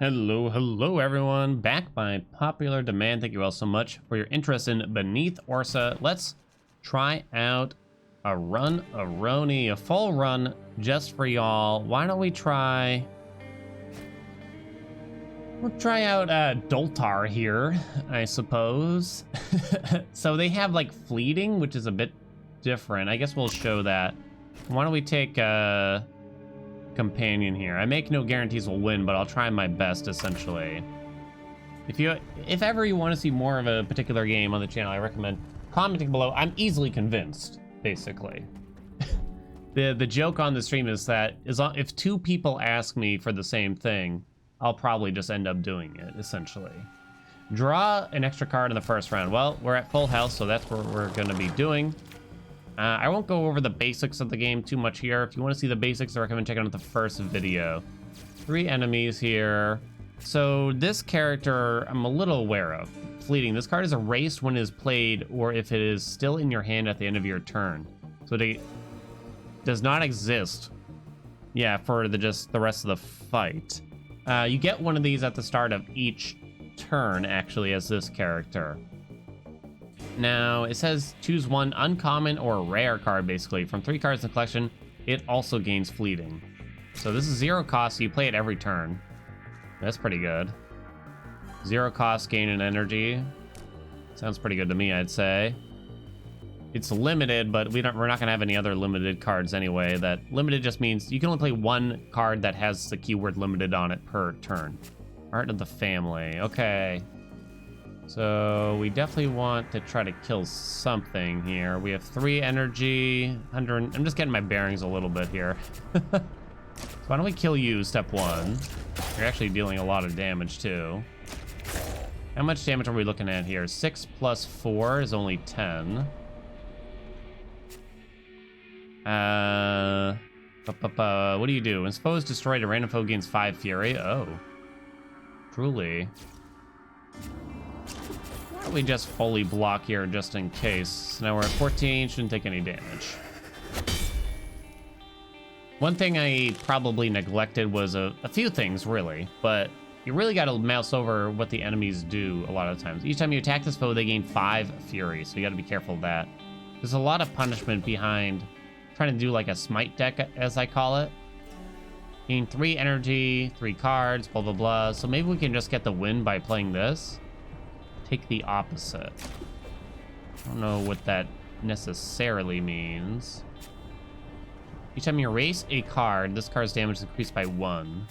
Hello everyone, back by popular demand. Thank you all so much for your interest in Beneath Oresa. Let's try out a run-a-roni, a full run just for y'all. Why don't we try... We'll try out Doltar here, I suppose. So they have like fleeting, which is a bit different. I guess we'll show that. Why don't we take companion here? I make no guarantees we'll win, but I'll try my best essentially. If ever you want to see more of a particular game on the channel, I recommend commenting below. I'm easily convinced, basically. The joke on the stream is that if two people ask me for the same thing, I'll probably just end up doing it, essentially. Draw an extra card in the first round. Well, we're at full health, so that's what we're going to be doing. I won't go over the basics of the game too much here. If you want to see the basics, I recommend checking out the first video. 3 enemies here. So this character, I'm a little aware of. Fleeting. This card is erased when it is played or if it is still in your hand at the end of your turn. So it does not exist, yeah, for the rest of the fight. You get one of these at the start of each turn, actually, as this character. Now, it says choose one uncommon or rare card, basically. From 3 cards in the collection, it also gains fleeting. So this is 0 cost, so you play it every turn. That's pretty good. 0 cost, gain an energy. Sounds pretty good to me, I'd say. It's limited, but we're not gonna have any other limited cards anyway. That limited just means you can only play 1 card that has the keyword limited on it per turn. Art of the Family, okay. So we definitely want to try to kill something here. We have 3 energy, 100. I'm just getting my bearings a little bit here. So why don't we kill you, step 1? You're actually dealing a lot of damage too. How much damage are we looking at here? 6 plus 4 is only 10. What do you do? When foes destroyed, a random foe gains 5 fury. Oh. Truly. Why don't we just fully block here just in case? So now we're at 14, shouldn't take any damage. One thing I probably neglected was a few things, really, but you really got to mouse over what the enemies do a lot of times. Each time you attack this foe, they gain 5 fury, so you got to be careful of that. There's a lot of punishment behind trying to do like a smite deck, as I call it. Gain 3 energy, 3 cards, blah, blah, blah. So maybe we can just get the win by playing this. Take the opposite. I don't know what that necessarily means. Each time you erase a card, this card's damage is increased by 1.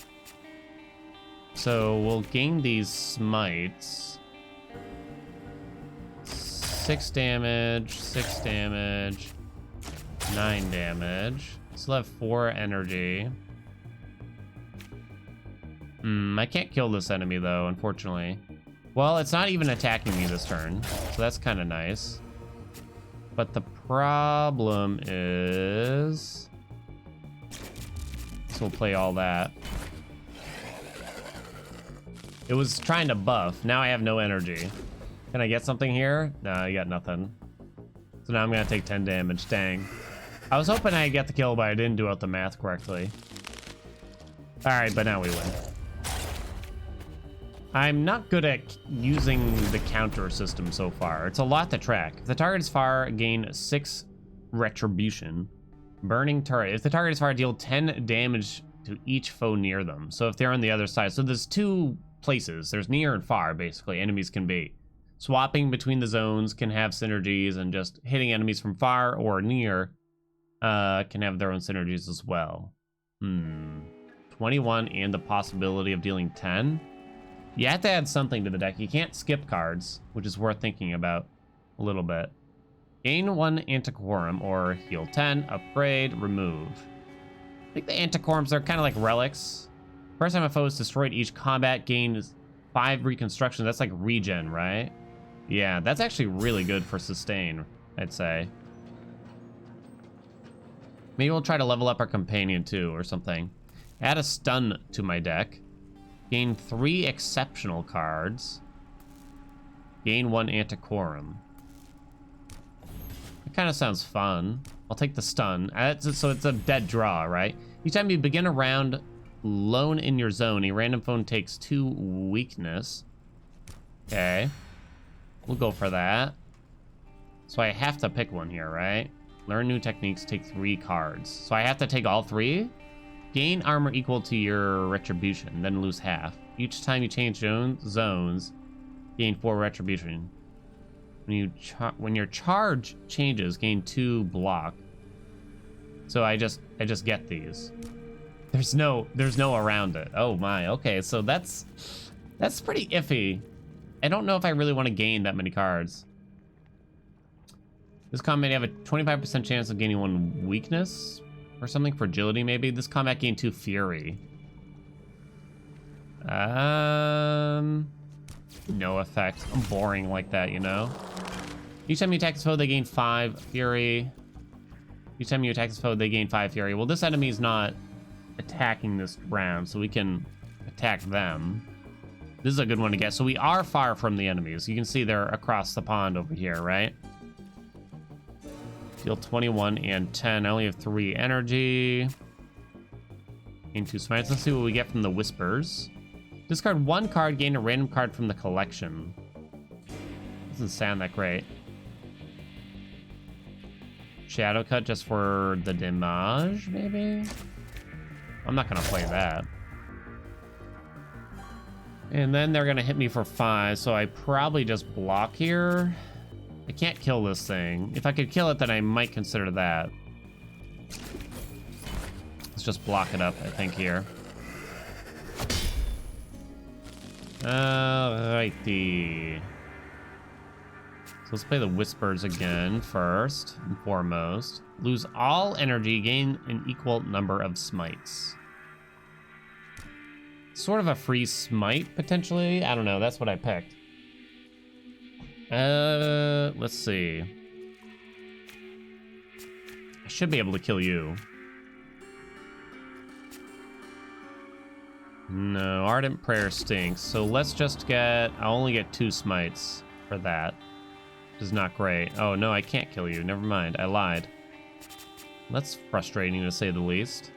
So we'll gain these smites. 6 damage, 6 damage, 9 damage. Still have 4 energy. I can't kill this enemy though, unfortunately. Well, it's not even attacking me this turn, so that's kind of nice. But the problem is... So we'll play all that. It was trying to buff. Now I have no energy. Can I get something here? No, I got nothing. So now I'm gonna take 10 damage. Dang. I was hoping I'd get the kill, but I didn't do out the math correctly. Alright, but now we win. I'm not good at using the counter system so far. It's a lot to track. If the target is far, gain 6 retribution. Burning turret. If the target is far, deal 10 damage to each foe near them. So if they're on the other side. So there's 2 places. There's near and far, basically, enemies can be. Swapping between the zones can have synergies, and just hitting enemies from far or near can have their own synergies as well. 21 and the possibility of dealing 10. You have to add something to the deck. You can't skip cards, which is worth thinking about a little bit. Gain 1 Antiquorum, or heal 10, upgrade, remove. I think the Antiquorums are kind of like relics. First time a foe is destroyed, each combat gains 5 reconstruction. That's like regen, right? Yeah, that's actually really good for sustain, I'd say. Maybe we'll try to level up our companion too, or something. Add a stun to my deck. Gain 3 exceptional cards. Gain 1 Antiquorum. That kind of sounds fun. I'll take the stun. So it's a dead draw, right? Each time you begin a round Lone in your zone. A random phone takes 2 weakness. Okay. We'll go for that. So I have to pick one here, right? Learn new techniques, take 3 cards. So I have to take all 3? Gain armor equal to your retribution, then lose half. Each time you change zones, gain 4 retribution. When your charge changes, gain 2 block. So I just get these. There's no around it. Oh my, okay, so that's pretty iffy. I don't know if I really want to gain that many cards. This combat have a 25% chance of gaining 1 weakness or something. Fragility maybe. This combat gain 2 fury. No effect. I'm boring like that, you know. Each time you attack this foe, they gain 5 fury. Each time you attack this foe, they gain 5 fury. Well, this enemy is not attacking this round, so we can attack them. This is a good one to get. So we are far from the enemies. You can see they're across the pond over here, right? Deal 21 and 10. I only have 3 energy. Gain 2 smites. Let's see what we get from the whispers. Discard 1 card, gain a random card from the collection. Doesn't sound that great. Shadow cut just for the damage, maybe? I'm not gonna play that. And then they're gonna hit me for 5, so I probably just block here. I can't kill this thing. If I could kill it, then I might consider that. Let's just block it up, I think, here. Alrighty. So let's play the Whispers again first and foremost. Lose all energy, gain an equal number of smites. Sort of a free smite, potentially. I don't know, that's what I picked. Let's see. I should be able to kill you. No, Ardent Prayer stinks. So let's just get... I'll only get 2 smites for that. Which is not great. Oh, no, I can't kill you. Never mind. I lied. That's frustrating, to say the least.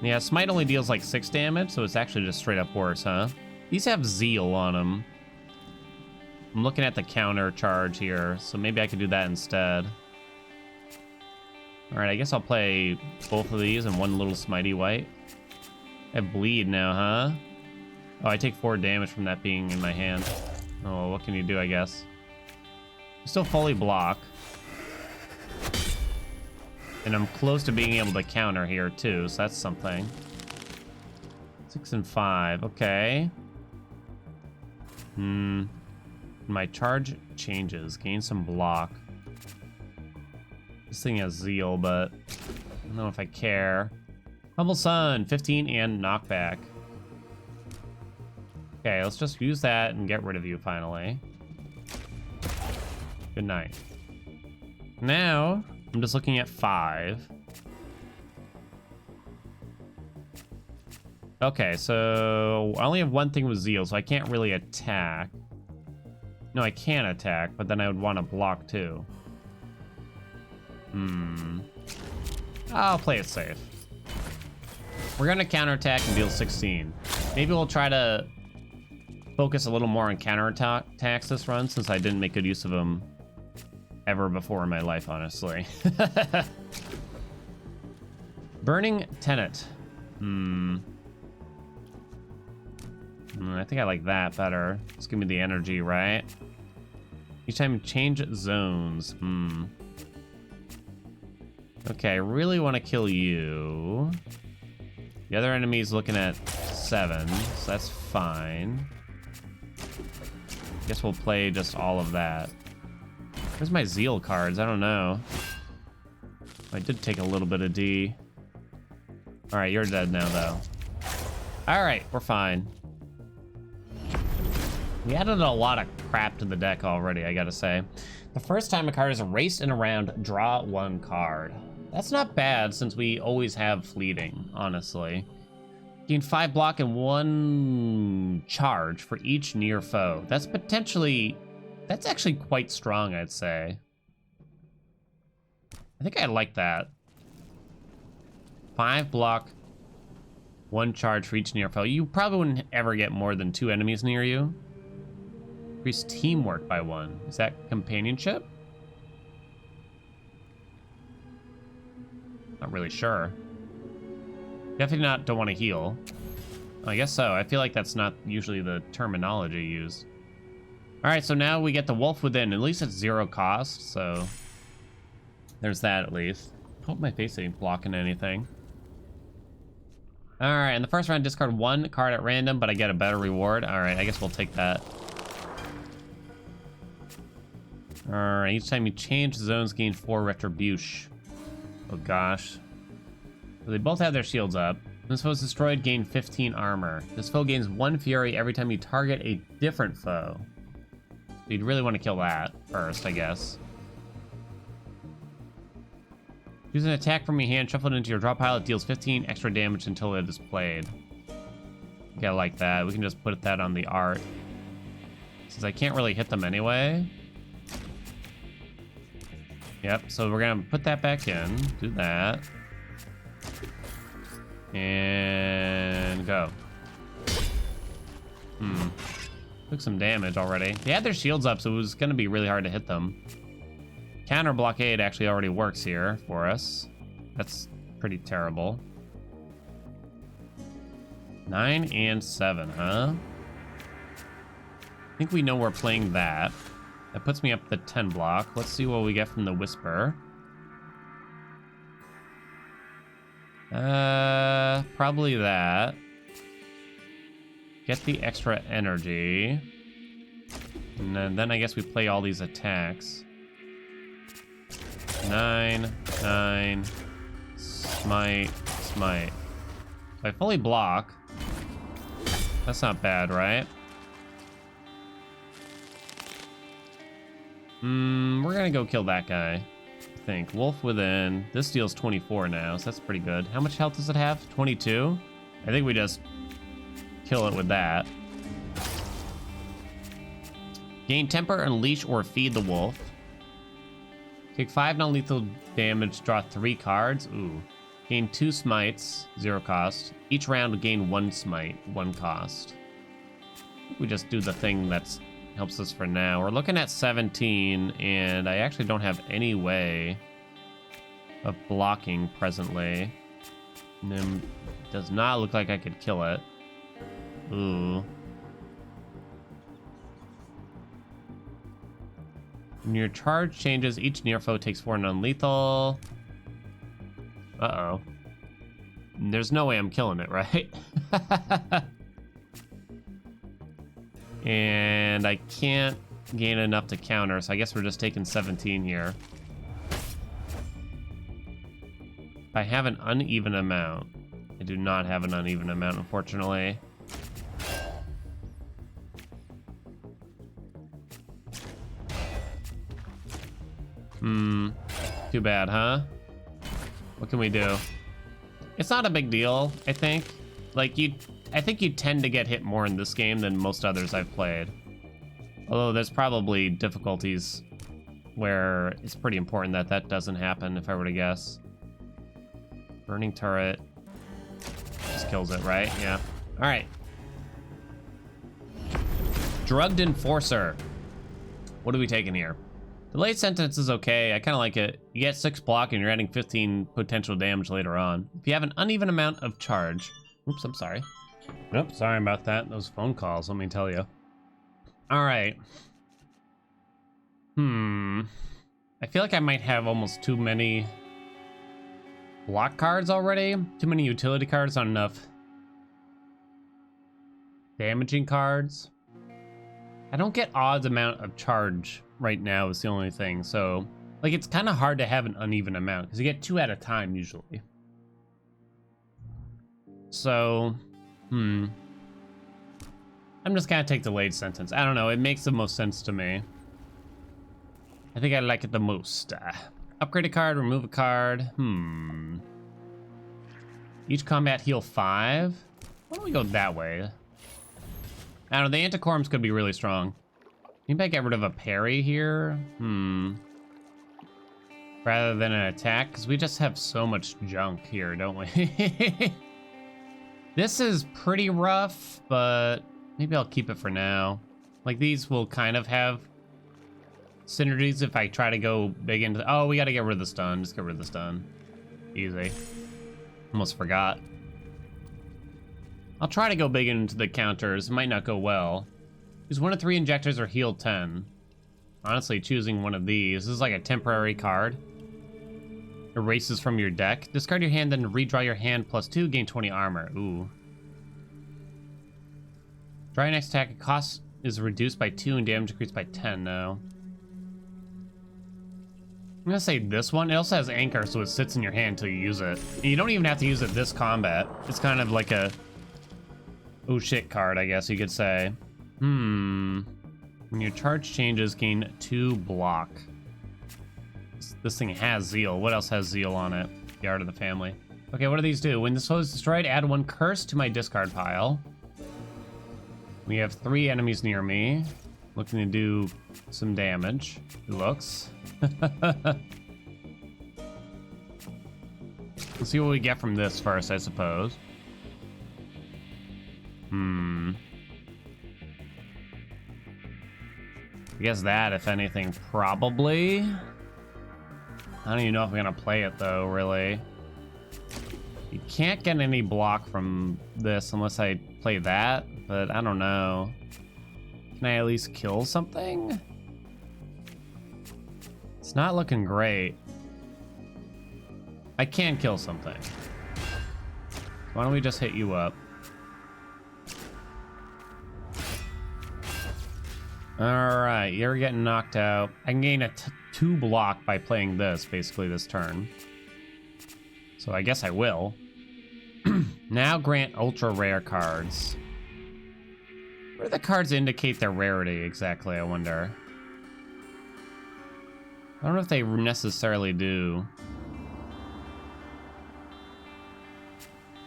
Yeah, Smite only deals like 6 damage, so it's actually just straight up worse, huh? These have Zeal on them. I'm looking at the counter charge here, so maybe I could do that instead. Alright, I guess I'll play both of these and 1 little Smitey white. I have Bleed now, huh? Oh, I take 4 damage from that being in my hand. Oh, what can you do, I guess? I still fully block. And I'm close to being able to counter here, too, so that's something. 6 and 5, okay. My charge changes. Gain some block. This thing has Zeal, but I don't know if I care. Humble Sun, 15 and knockback. Okay, let's just use that and get rid of you finally. Good night. Now, I'm just looking at 5. Okay, so I only have 1 thing with Zeal, so I can't really attack. No, I can attack, but then I would want to block too. I'll play it safe. We're gonna counterattack and deal 16. Maybe we'll try to focus a little more on counterattacks this run, since I didn't make good use of them ever before in my life, honestly. Burning Tenet. I think I like that better. Just give me the energy, right? Each time you change zones. Okay, I really want to kill you. The other enemy's looking at 7, so that's fine. Guess we'll play just all of that. Where's my Zeal cards? I don't know. I did take a little bit of D. Alright, you're dead now, though. Alright, we're fine. We added a lot of crap to the deck already, I gotta say. The first time a card is erased in a round, draw 1 card. That's not bad, since we always have fleeting, honestly. Gain 5 block and 1 charge for each near foe. That's potentially... That's actually quite strong, I'd say. think I like that. 5 block, 1 charge for each near foe. You probably wouldn't ever get more than 2 enemies near you. Increase teamwork by 1. Is that companionship? Not really sure. Definitely don't want to heal. I guess so. I feel like that's not usually the terminology used. All right, so now we get the wolf within. At least it's 0 cost, so there's that at least. Hope my face ain't blocking anything. All right, in the first round, discard 1 card at random, but I get a better reward. All right, I guess we'll take that. All right, each time you change zones, gain 4 retribution. Oh gosh. So they both have their shields up. When this foe is destroyed, gain 15 armor. This foe gains 1 fury every time you target a different foe. You'd really want to kill that first, I guess. Use an attack from your hand, shuffle it into your draw pile. It deals 15 extra damage until it is played. Yeah, like that. We can just put that on the art. Since I can't really hit them anyway. Yep, so we're gonna put that back in. Do that. And go. Took some damage already. They had their shields up, so it was gonna be really hard to hit them. Counter blockade actually already works here for us. That's pretty terrible. 9 and 7, huh? I think we know we're playing that. That puts me up the 10 block. Let's see what we get from the Whisper. Probably that. Get the extra energy. And then I guess we play all these attacks. 9, 9, smite, smite. If I fully block, that's not bad, right? We're gonna go kill that guy, I think. Wolf within. This deals 24 now, so that's pretty good. How much health does it have? 22? I think we just kill it with that. Gain temper, unleash, or feed the wolf. Take 5 non-lethal damage, draw 3 cards. Ooh. Gain 2 smites, 0 cost. Each round will gain 1 smite, 1 cost. We just do the thing that's helps us for now. We're looking at 17, and I actually don't have any way of blocking presently. Nim does not look like I could kill it. Ooh. When your charge changes, each near foe takes 4 non-lethal. Uh-oh. There's no way I'm killing it, right? And I can't gain enough to counter, so I guess we're just taking 17 here. I have an uneven amount. I do not have an uneven amount, unfortunately. Too bad, huh? What can we do? It's not a big deal, I think. Like, I think you tend to get hit more in this game than most others I've played. Although there's probably difficulties where it's pretty important that that doesn't happen, if I were to guess. Burning turret. Just kills it, right? Yeah. All right. Drugged Enforcer. What are we taking here? Delayed sentence is okay. I kind of like it. You get 6 block and you're adding 15 potential damage later on. If you have an uneven amount of charge... Oops, I'm sorry. Nope, sorry about that. Those phone calls, let me tell you. All right. I feel like I might have almost too many block cards already. Too many utility cards, not enough damaging cards. I don't get odds amount of charge right now is the only thing. So, like, it's kind of hard to have an uneven amount because you get 2 at a time usually. So, I'm just gonna take delayed sentence. I don't know. It makes the most sense to me. I think I like it the most. Upgrade a card, remove a card. Each combat heal 5. Why don't we go that way? I don't know. The Anticorums could be really strong. Maybe I get rid of a parry here. rather than an attack, because we just have so much junk here, don't we? This is pretty rough, but maybe I'll keep it for now. Like, these will kind of have synergies if I try to go big into... Oh, we got to get rid of the stun. Just get rid of the stun. Easy. Almost forgot. I'll try to go big into the counters. It might not go well. Use 1 of 3 injectors or heal 10. Honestly, choosing one of these. This is like a temporary card. Erases from your deck. Discard your hand, then redraw your hand +2, gain 20 armor. Ooh. Draw your next attack. Cost is reduced by 2 and damage increased by 10 now. I'm gonna say this one. It also has anchor, so it sits in your hand until you use it. And you don't even have to use it this combat. It's kind of like a oh shit card, I guess you could say. When your charge changes, gain 2 block. This thing has Zeal. What else has Zeal on it? The Art of the Family. Okay, what do these do? When this foe is destroyed, add 1 curse to my discard pile. We have 3 enemies near me. Looking to do some damage, it looks. Let's see what we get from this first, I suppose. I guess that, if anything, probably. I don't even know if I'm gonna play it though, really. You can't get any block from this unless I play that, but I don't know. Can I at least kill something? It's not looking great. I can kill something. Why don't we just hit you up? Alright, you're getting knocked out. I can gain a 2 block by playing this, basically, this turn. So I guess I will. Now grant ultra rare cards. Where do the cards indicate their rarity exactly, I wonder? I don't know if they necessarily do.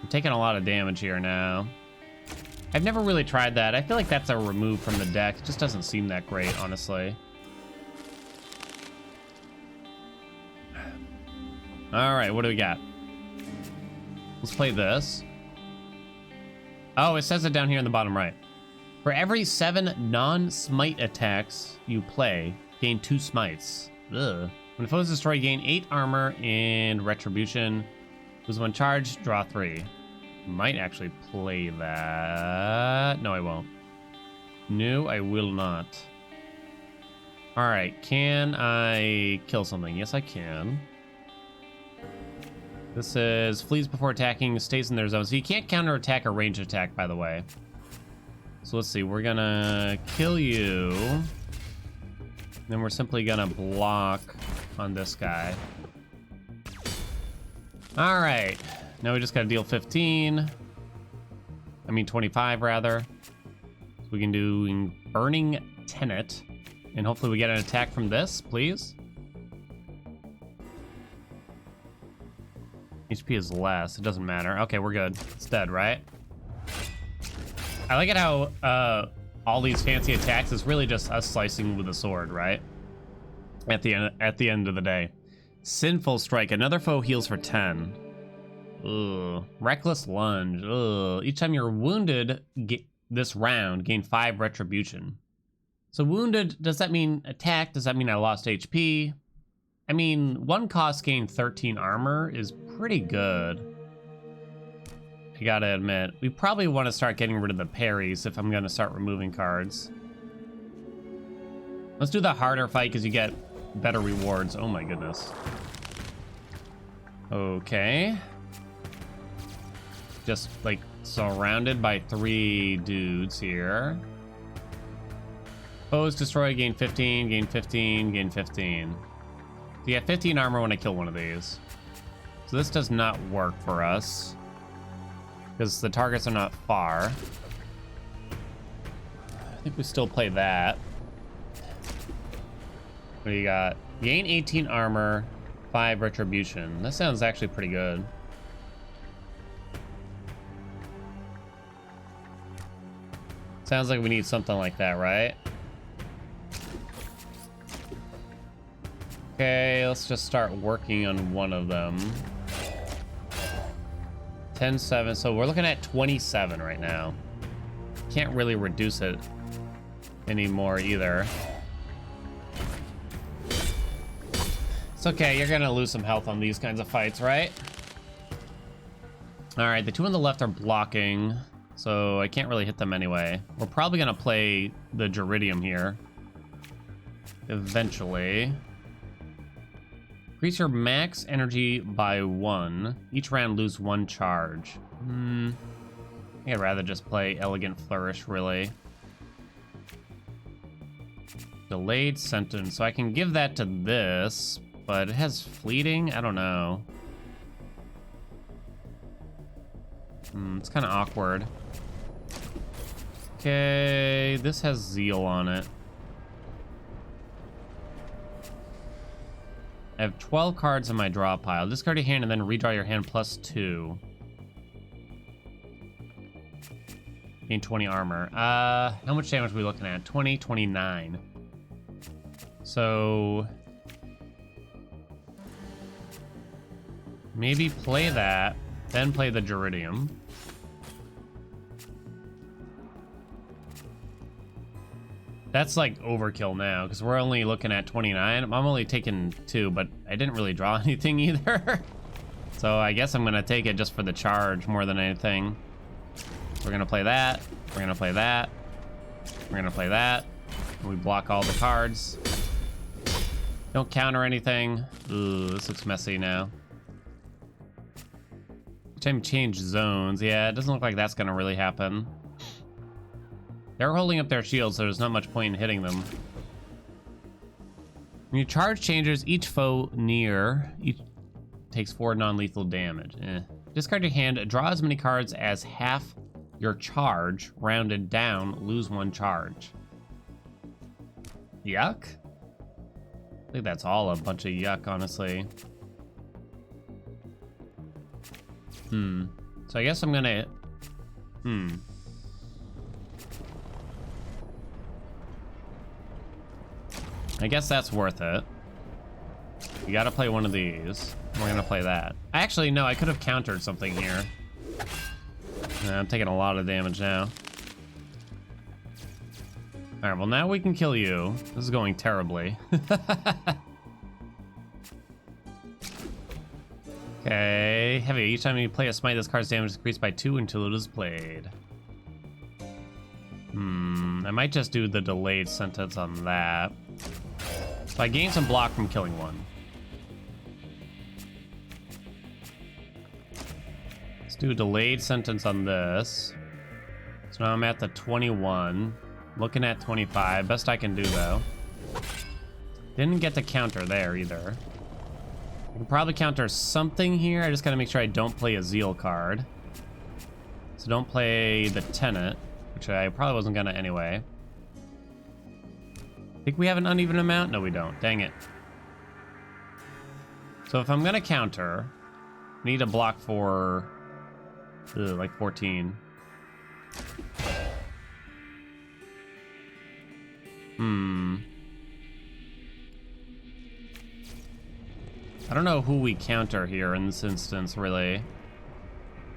I'm taking a lot of damage here now. I've never really tried that. I feel like that's a remove from the deck. It just doesn't seem that great, honestly. Alright, what do we got? Let's play this. Oh, it says it down here in the bottom right. For every 7 non-smite attacks you play, gain 2 smites. Ugh. When foes destroyed, gain 8 armor and retribution. Lose 1 charge, draw 3. Might actually play that. No, I won't. No, I will not. Alright, can I kill something? Yes, I can. This says, flees before attacking, stays in their zone. So you can't counterattack or range attack, by the way. So let's see, we're gonna kill you. Then we're simply gonna block on this guy. Alright. Now we just gotta deal 15. I mean 25 rather. So we can do Burning Tenet. And hopefully we get an attack from this, please. HP is less, it doesn't matter. Okay, we're good. It's dead, right? I like it how all these fancy attacks is really just us slicing with a sword, right? At the end of the day. Sinful Strike. Another foe heals for 10. Ugh. Reckless Lunge. Ugh. Each time you're wounded this round, gain 5 retribution. So wounded, does that mean attack? Does that mean I lost HP? I mean, 1 cost gain 13 armor is pretty good. I gotta admit. We probably want to start getting rid of the parries if I'm gonna start removing cards. Let's do the harder fight because you get better rewards. Oh my goodness. Okay. Just like surrounded by 3 dudes here. Foes destroy, gain 15, gain 15, gain 15. So you get 15 armor when I kill one of these. So this does not work for us, because the targets are not far. I think we still play that. What do you got? Gain 18 armor, 5 retribution. That sounds actually pretty good. Sounds like we need something like that, right? Okay, let's just start working on one of them. 10-7, so we're looking at 27 right now. Can't really reduce it anymore either. It's okay, you're gonna lose some health on these kinds of fights, right? All right, the two on the left are blocking, so I can't really hit them anyway. We're probably gonna play the Geridium here eventually. Increase your max energy by 1. Each round lose 1 charge. I'd rather just play Elegant Flourish, really. Delayed Sentence, so I can give that to this, but it has Fleeting? I don't know. It's kind of awkward. Okay, this has Zeal on it. I have 12 cards in my draw pile. Discard your hand and then redraw your hand +2. Gain 20 armor. How much damage are we looking at? 20, 29. So maybe play that, then play the Geridium. That's like overkill now, because we're only looking at 29. I'm only taking 2, but I didn't really draw anything either. So I guess I'm gonna take it just for the charge more than anything. We're gonna play that, we're gonna play that, we're gonna play that. We block all the cards. Don't counter anything. Ooh, this looks messy now. Each time you change zones, yeah, it doesn't look like that's gonna really happen. They're holding up their shields, so there's not much point in hitting them. When you charge changers, each foe near takes 4 non-lethal damage. Discard your hand, draw as many cards as half your charge, rounded down, lose 1 charge. Yuck? I think that's all a bunch of yuck, honestly. So I guess I'm gonna... I guess that's worth it. You gotta play one of these. We're gonna play that. Actually, no, I could have countered something here. I'm taking a lot of damage now. All right, well now we can kill you. This is going terribly. Okay, heavy. Each time you play a smite, this card's damage is increased by 2 until it is played. I might just do the delayed sentence on that. So I gain some block from killing one. Let's do a delayed sentence on this. So now I'm at the 21. Looking at 25. Best I can do, though. Didn't get to counter there, either. I can probably counter something here. I just gotta make sure I don't play a Zeal card. So don't play the Tenet, which I probably wasn't gonna anyway. Think we have an uneven amount? No, we don't. Dang it. So if I'm gonna counter, I need a block for like 14. I don't know who we counter here in this instance, really.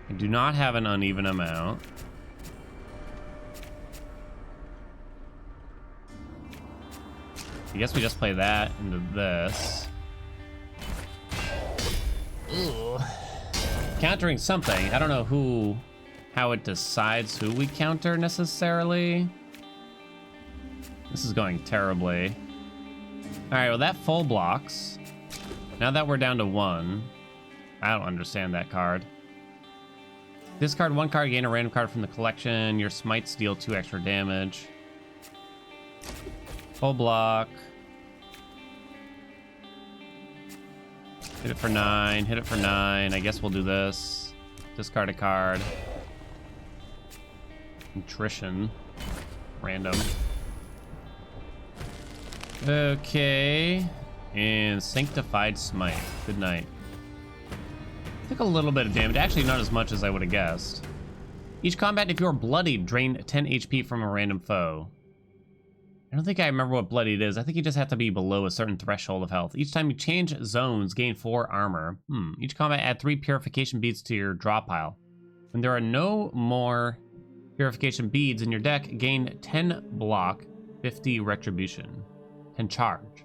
I do not have an uneven amount. I guess we just play that into this. Ugh. Countering something. I don't know how it decides who we counter necessarily. This is going terribly. All right, well that full blocks. Now that we're down to 1, I don't understand that card. Discard 1 card, gain a random card from the collection. Your smites deal 2 extra damage. Full block. Hit it for 9, hit it for 9. I guess we'll do this. Discard a card. Contrition. Random. Okay. And Sanctified Smite. Good night. Took a little bit of damage. Actually, not as much as I would have guessed. Each combat, if you're bloodied, drain 10 HP from a random foe. I don't think I remember what bloodied is. I think you just have to be below a certain threshold of health. Each time you change zones, gain 4 armor. Each combat, add 3 purification beads to your draw pile. When there are no more purification beads in your deck, gain 10 block, 50 retribution, 10 charge.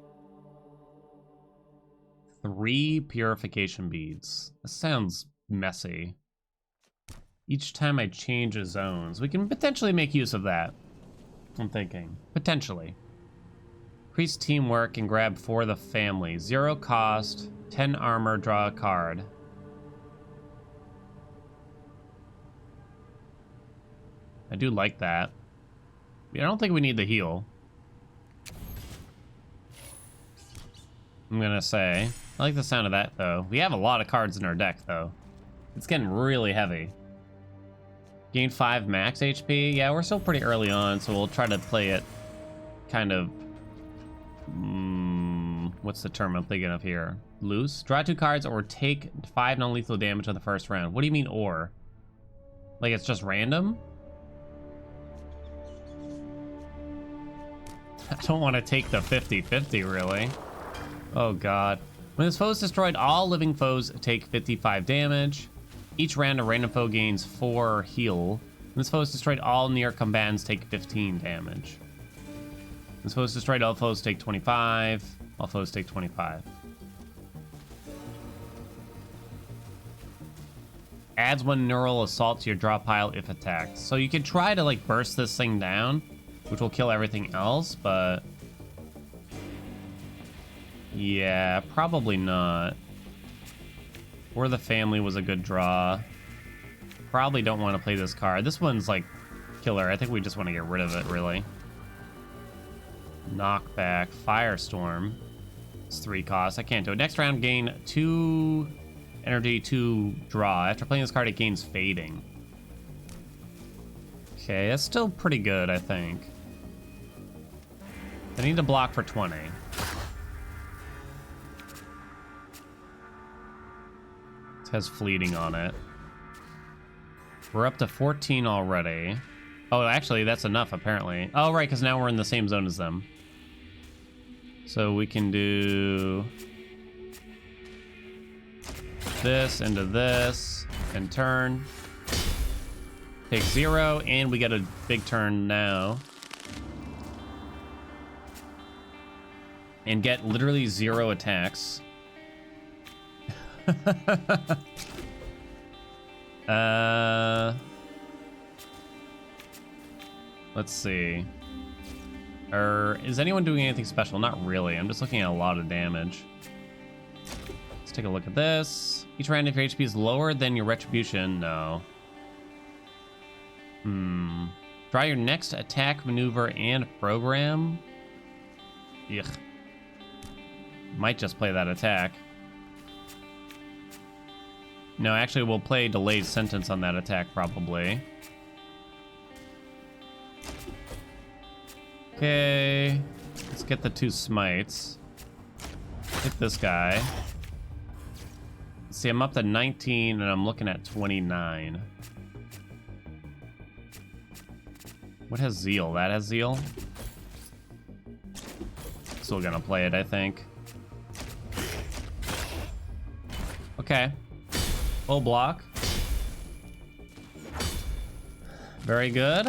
3 purification beads. That sounds messy. Each time I change zones, we can potentially make use of that. I'm thinking. Potentially. Increase teamwork and grab for the family. 0 cost, 10 armor, draw a card. I do like that. I don't think we need the heal. I'm gonna say. I like the sound of that, though. We have a lot of cards in our deck, though. It's getting really heavy. Gain 5 max HP. Yeah, we're still pretty early on, so we'll try to play it kind of... what's the term I'm thinking of here? Loose? Draw 2 cards or take 5 non-lethal damage on the first round. What do you mean, or? Like, it's just random? I don't want to take the 50-50, really. Oh, God. When this foe is destroyed, all living foes take 55 damage. Each round, a random foe gains 4 heal. When this foe is destroyed, all near combatants take 15 damage. When this foe is destroyed, all foes take 25. All foes take 25. Adds 1 neural assault to your draw pile if attacked. So you could try to, like, burst this thing down, which will kill everything else, but... yeah, probably not. Or the family was a good draw. Probably don't want to play this card. This one's like killer. I think we just want to get rid of it, really. Knockback, Firestorm. It's 3 costs. I can't do it. Next round, gain 2 energy to draw. After playing this card, it gains fading. Okay, that's still pretty good, I think. I need to block for 20. It has fleeting on it. We're up to 14 already. Oh, actually, that's enough, apparently. Oh, right, because now we're in the same zone as them. So we can do this into this and turn. Take 0, and we get a big turn now. And get literally 0 attacks. Let's see. Is anyone doing anything special? Not really. I'm just looking at a lot of damage. Let's take a look at this. Each round, if your HP is lower than your retribution, no. Draw your next attack, maneuver, and program. Yuck. Might just play that attack. No, actually, we'll play delayed sentence on that attack, probably. Okay. Let's get the 2 smites. Hit this guy. See, I'm up to 19, and I'm looking at 29. What has Zeal? That has Zeal? Still gonna play it, I think. Okay. Full block. Very good.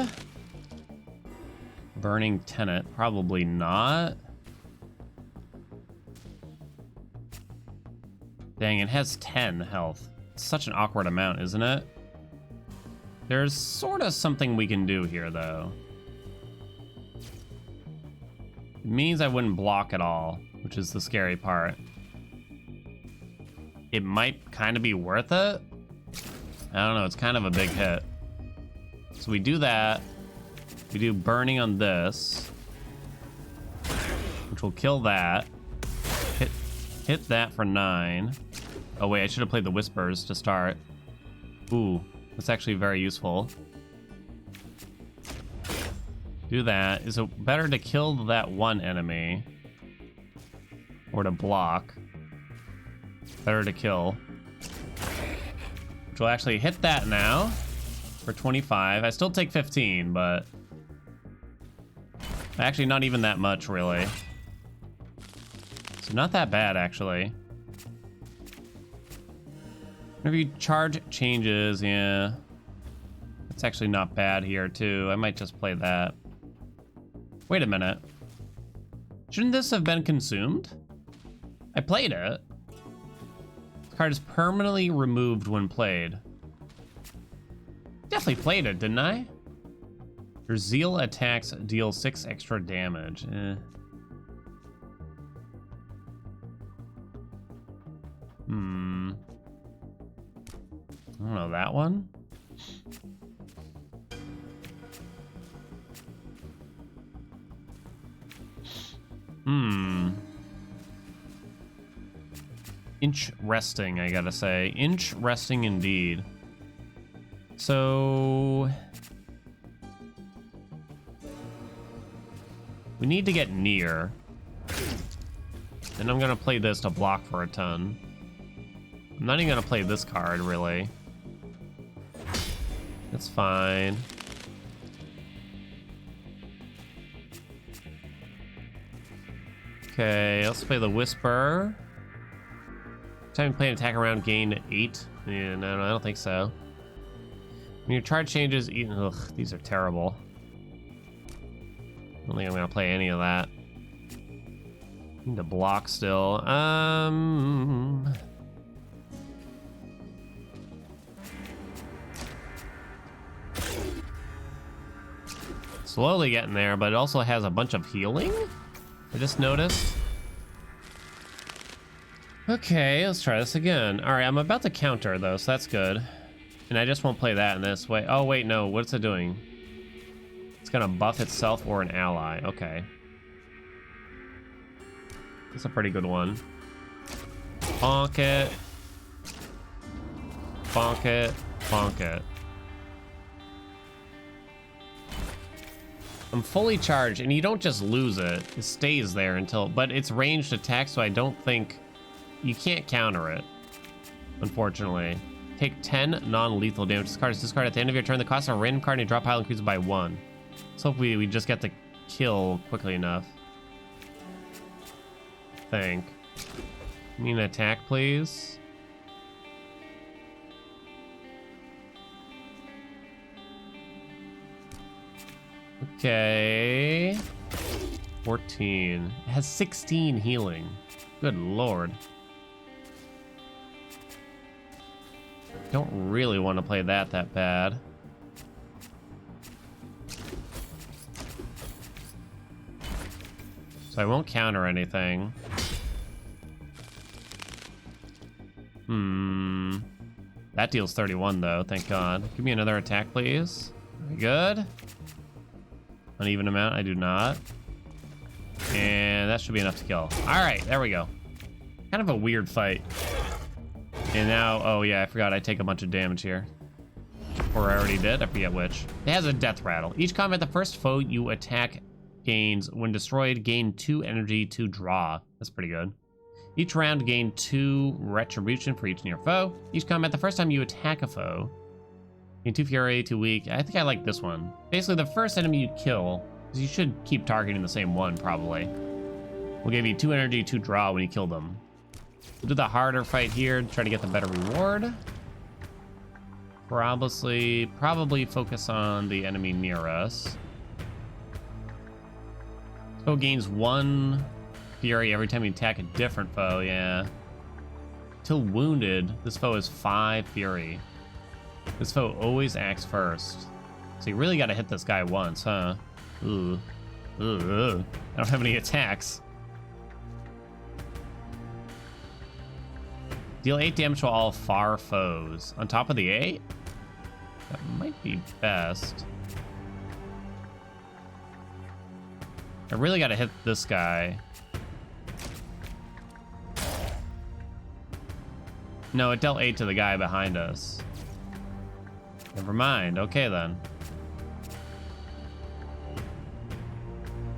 Burning Tenet, probably not. Dang, it has 10 health. It's such an awkward amount, isn't it? There's sort of something we can do here, though. It means I wouldn't block at all, which is the scary part. It might kind of be worth it. I don't know, it's kind of a big hit. So we do that. We do burning on this, which will kill that. Hit that for 9. Oh wait, I should have played the Whispers to start. Ooh, that's actually very useful. Do that. Is it better to kill that one enemy or to block? Better to kill. Which will actually hit that now for 25. I still take 15, but Actually, not even that much, really. So not that bad, actually. Whenever you charge changes, yeah. It's actually not bad here, too. I might just play that. Wait a minute. Shouldn't this have been consumed? I played it. This card is permanently removed when played. Definitely played it, didn't I? Your Zeal attacks deal 6 extra damage. I don't know, that one? Inch resting, I gotta say. Inch resting indeed. So... we need to get near. And I'm gonna play this to block for a ton. I'm not even gonna play this card, really. That's fine. Okay, let's play the Whisper. Time to play an attack around, gain 8. Yeah, no, I don't think so. When your charge changes, ugh, these are terrible. I don't think I'm gonna play any of that. Need to block still. Slowly getting there, but it also has a bunch of healing. I just noticed. Okay, let's try this again. All right, I'm about to counter though, so that's good. And I just won't play that in this way. Oh wait, no, what's it doing? It's gonna buff itself or an ally. Okay. That's a pretty good one. Bonk it. Bonk it. Bonk it. I'm fully charged, and you don't just lose it. It stays there until... but it's ranged attack, so I don't think... you can't counter it, unfortunately. Take 10 non-lethal damage. This card is discarded at the end of your turn. The cost of a random card in your drop pile increases by 1. So hopefully we just get the kill quickly enough. I think. Give me an attack, please. Okay. 14. It has 16 healing. Good lord. Don't really want to play that bad. So I won't counter anything. That deals 31 though, thank God. Give me another attack, please. Very good. Uneven amount, I do not. And that should be enough to kill. All right, there we go. Kind of a weird fight. And now, oh yeah, I forgot I take a bunch of damage here. Or I already did, I forget which. It has a death rattle. Each combat, the first foe you attack gains, when destroyed, gain 2 energy to draw. That's pretty good. Each round, gain 2 retribution for each near foe. Each combat, the first time you attack a foe, gain 2 fury, 2 weak. I think I like this one. Basically, the first enemy you kill, because you should keep targeting the same one, probably, will give you 2 energy to draw when you kill them. We'll do the harder fight here to try to get the better reward. Probably focus on the enemy near us. Foe gains 1 fury every time you attack a different foe, yeah. Till wounded, this foe is 5 fury. This foe always acts first. So you really gotta hit this guy once, huh? Ooh. Ooh. I don't have any attacks. Deal 8 damage to all far foes. On top of the 8? That might be best. I really gotta hit this guy. No, it dealt 8 to the guy behind us. Never mind. Okay, then.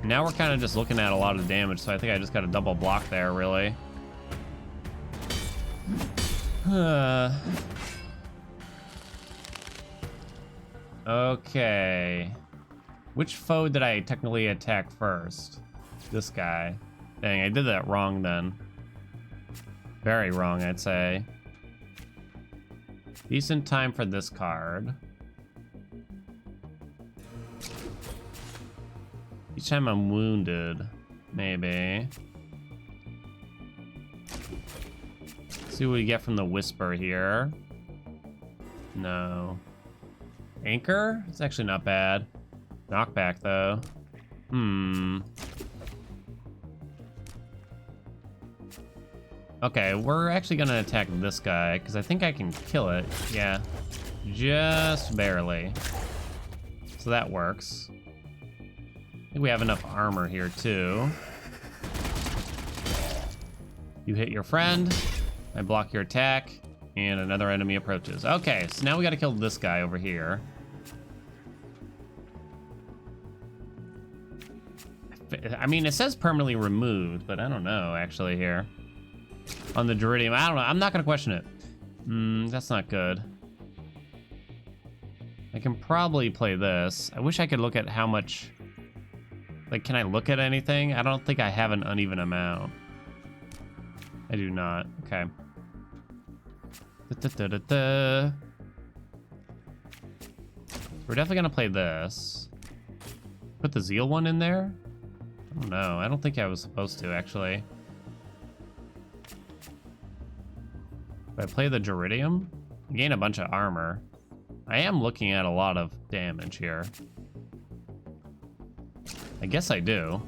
Now we're kind of just looking at a lot of damage, so I think I just got a double block there, really. Okay. Which foe did I technically attack first? This guy. Dang, I did that wrong then. Very wrong, I'd say. Decent time for this card. Each time I'm wounded, maybe. See what we get from the Whisper here. No. Anchor? It's actually not bad. Knockback, though. Okay, we're actually gonna attack this guy, because I think I can kill it. Yeah. Just barely. So that works. I think we have enough armor here, too. You hit your friend. I block your attack. And another enemy approaches. Okay, so now we gotta kill this guy over here. I mean, it says permanently removed, but I don't know, actually, here. On the Duridium, I don't know. I'm not gonna question it. That's not good. I can probably play this. I wish I could look at how much... Like, can I look at anything? I don't think I have an uneven amount. I do not. Okay. We're definitely gonna play this. Put the Zeal one in there? I don't know. I don't think I was supposed to, actually. If I play the Duridium, I gain a bunch of armor. I am looking at a lot of damage here. I guess I do.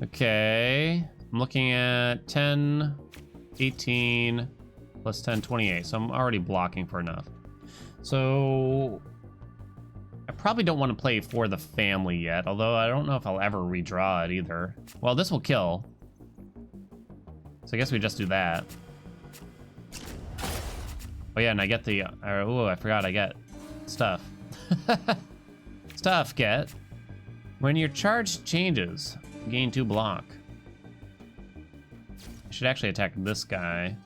Okay. I'm looking at 10, 18, plus 10, 28. So I'm already blocking for enough. So I probably don't want to play for the family yet, although I don't know if I'll ever redraw it either. Well, this will kill. So I guess we just do that. Oh yeah, and I get the, oh, I forgot I get stuff. Stuff, get. When your charge changes, gain 2 block. I should actually attack this guy.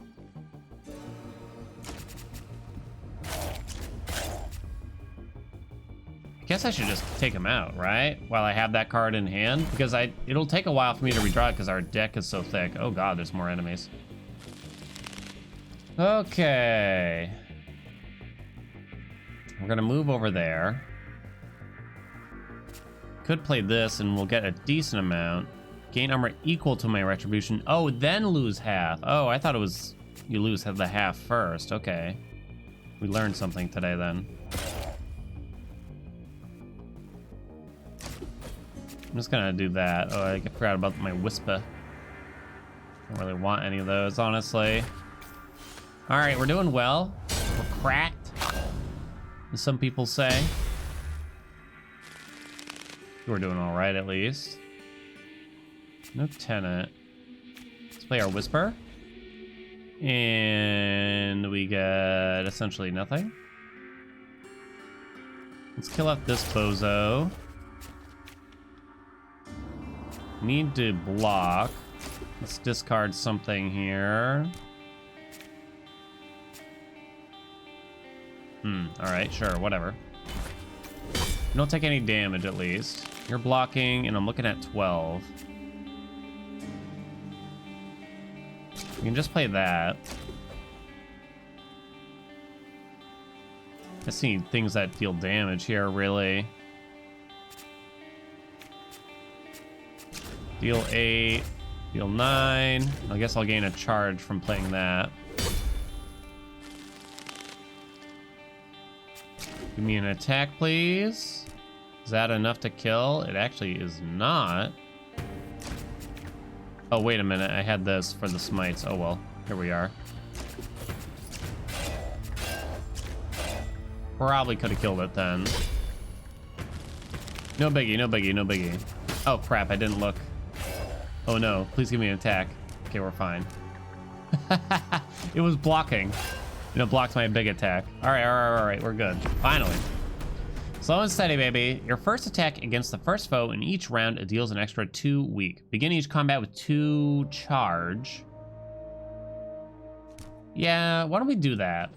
I guess I should just take him out, right? While I have that card in hand, because it'll take a while for me to redraw it because our deck is so thick. Oh god, there's more enemies. Okay. We're gonna move over there. Could play this and we'll get a decent amount. Gain armor equal to my retribution. Oh, then lose half. Oh, I thought it was you lose the half first. Okay. We learned something today then. I'm just gonna do that. Oh, I forgot about my Whisper. Don't really want any of those, honestly. All right, we're doing well. We're cracked, as some people say. We're doing all right, at least. No tenant. Let's play our Whisper. And we get essentially nothing. Let's kill off this bozo. Need to block. Let's discard something here. Alright, sure, whatever. You don't take any damage, at least. You're blocking, and I'm looking at 12. We can just play that. I see things that deal damage here, really. Deal 8, deal 9. I guess I'll gain a charge from playing that. Give me an attack, please. Is that enough to kill? It actually is not. Oh, wait a minute. I had this for the smites. Oh, well. Here we are. Probably could have killed it then. No biggie, no biggie, no biggie. Oh, crap. I didn't look. Oh, no. Please give me an attack. Okay, we're fine. It was blocking. And it blocked my big attack. All right, all right. We're good. Finally. Slow and steady, baby. Your first attack against the first foe in each round deals an extra 2 weak. Begin each combat with 2 charge. Yeah, why don't we do that?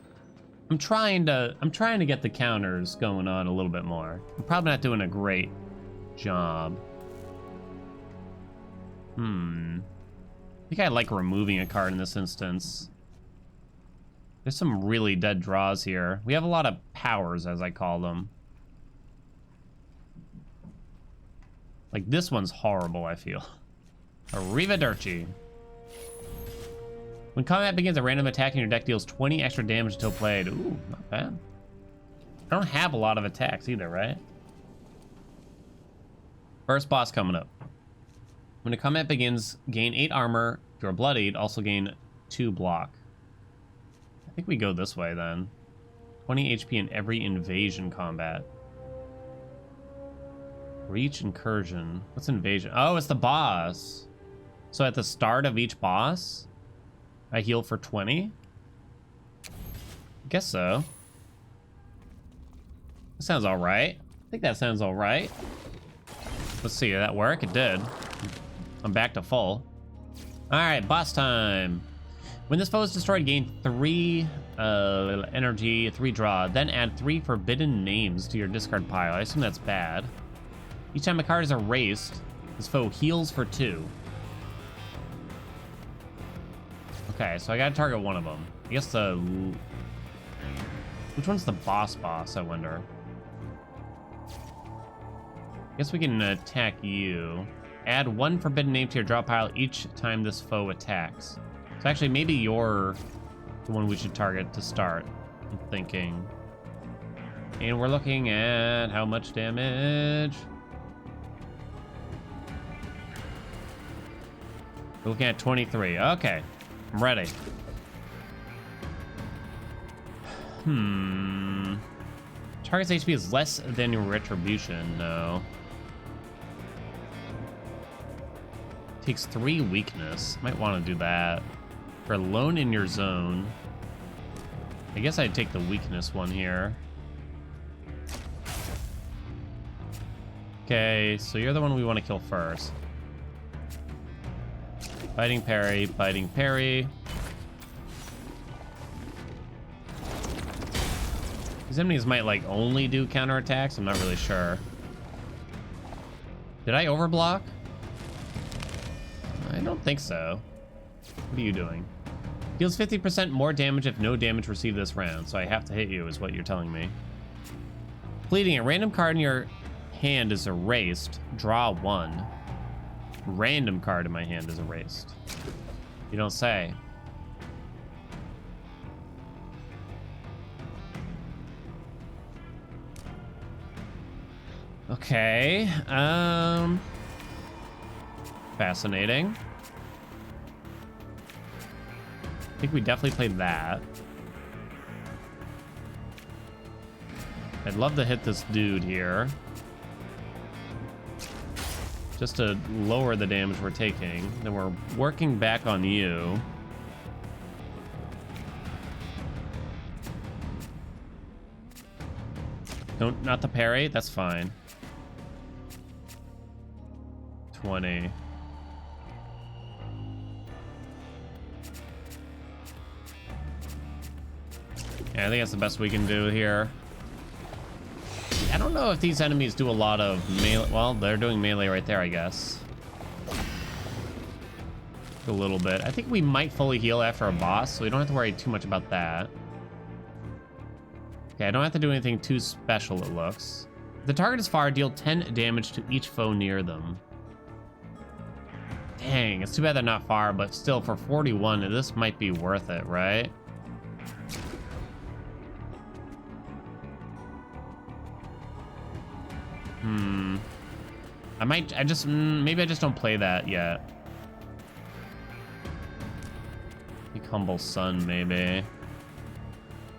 I'm trying to get the counters going on a little bit more. I'm probably not doing a great job. I think I like removing a card in this instance. There's some really dead draws here. We have a lot of powers, as I call them. Like, this one's horrible, I feel. Arrivederci. When combat begins, a random attack in your deck deals 20 extra damage until played. Ooh, not bad. I don't have a lot of attacks either, right? First boss coming up. When the combat begins, gain 8 armor. If you're bloodied, also gain 2 block. I think we go this way then. 20 HP in every invasion combat. Reach incursion. What's invasion? Oh, it's the boss. So at the start of each boss, I heal for 20? Guess so. That sounds alright. I think that sounds alright. Let's see, did that work? It did. I'm back to full. Alright, boss time. When this foe is destroyed, gain 3 energy, 3 draw, then add 3 forbidden names to your discard pile. I assume that's bad. Each time a card is erased, this foe heals for 2. Okay, so I gotta target one of them. I guess the... Which one's the boss, I wonder? I guess we can attack you. Add 1 forbidden name to your draw pile each time this foe attacks. So actually, maybe you're the one we should target to start, I'm thinking. And we're looking at how much damage? We're looking at 23. Okay. I'm ready. Target's HP is less than your retribution. No. Takes 3 weakness. Might want to do that. For alone in your zone. I guess I'd take the weakness one here. Okay, so you're the one we want to kill first. Biting parry, biting parry. These enemies might like only do counterattacks. I'm not really sure. Did I overblock? I don't think so. What are you doing? Deals 50% more damage if no damage received this round, so I have to hit you is what you're telling me. Bleeding, a random card in your hand is erased. Draw 1. Random card in my hand is erased. You don't say. Okay. Fascinating. I think we definitely played that. I'd love to hit this dude here. Just to lower the damage we're taking. Then we're working back on you. Don't, not the parry, that's fine. 20. Yeah, I think that's the best we can do here. I don't know if these enemies do a lot of melee. Well, they're doing melee right there, I guess. A little bit. I think we might fully heal after a boss, so we don't have to worry too much about that. Okay, I don't have to do anything too special, it looks. If the target is far, deal 10 damage to each foe near them. Dang, it's too bad they're not far, but still, for 41, this might be worth it, right? Maybe I just don't play that yet. Like Humble Sun, maybe.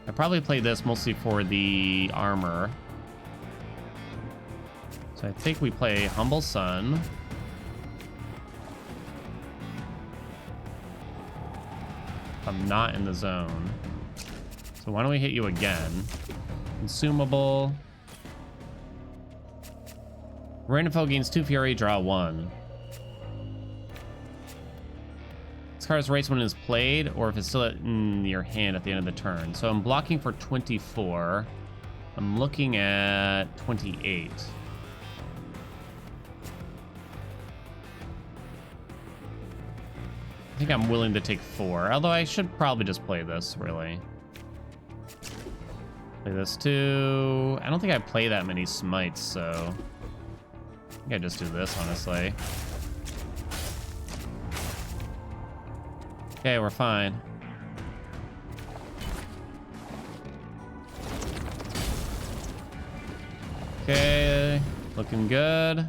I probably play this mostly for the armor. So I think we play Humble Sun. I'm not in the zone. So why don't we hit you again? Consumable. Random foe gains 2 fury, draw 1. This card's race when it is played, or if it's still in your hand at the end of the turn. So I'm blocking for 24. I'm looking at 28. I think I'm willing to take 4, although I should probably just play this, really. Play this too. I don't think I play that many smites, so I think I just do this, honestly. Okay, we're fine. Okay, looking good.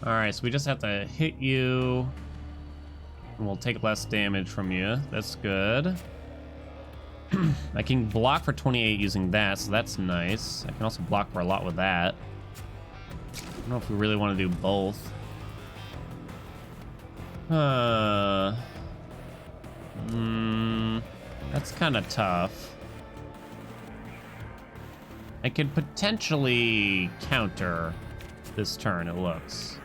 All right, so we just have to hit you, and we'll take less damage from you. That's good. I can block for 28 using that, so that's nice. I can also block for a lot with that. I don't know if we really want to do both. That's kind of tough. I could potentially counter this turn, it looks.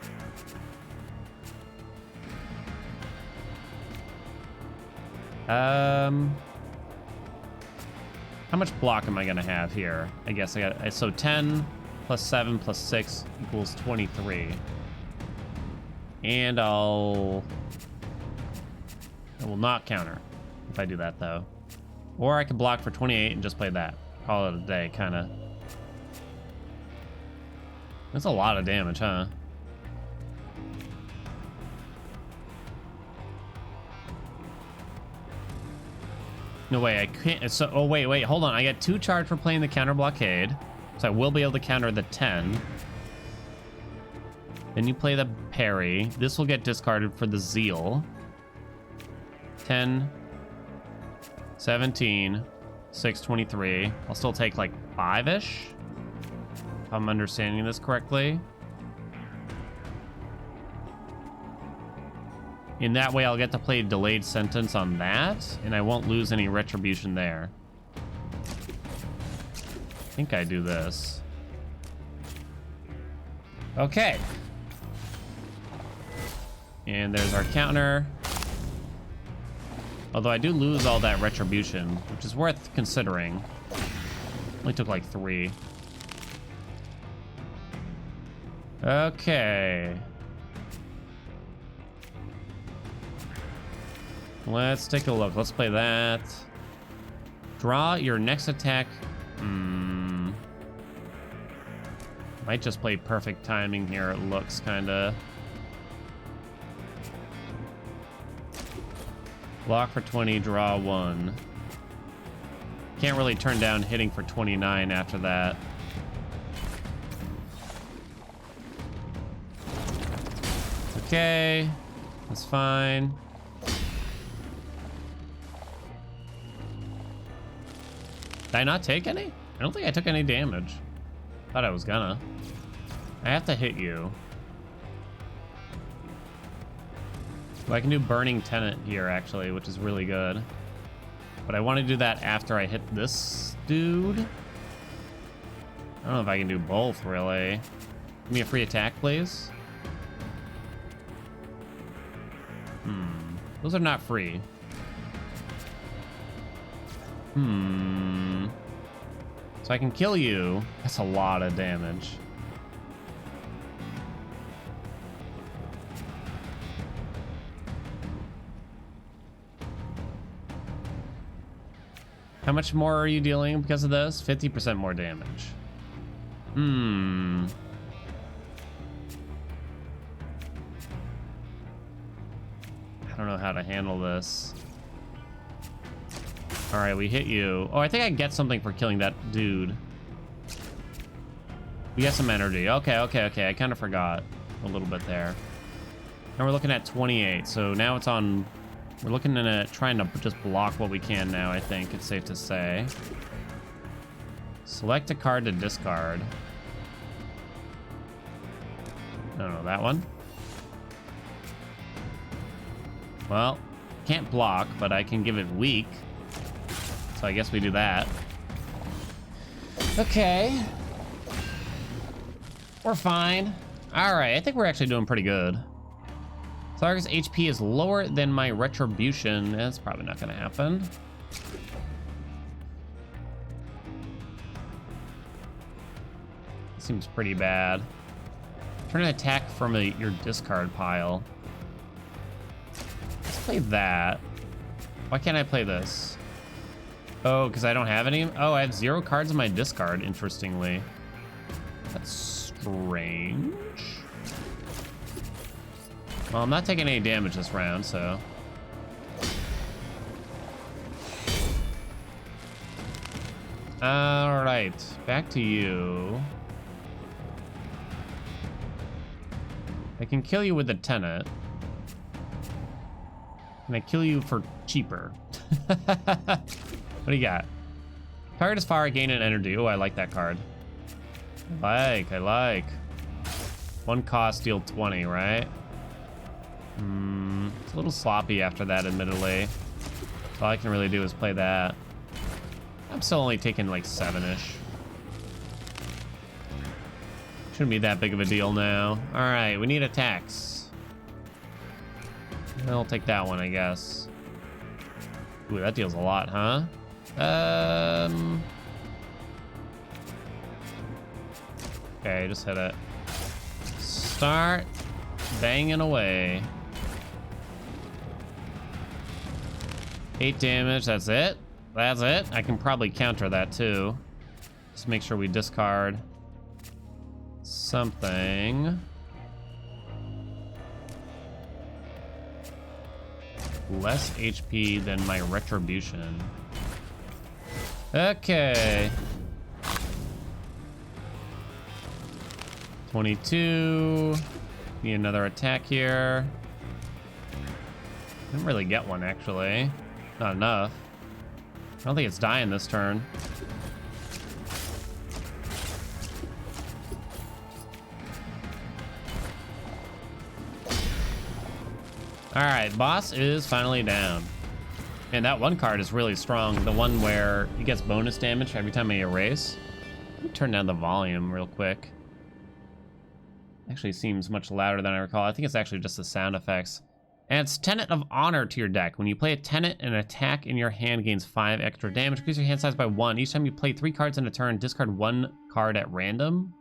How much block am I gonna have here? I guess I got, so 10 plus 7 plus 6 equals 23. And I will not counter if I do that, though. Or I could block for 28 and just play that. Call it a day, kind of. That's a lot of damage, huh? No way, I can't. So, oh, wait, hold on. I get 2 charge for playing the counter blockade. So I will be able to counter the 10. Then you play the parry. This will get discarded for the zeal. 10, 17, 6, 23. I'll still take like 5-ish, if I'm understanding this correctly. In that way, I'll get to play delayed sentence on that, and I won't lose any retribution there. I think I do this. Okay. And there's our counter. Although I do lose all that retribution, which is worth considering. Only took like 3. Okay. Let's take a look. Let's play that. Draw your next attack. Might just play perfect timing here, it looks kinda. Block for 20, draw 1. Can't really turn down hitting for 29 after that. Okay, that's fine. Did I not take any? I don't think I took any damage. Thought I was gonna. I have to hit you. Well, I can do Burning Tenant here, actually, which is really good. But I want to do that after I hit this dude. I don't know if I can do both, really. Give me a free attack, please. Those are not free. So I can kill you. That's a lot of damage. How much more are you dealing because of this? 50% more damage. I don't know how to handle this. All right, we hit you. Oh, I think I get something for killing that dude. We get some energy. Okay. I kind of forgot a little bit there. Now we're looking at 28. So now it's on. We're looking at trying to just block what we can now, I think it's safe to say. Select a card to discard. No, that one. Well, can't block, but I can give it weak. So I guess we do that. Okay. We're fine. All right, I think we're actually doing pretty good. Target's HP is lower than my retribution. That's probably not gonna happen. Seems pretty bad. Turn an attack from your discard pile. Let's play that. Why can't I play this? Oh, because I don't have any? Oh, I have 0 cards in my discard, interestingly. That's strange. Well, I'm not taking any damage this round, so. All right, back to you. I can kill you with a Tenet. Can I kill you for cheaper? What do you got? Target is far, gain an energy. Oh, I like that card. I like. 1 cost, deal 20, right? It's a little sloppy after that, admittedly. So all I can really do is play that. I'm still only taking like 7-ish. Shouldn't be that big of a deal now. All right, we need attacks. I'll take that one, I guess. Ooh, that deals a lot, huh? Okay, just hit it. Start banging away. 8 damage, that's it? That's it? I can probably counter that too. Just make sure we discard something. Less HP than my retribution. Okay. 22. Need another attack here. Didn't really get one, actually. Not enough. I don't think it's dying this turn. All right, boss is finally down. And that one card is really strong. The one where it gets bonus damage every time I erase. Let me turn down the volume real quick. Actually seems much louder than I recall. I think it's actually just the sound effects. And it's Tenet of Honor to your deck. When you play a Tenet, an attack in your hand gains 5 extra damage. Increase your hand size by 1. Each time you play 3 cards in a turn, discard 1 card at random.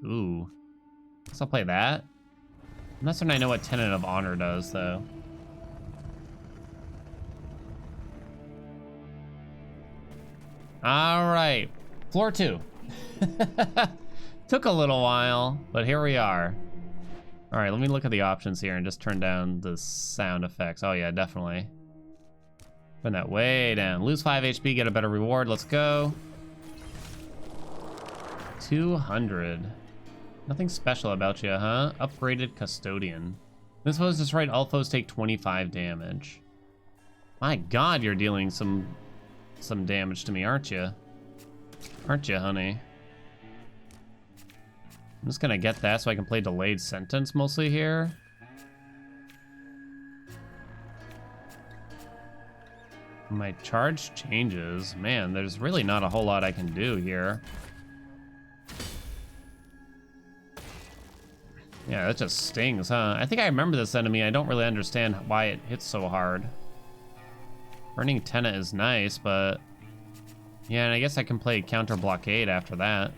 Ooh. Guess I'll play that. I'm not certain I know what Tenet of Honor does, though. All right. Floor 2. Took a little while, but here we are. All right, let me look at the options here and just turn down the sound effects. Oh yeah, definitely. Turn that way down. Lose 5 HP, get a better reward. Let's go. 200. Nothing special about you, huh? Upgraded Custodian. This foe's destroyed, all foes take 25 damage. My God, you're dealing some damage to me, aren't you? Aren't you, honey? I'm just gonna get that so I can play Delayed Sentence mostly here. My charge changes. Man, there's really not a whole lot I can do here. Yeah, that just stings, huh? I think I remember this enemy. I don't really understand why it hits so hard. Burning Tenet is nice, but... yeah, and I guess I can play Counter Blockade after that.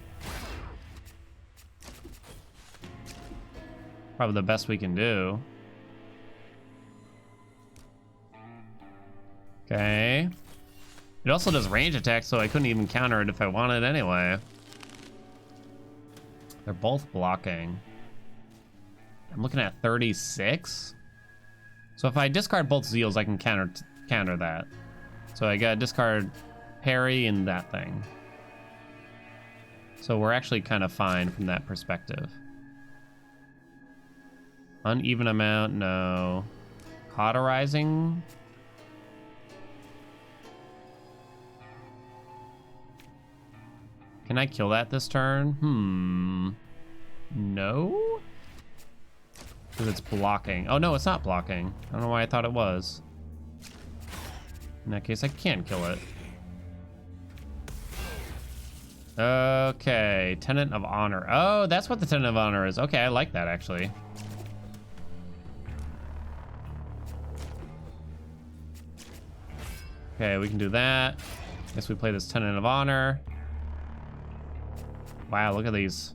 Probably the best we can do. Okay. It also does range attacks, so I couldn't even counter it if I wanted anyway. They're both blocking. I'm looking at 36. So if I discard both Zeals, I can counter that. So I got discard parry and that thing. So we're actually kind of fine from that perspective. Uneven amount, no. Cauterizing. Can I kill that this turn? No? Because it's blocking. Oh no, it's not blocking. I don't know why I thought it was. In that case, I can kill it. Okay, Tenet of Honor. Oh, that's what the Tenet of Honor is. Okay, I like that actually. Okay, we can do that. Guess we play this Tenant of Honor. Wow, look at these.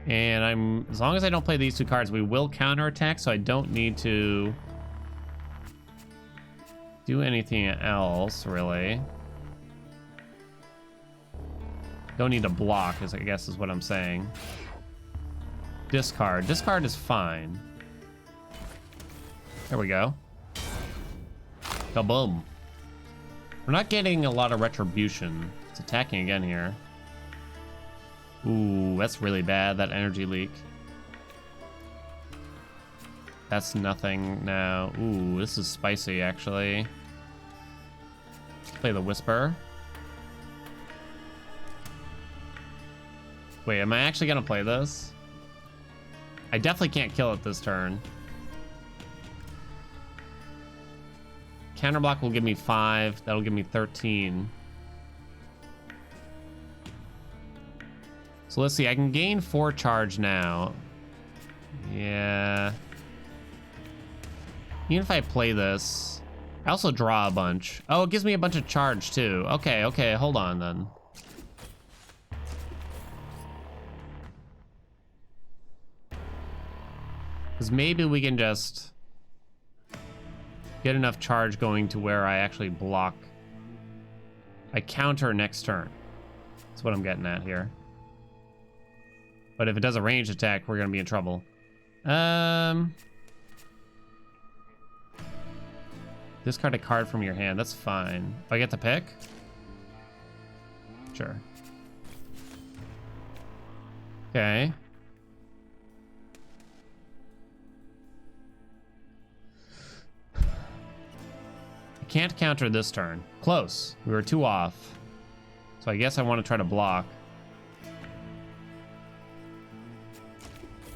And as long as I don't play these two cards, we will counterattack, so I don't need to do anything else, really. Don't need to block, I guess is what I'm saying. Discard. Discard is fine. There we go. Kaboom. We're not getting a lot of retribution. It's attacking again here. Ooh, that's really bad, that energy leak. That's nothing now. Ooh, this is spicy, actually. Let's play the Whisper. Wait, am I actually gonna play this? I definitely can't kill it this turn. Counterblock will give me 5. That'll give me 13. So let's see, I can gain 4 charge now. Yeah. Even if I play this, I also draw a bunch. Oh, it gives me a bunch of charge too. Okay, okay, hold on then. Because maybe we can just get enough charge going to where I actually block. I counter next turn. That's what I'm getting at here. But if it does a ranged attack, we're gonna be in trouble. Discard a card from your hand. That's fine. Do I get to pick? Sure. Okay. I can't counter this turn. Close. We were 2 off. So I guess I want to try to block.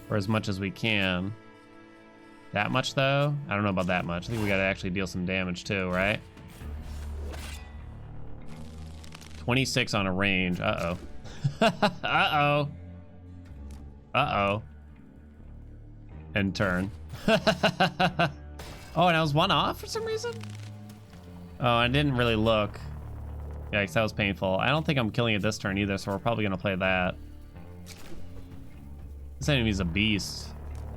Or as much as we can. That much, though? I don't know about that much. I think we gotta actually deal some damage, too, right? 26 on a range. Uh-oh. Uh-oh. Uh-oh. End turn. Oh, and I was 1 off for some reason? Oh, I didn't really look. Yikes, that was painful. I don't think I'm killing it this turn either, so we're probably gonna play that. This enemy's a beast.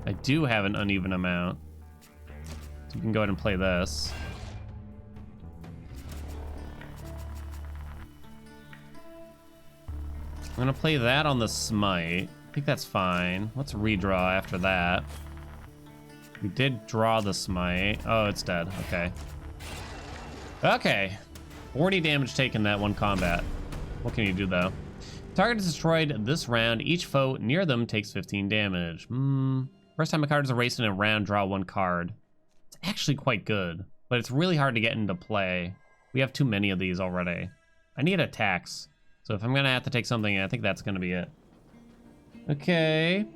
I do have an uneven amount. So we can go ahead and play this. I'm gonna play that on the smite. I think that's fine. Let's redraw after that. We did draw the smite. Oh, it's dead. Okay. Okay. 40 damage taken that one combat. What can you do, though? Target is destroyed this round. Each foe near them takes 15 damage. First time a card is erased in a round, draw 1 card. It's actually quite good, but it's really hard to get into play. We have too many of these already. I need attacks. So if I'm gonna have to take something, I think that's gonna be it. Okay.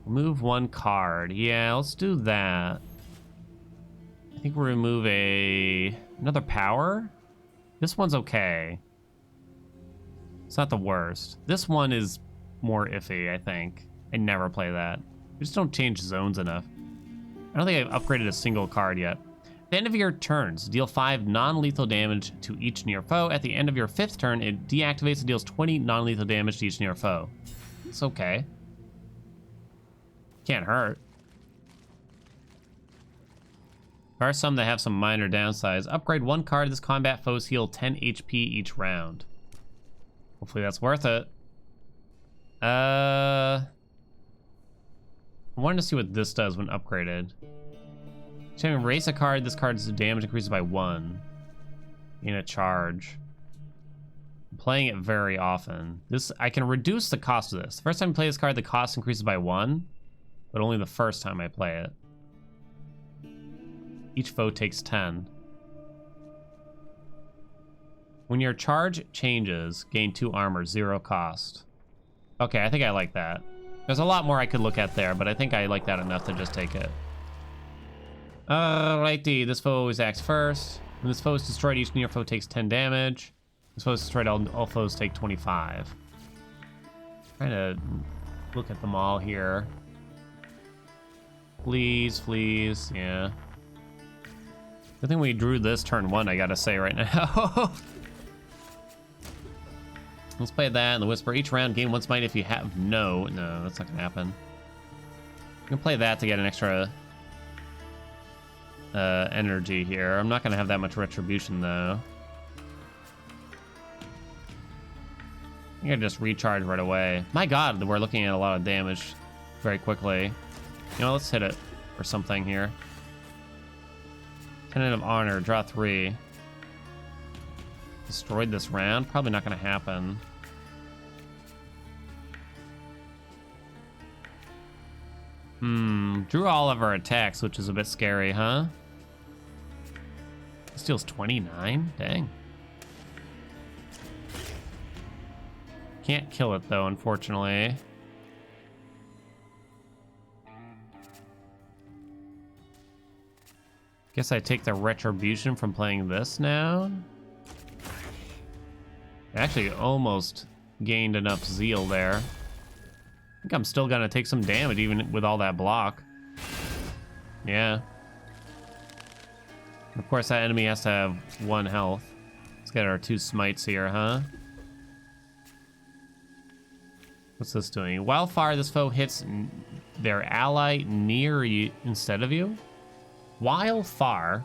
Remove 1 card. Yeah, let's do that. I think we'll remove another power. This one's okay. It's not the worst. This one is more iffy, I think. I never play that. We just don't change zones enough. I don't think I've upgraded a single card yet. At the end of your turns, deal 5 non-lethal damage to each near foe. At the end of your 5th turn, it deactivates and deals 20 non-lethal damage to each near foe. It's okay. Can't hurt. There are some that have some minor downsides. Upgrade 1 card. This combat foes heal 10 HP each round. Hopefully that's worth it. I wanted to see what this does when upgraded. Can erase a card. This card's damage increases by 1 in a charge. I'm playing it very often. I can reduce the cost of this. First time I play this card, the cost increases by 1, but only the first time I play it. Each foe takes 10. When your charge changes, gain 2 armor, 0 cost. Okay, I think I like that. There's a lot more I could look at there, but I think I like that enough to just take it. Alrighty, this foe always acts first. When this foe is destroyed, each near foe takes 10 damage. This foe is destroyed, all foes take 25. Trying to look at them all here. Please, please, yeah. Good thing we drew this turn 1, I gotta say right now. Let's play that and the Whisper. Each round, gain 1 smite if you have... No, that's not gonna happen. I'm gonna play that to get an extra energy here. I'm not gonna have that much retribution, though. I'm gonna just recharge right away. My god, we're looking at a lot of damage very quickly. You know, let's hit it or something here. Tenet of Honor, draw 3. Destroyed this round? Probably not gonna happen. Drew all of our attacks, which is a bit scary, huh? This deals 29? Dang. Can't kill it, though, unfortunately. Guess I take the retribution from playing this now? I actually almost gained enough zeal there. I think I'm still gonna take some damage even with all that block. Yeah. Of course, that enemy has to have 1 health. Let's get our 2 smites here, huh? What's this doing? Wildfire, this foe hits their ally near you instead of you. Wildfire,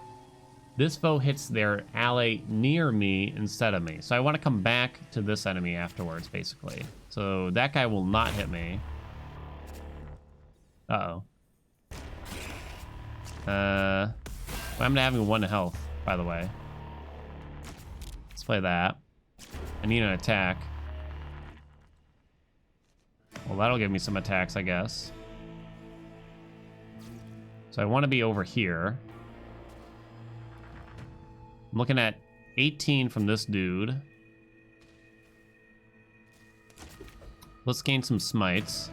this foe hits their ally near me instead of me. So I want to come back to this enemy afterwards, basically. So that guy will not hit me. Uh-oh. I'm having 1 health, by the way. Let's play that. I need an attack. Well, that'll give me some attacks, I guess. So I want to be over here. I'm looking at 18 from this dude. Let's gain some smites.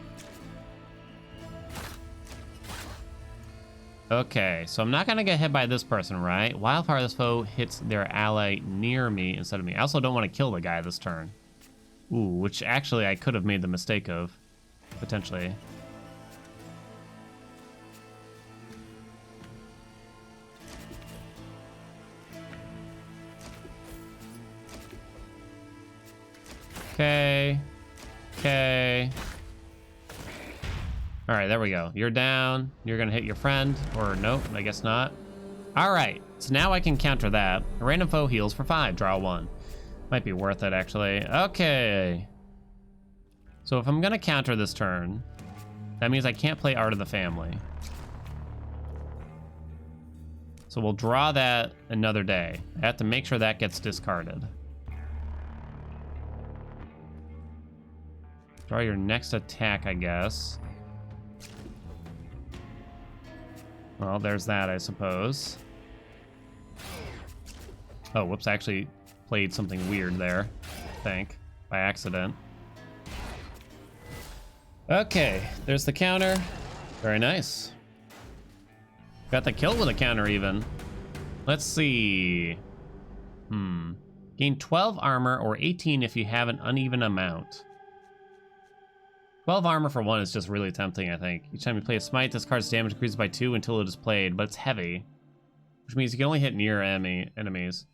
Okay, so I'm not gonna get hit by this person, right? Wildfire, this foe hits their ally near me instead of me. I also don't want to kill the guy this turn. Ooh, which actually I could have made the mistake of, potentially. Okay. Okay. All right, there we go. You're down. You're gonna hit your friend, or nope, I guess not. All right, so now I can counter that. A random foe heals for 5, draw 1. Might be worth it, actually. Okay. So if I'm gonna counter this turn, that means I can't play Art of the Family. So we'll draw that another day. I have to make sure that gets discarded. Draw your next attack, I guess. Well, there's that, I suppose. Oh, whoops, I actually played something weird there, I think, by accident. Okay, there's the counter. Very nice. Got the kill with a counter, even. Let's see. Gain 12 armor or 18 if you have an uneven amount. 12 armor for 1 is just really tempting, I think. Each time you play a smite, this card's damage increases by 2 until it is played, but it's heavy, which means you can only hit near enemies.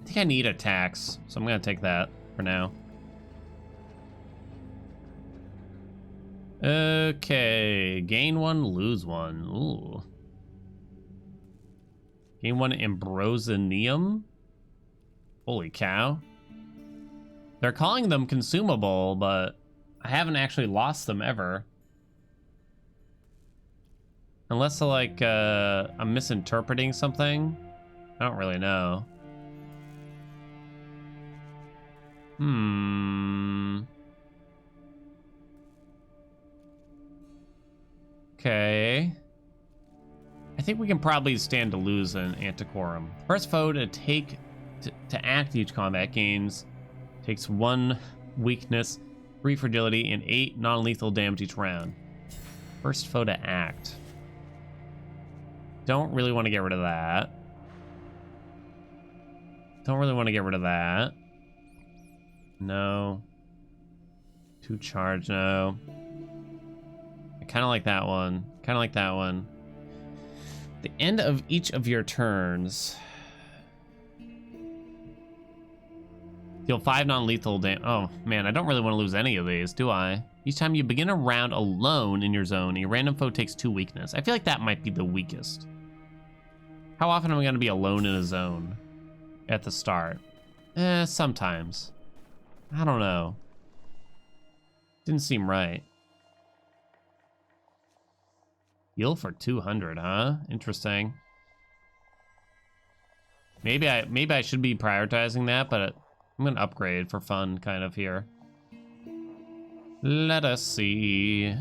I think I need attacks, so I'm gonna take that for now. Okay, gain 1, lose 1. Ooh. Gain 1 Ambrosineum? Holy cow. They're calling them consumable, but I haven't actually lost them ever. Unless, like, I'm misinterpreting something. I don't really know. Okay. I think we can probably stand to lose an Antiquorum. First foe to act each combat gains takes 1 weakness, 3 fragility, and 8 non-lethal damage each round. First foe to act. Don't really want to get rid of that. Don't really want to get rid of that. No. 2 charge, no. I kind of like that one. Kind of like that one. The end of each of your turns. Deal 5 non-lethal damage. Oh, man, I don't really want to lose any of these, do I? Each time you begin a round alone in your zone, a random foe takes 2 weakness. I feel like that might be the weakest. How often am I going to be alone in a zone at the start? Sometimes. I don't know. Didn't seem right. Heal for 200, huh? Interesting. Maybe I should be prioritizing that, but I'm gonna upgrade for fun, kind of here. Let us see.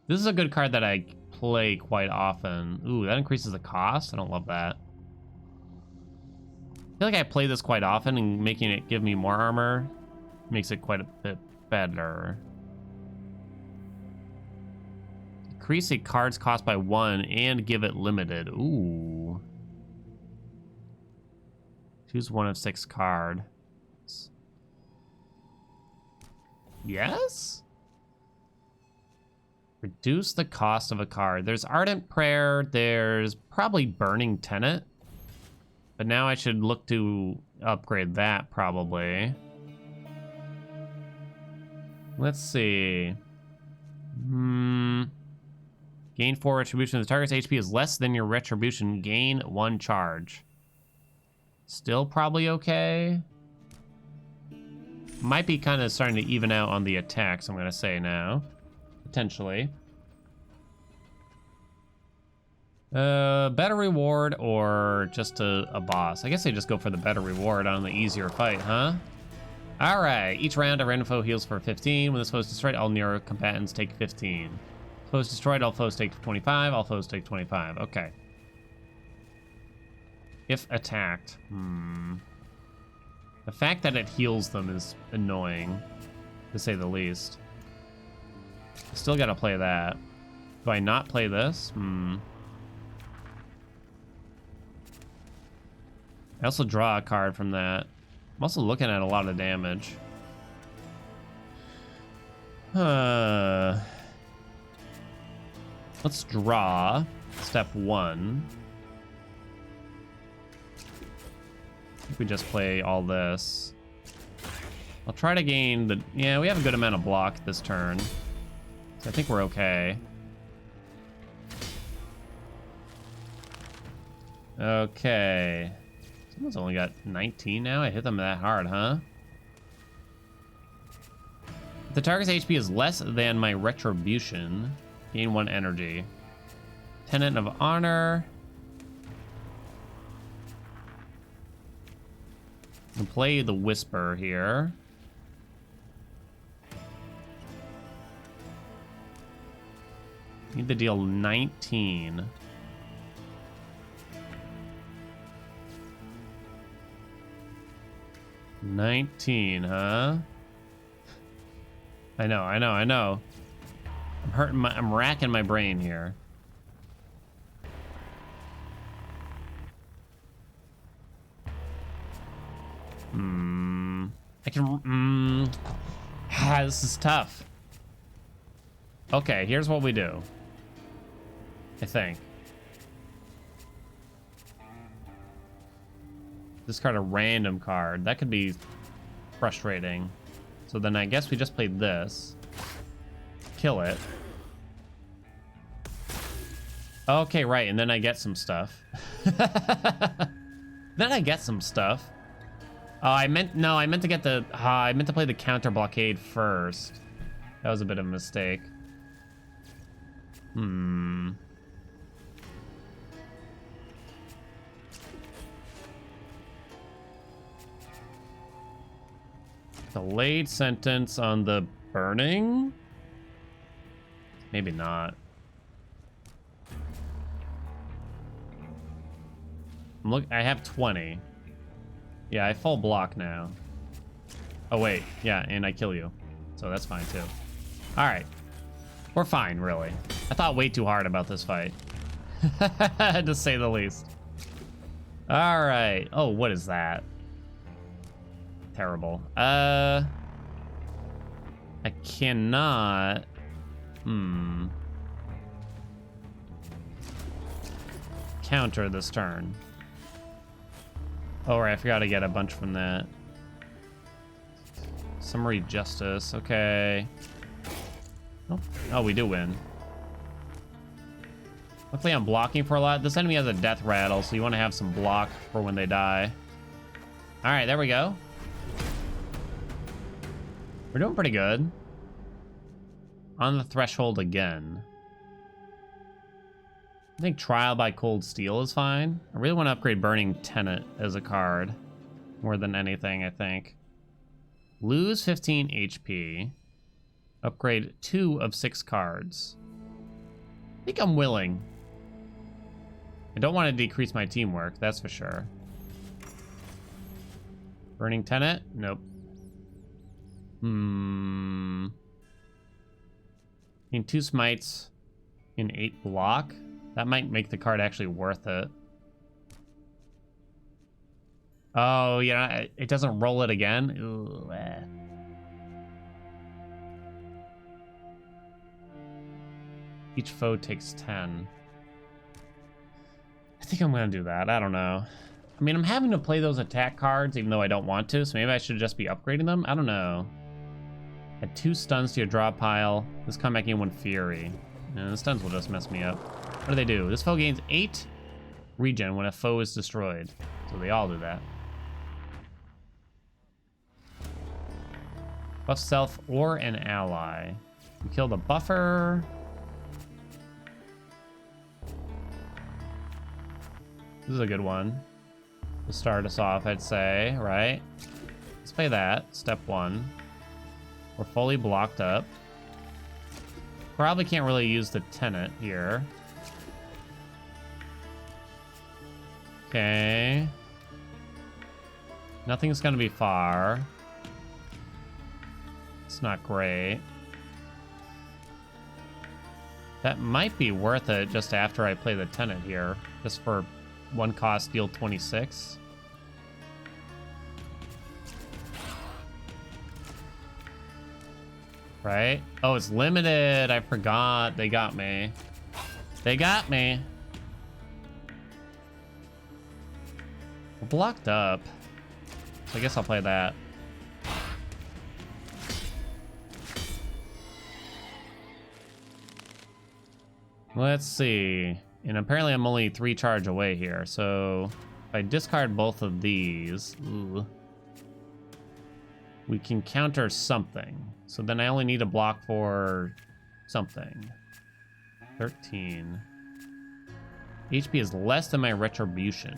This is a good card that I play quite often. Ooh, that increases the cost. I don't love that. I feel like I play this quite often, and making it give me more armor makes it quite a bit better. Increase a card's cost by 1 and give it limited. Ooh. Choose 1 of 6 cards. Yes? Reduce the cost of a card. There's Ardent Prayer. There's probably Burning Tenet. But now I should look to upgrade that, probably. Let's see. Gain 4 retribution. The target's HP is less than your retribution. Gain 1 charge. Still probably okay. Might be kind of starting to even out on the attacks, I'm going to say now. Potentially. Better reward or just a boss? I guess I just go for the better reward on the easier fight, huh? Alright, each round a random foe heals for 15. When this foe is destroyed, all near combatants take 15. Foe is destroyed, all foes take 25. All foes take 25. Okay. If attacked. The fact that it heals them is annoying, to say the least. Still gotta play that. Do I not play this? I also draw a card from that. I'm also looking at a lot of damage. Let's draw step 1. I think we just play all this. I'll try to gain the... Yeah, we have a good amount of block this turn. So I think we're okay. Okay. Someone's only got 19 now. I hit them that hard, huh? If the target's HP is less than my retribution, gain 1 energy. Tenet of Honor. And play the Whisper here. Need to deal 19. Huh? I know. I'm racking my brain here. I can... this is tough. Okay, here's what we do. I think. Discard a random card. That could be frustrating. So then I guess we just played this. Kill it. Okay, right, and then I get some stuff. Then I get some stuff. Oh, I meant to get the... I meant to play the counter blockade first. That was a bit of a mistake. Delayed sentence on the burning? Maybe not. Look, I have 20. Yeah, I full block now. Oh wait, yeah, and I kill you. So that's fine too. Alright. We're fine, really. I thought way too hard about this fight. To say the least. Alright. Oh, what is that? terrible. I cannot. Counter this turn. Oh, right, I forgot to get a bunch from that. Summary Justice, okay. Oh, we do win. Luckily, I'm blocking for a lot. This enemy has a death rattle, so you want to have some block for when they die. All right, there we go. We're doing pretty good. On the threshold again. I think Trial by Cold Steel is fine. I really want to upgrade Burning Tenet as a card. More than anything, I think. Lose 15 HP. Upgrade 2 of 6 cards. I think I'm willing. I don't want to decrease my teamwork, that's for sure. Burning Tenet? Nope. In 2 smites in 8 block. That might make the card actually worth it. Oh, yeah, it doesn't roll it again? Ooh, Each foe takes 10. I think I'm gonna do that. I don't know. I mean, I'm having to play those attack cards even though I don't want to, so maybe I should just be upgrading them? I don't know. Add 2 stuns to your draw pile. This comeback gain 1 fury. And the stuns will just mess me up. What do they do? This foe gains 8 regen when a foe is destroyed. So they all do that. Buff self or an ally. You kill the buffer. This is a good one to start us off, I'd say, right? Let's play that. Step 1. We're fully blocked up. Probably can't really use the Tenet here. Okay. Nothing's gonna be far. It's not great. That might be worth it just after I play the Tenet here. Just for 1 cost, deal 26. Right? Oh, it's limited. I forgot. They got me. They got me. We're blocked up. So I guess I'll play that. Let's see. And apparently I'm only 3 charge away here. So if I discard both of these, we can counter something. So then I only need a block for something. 13. HP is less than my retribution.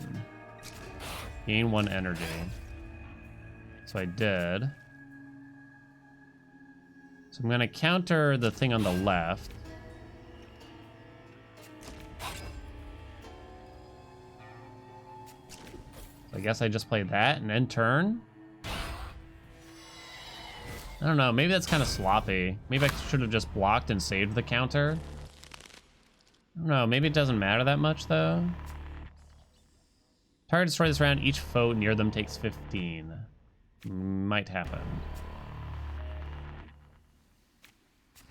Gain 1 energy. So I did. So I'm gonna counter the thing on the left. So I guess I just play that and end turn. I don't know, maybe that's kind of sloppy. Maybe I should have just blocked and saved the counter. I don't know, maybe it doesn't matter that much though. Target destroy this round, each foe near them takes 15. Might happen.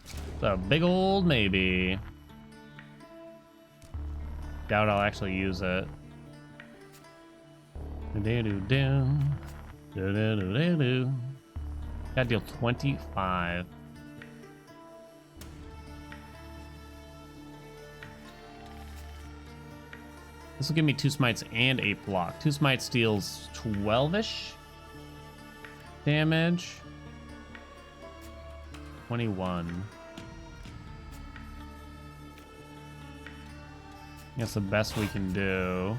It's a big old maybe. Doubt I'll actually use it. Gotta deal 25. This will give me 2 smites and 8 block. 2 smites deals 12-ish damage. 21. That's the best we can do.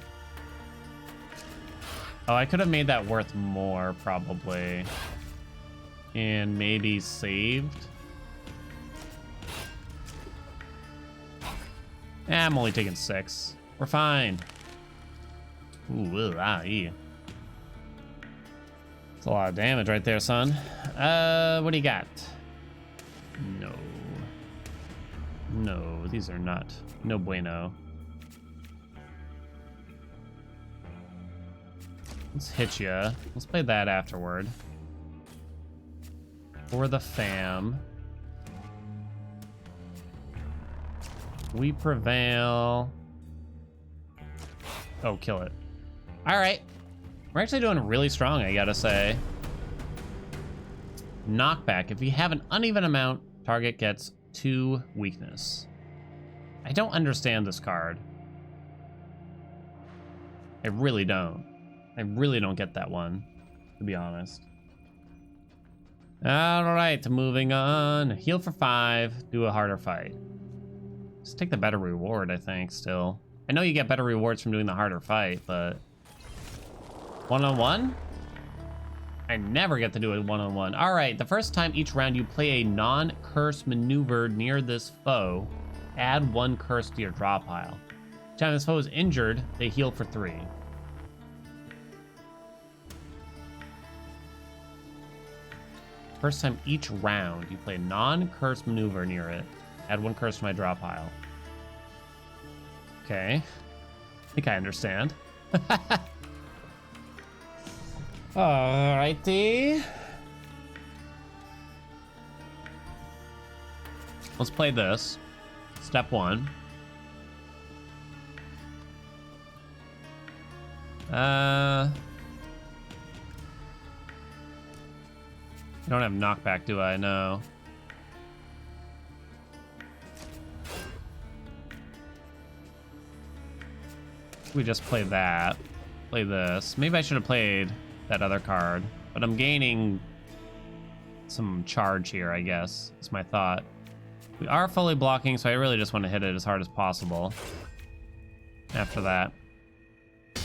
Oh, I could have made that worth more, probably. And maybe saved. I'm only taking 6. We're fine. Ooh, yeah. That's a lot of damage right there, son. What do you got? No. No, these are not. No bueno. Let's hit ya. Let's play that afterward. For the fam. We prevail. Oh, kill it. All right. We're actually doing really strong, I gotta say. Knockback. If you have an uneven amount, target gets 2 weakness. I don't understand this card. I really don't. I really don't get that one, to be honest. All right, moving on. Heal for 5, do a harder fight. Just take the better reward, I think, still. I know you get better rewards from doing the harder fight, but... One-on-one? I never get to do it one-on-one. All right, the first time each round you play a non-curse maneuver near this foe, add 1 curse to your draw pile. Each time this foe is injured, they heal for 3. First time each round you play a non-curse maneuver near it, add 1 curse to my draw pile. Okay. I think I understand. Alrighty. Let's play this. Step 1. I don't have knockback, do I? No. We just play that. Play this. Maybe I should have played that other card, but I'm gaining some charge here, I guess. That's my thought. We are fully blocking, so I really just want to hit it as hard as possible. After that. We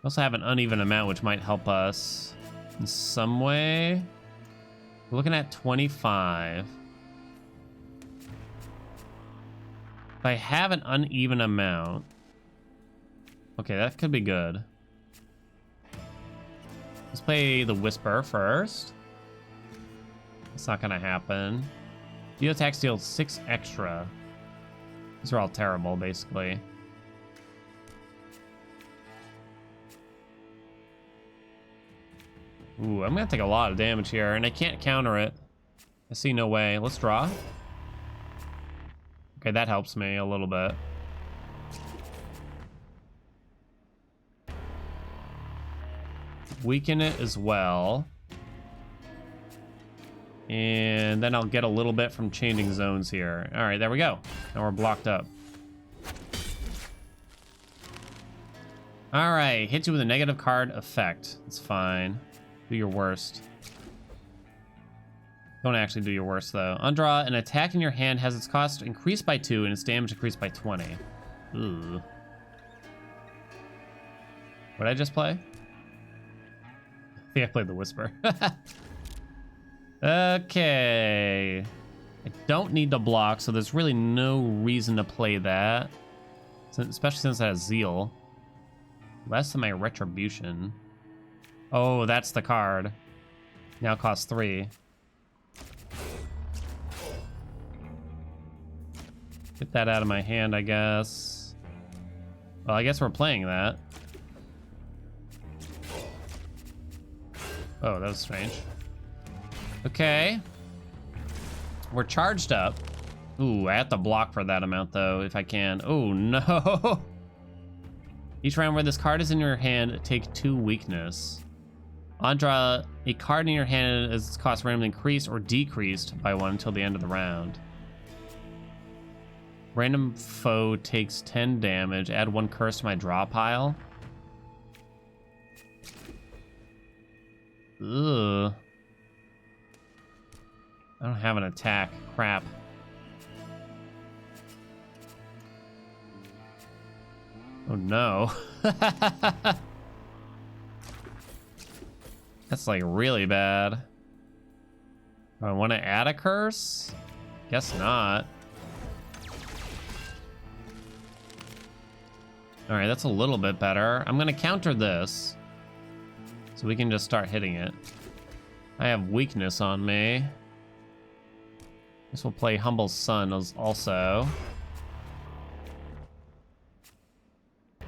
also have an uneven amount, which might help us in some way. We're looking at 25. If I have an uneven amount... Okay, that could be good. Let's play the Whisper first. It's not gonna happen. Deal attacks deal 6 extra. These are all terrible, basically. Ooh, I'm gonna take a lot of damage here, and I can't counter it. I see no way. Let's draw. Okay, that helps me a little bit. Weaken it as well. And then I'll get a little bit from changing zones here. All right, there we go. Now we're blocked up. All right, hit you with a negative card effect. That's fine. Do your worst. Don't actually do your worst, though. Undraw, an attack in your hand has its cost increased by 2 and its damage increased by 20. Ooh. What did I just play? I think I played the Whisper. Okay. I don't need to block, so there's really no reason to play that. Especially since I have Zeal. Less than my Retribution. Oh, that's the card. Now costs 3. Get that out of my hand, I guess. Well, I guess we're playing that. Oh, that was strange. Okay. We're charged up. Ooh, I have to block for that amount, though, if I can. Oh, no. Each round where this card is in your hand, take 2 weakness. On draw, a card in your hand is its cost randomly increased or decreased by 1 until the end of the round. Random foe takes 10 damage. Add 1 curse to my draw pile. Ugh. I don't have an attack. Crap. Oh no. That's like really bad. Do I want to add a curse? Guess not. All right, that's a little bit better. I'm gonna counter this, so we can just start hitting it. I have weakness on me. This will play Humble Sun also. I'm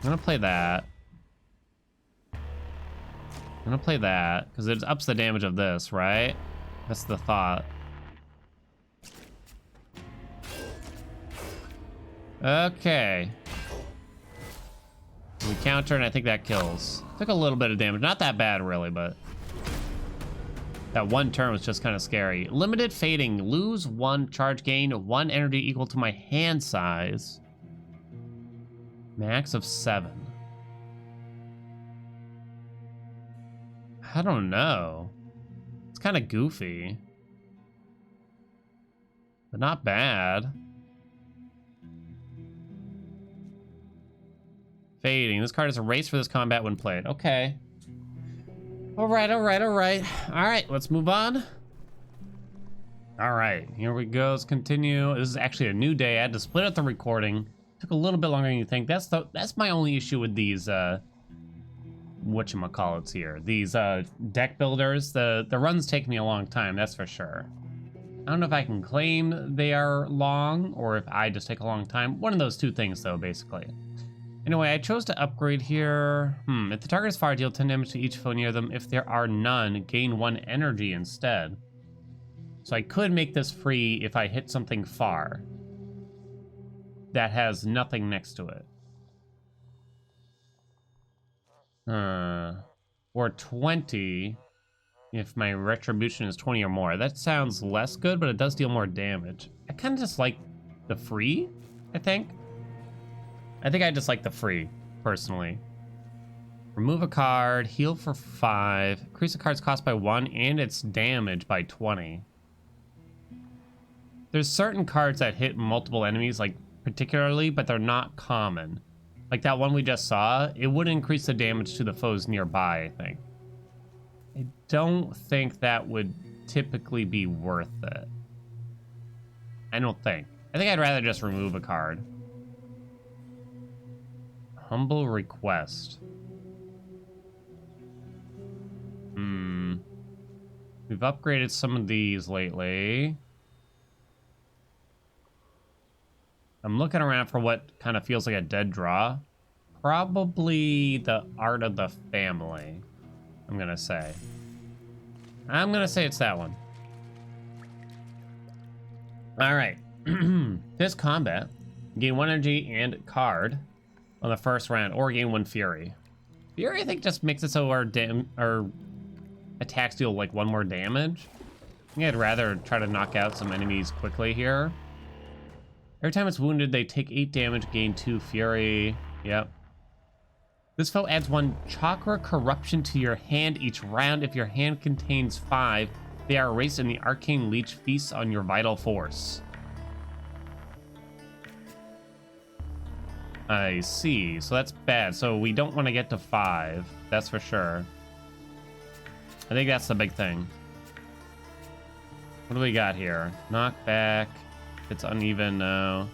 gonna play that. I'm gonna play that, because it ups the damage of this, right? That's the thought. Okay. We counter, and I think that kills. Took a little bit of damage. Not that bad, really, but... that one turn was just kind of scary. Limited fading. Lose 1 charge, gain 1 energy equal to my hand size. Max of 7. I don't know. It's kind of goofy. But not bad. Fading. This card is erased for this combat when played. Okay. Alright, alright, alright. Alright, let's move on. Alright, here we go. Let's continue. This is actually a new day. I had to split up the recording. Took a little bit longer than you think. That's my only issue with these whatchamacallits here. These deck builders. The runs take me a long time, that's for sure. I don't know if I can claim they are long or if I just take a long time. One of those two things though, basically. Anyway, I chose to upgrade here. If the target is far, deal 10 damage to each foe near them. If there are none, gain 1 energy instead. So I could make this free if I hit something far that has nothing next to it. Or 20 if my retribution is 20 or more. That sounds less good, but it does deal more damage. I kind of just like the free, I think. I think I just like the free, personally. Remove a card, heal for 5, increase the card's cost by 1 and its damage by 20. There's certain cards that hit multiple enemies, like particularly, but they're not common. Like that one we just saw, it would increase the damage to the foes nearby, I think. I don't think that would typically be worth it. I don't think. I think I'd rather just remove a card. Humble request. We've upgraded some of these lately. I'm looking around for what kind of feels like a dead draw. Probably the Art of the Family, I'm gonna say. I'm gonna say it's that one. All right. This combat, gain 1 energy and card on the first round, or gain 1 fury. Fury, I think, just makes it so our attacks deal like 1 more damage. I think I'd rather try to knock out some enemies quickly here. Every time it's wounded, they take 8 damage, gain 2 fury. Yep. This foe adds 1 chakra corruption to your hand each round. If your hand contains 5, they are erased and the arcane leech feasts on your vital force. I see. So that's bad. So we don't want to get to 5. That's for sure. I think that's the big thing. What do we got here? Knockback. It's uneven now.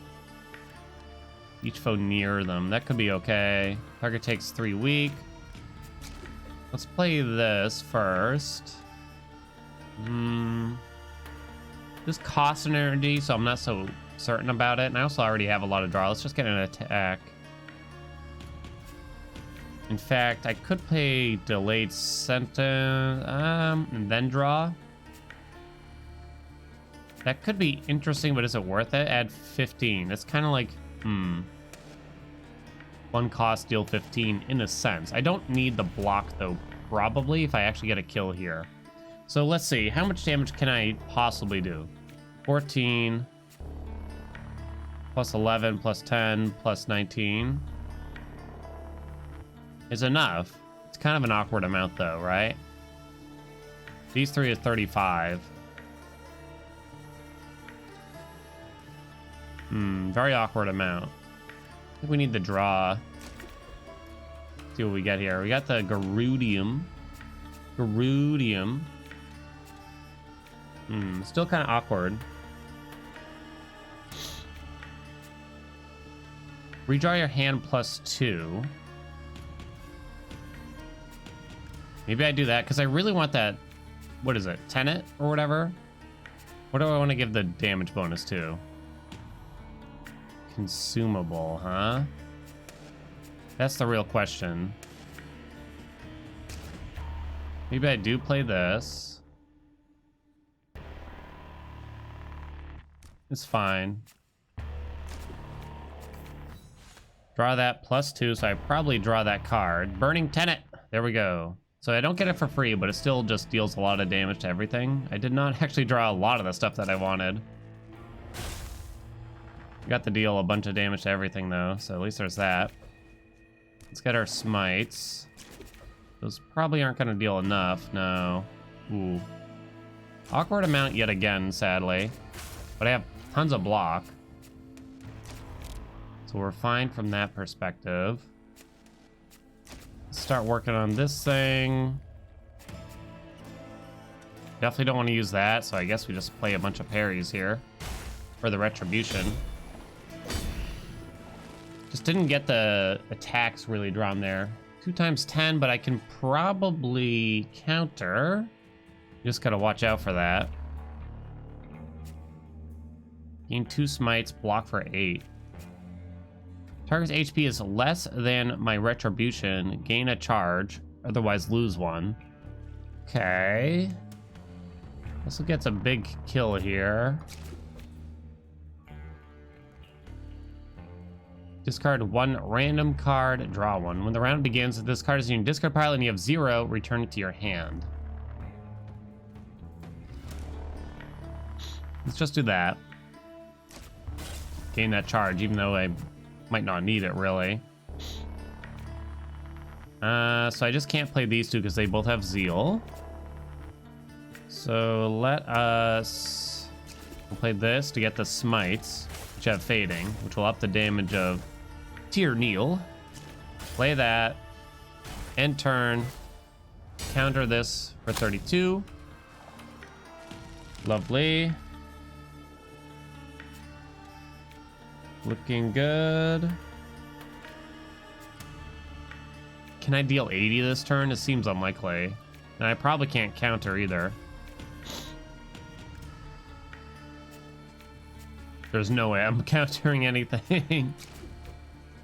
Each foe near them. That could be okay. Target takes 3 weak. Let's play this first. This costs an energy, so I'm not so certain about it. And I also already have a lot of draw. Let's just get an attack. In fact, I could play delayed sentence and then draw. That could be interesting, but is it worth it? Add 15. That's kind of like, 1 cost, deal 15 in a sense. I don't need the block though, probably, if I actually get a kill here. So let's see, how much damage can I possibly do? 14 plus 11 plus 10 plus 19 is enough. It's kind of an awkward amount though, right? These 3 is 35. Very awkward amount. I think we need the draw. Let's see what we get here. We got the Garudium. Still kind of awkward. Redraw your hand plus 2. Maybe I do that because I really want that. What is it? Tenet or whatever? What do I want to give the damage bonus to? Consumable, huh? That's the real question. Maybe I do play this. It's fine. Draw that +2, so I probably draw that card. Burning Tenet. There we go. So I don't get it for free, but it still just deals a lot of damage to everything. I did not actually draw a lot of the stuff that I wanted. Got to deal a bunch of damage to everything, though, so at least there's that. Let's get our smites. Those probably aren't going to deal enough, no. Ooh. Awkward amount yet again, sadly. But I have tons of block. So we're fine from that perspective. Let's start working on this thing. Definitely don't want to use that, so I guess we just play a bunch of parries here for the retribution. Just didn't get the attacks really drawn there. 2 times 10, but I can probably counter. Just gotta watch out for that. Gain 2 smites, block for 8. Target's HP is less than my retribution. Gain a charge, otherwise lose 1. Okay. Also gets a big kill here. Discard 1 random card, draw 1. When the round begins, if this card is in your discard pile and you have 0, return it to your hand. Let's just do that. Gain that charge, even though I might not need it, really. So I just can't play these 2 because they both have Zeal. So let us play this to get the smites, which have fading, which will up the damage of Tier Kneel. Play that. End turn. Counter this for 32. Lovely. Looking good. Can I deal 80 this turn? It seems unlikely. And I probably can't counter either. There's no way I'm countering anything.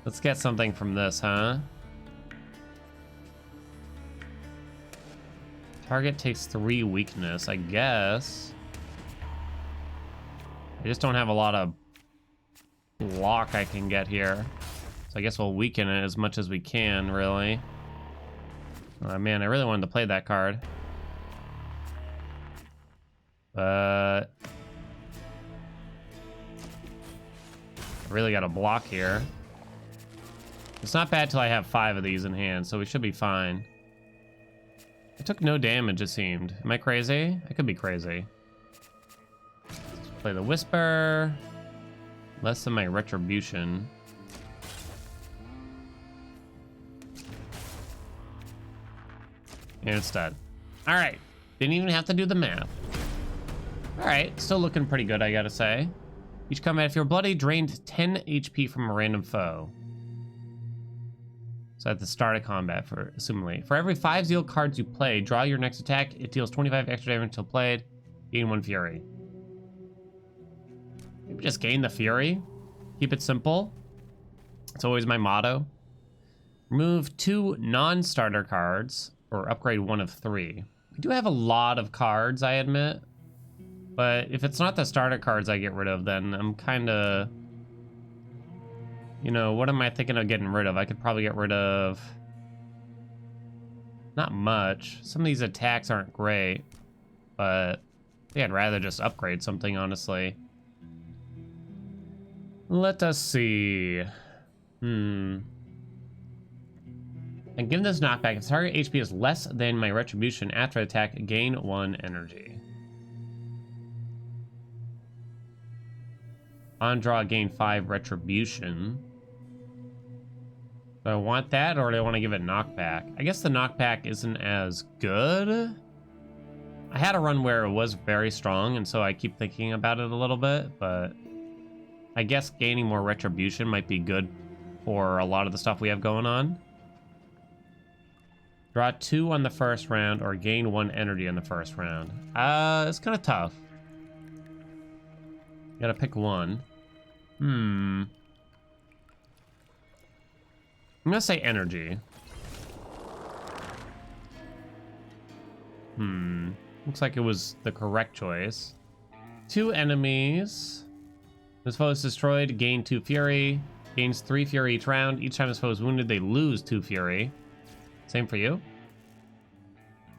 Let's get something from this, huh? Target takes 3 weakness, I guess. I just don't have a lot of block I can get here. So I guess we'll weaken it as much as we can, really. Oh man, I really wanted to play that card. But I really got to block here. It's not bad till I have 5 of these in hand, so we should be fine. I took no damage, it seemed. Am I crazy? I could be crazy. Let's play the Whisper. Less than my retribution. And it's dead. All right. Didn't even have to do the math. All right. Still looking pretty good, I gotta say. Each combat, if you're bloody, drained 10 HP from a random foe. So at the start of combat, for assumingly. For every 5 Zeal cards you play, draw your next attack. It deals 25 extra damage until played. Gain 1 Fury. Maybe just gain the Fury. Keep it simple. It's always my motto. Remove 2 non-starter cards, or upgrade 1 of 3. We do have a lot of cards, I admit. But if it's not the starter cards I get rid of, then I'm kind of... You know, what am I thinking of getting rid of? I could probably get rid of... Not much. Some of these attacks aren't great. But I think I'd rather just upgrade something, honestly. Let us see. And given this knockback, if target HP is less than my retribution after attack, gain 1 energy. On draw, gain 5 retribution. Do I want that, or do I want to give it knockback? I guess the knockback isn't as good. I had a run where it was very strong, and so I keep thinking about it a little bit, but I guess gaining more retribution might be good for a lot of the stuff we have going on. Draw 2 on the first round, or gain 1 energy on the first round. It's kind of tough. Gotta pick one. I'm gonna say energy. Looks like it was the correct choice. 2 enemies. This foe is destroyed, gain 2 fury. Gains 3 fury each round. Each time this foe is wounded, they lose 2 fury. Same for you?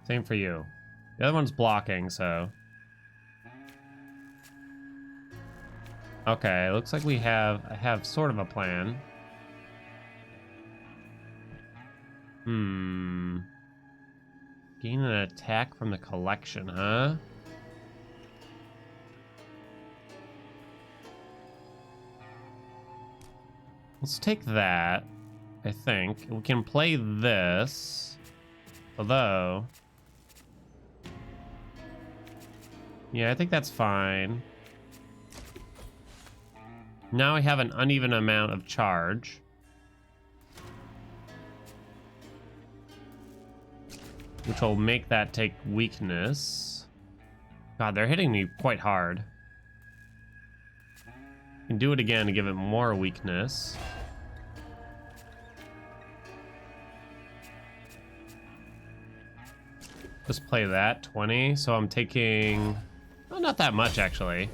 Same for you. The other one's blocking, so... Okay, looks like I have sort of a plan. Gain an attack from the collection, huh? Let's take that, I think. We can play this. Although... Yeah, I think that's fine. Now I have an uneven amount of charge. Which will make that take weakness. God, they're hitting me quite hard. Can do it again to give it more weakness. Just play that, 20. So I'm taking... Well, not that much, actually.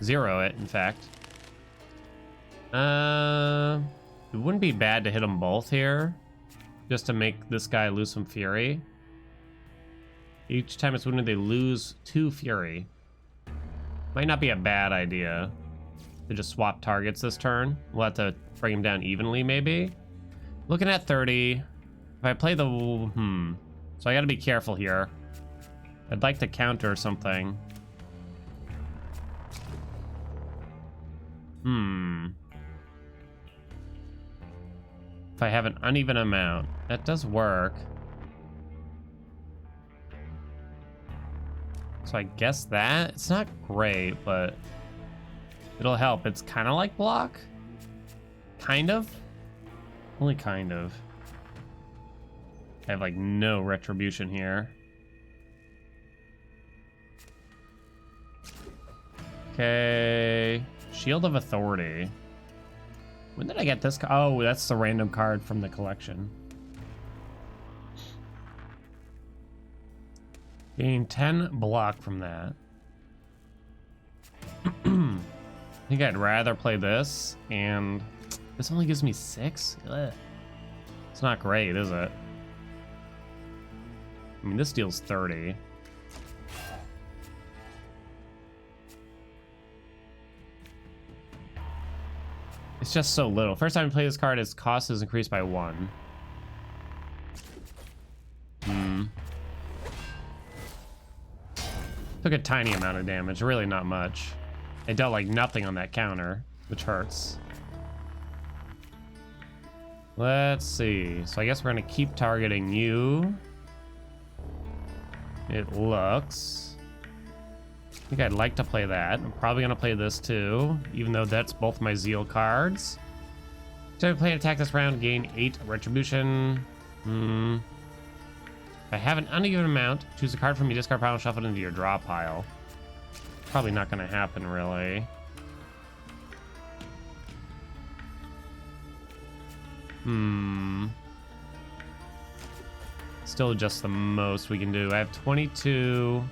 0 it, in fact. It wouldn't be bad to hit them both here. Just to make this guy lose some fury. Each time it's wounded, they lose 2 fury. Might not be a bad idea to just swap targets this turn. We'll have to bring him down evenly, maybe. Looking at 30. If I play the... So I gotta be careful here. I'd like to counter something. If I have an uneven amount. That does work. So I guess that... It's not great, but... It'll help. It's kind of like block. Kind of. Only kind of. I have, like, no retribution here. Okay. Shield of Authority. When did I get this? Oh, that's the random card from the collection. Gain 10 block from that. I think I'd rather play this, and this only gives me 6? Ugh. It's not great, is it? I mean, this deals 30. It's just so little. First time I play this card, its cost is increased by 1. Took a tiny amount of damage, really not much. I dealt like nothing on that counter, which hurts. Let's see. So I guess we're gonna keep targeting you. It looks. I think I'd like to play that. I'm probably gonna play this too, even though that's both my Zeal cards. So I play an attack this round, gain 8 retribution. If I have an uneven amount, choose a card from your discard pile and shuffle it into your draw pile. Probably not gonna happen, really. Still just the most we can do. I have 22.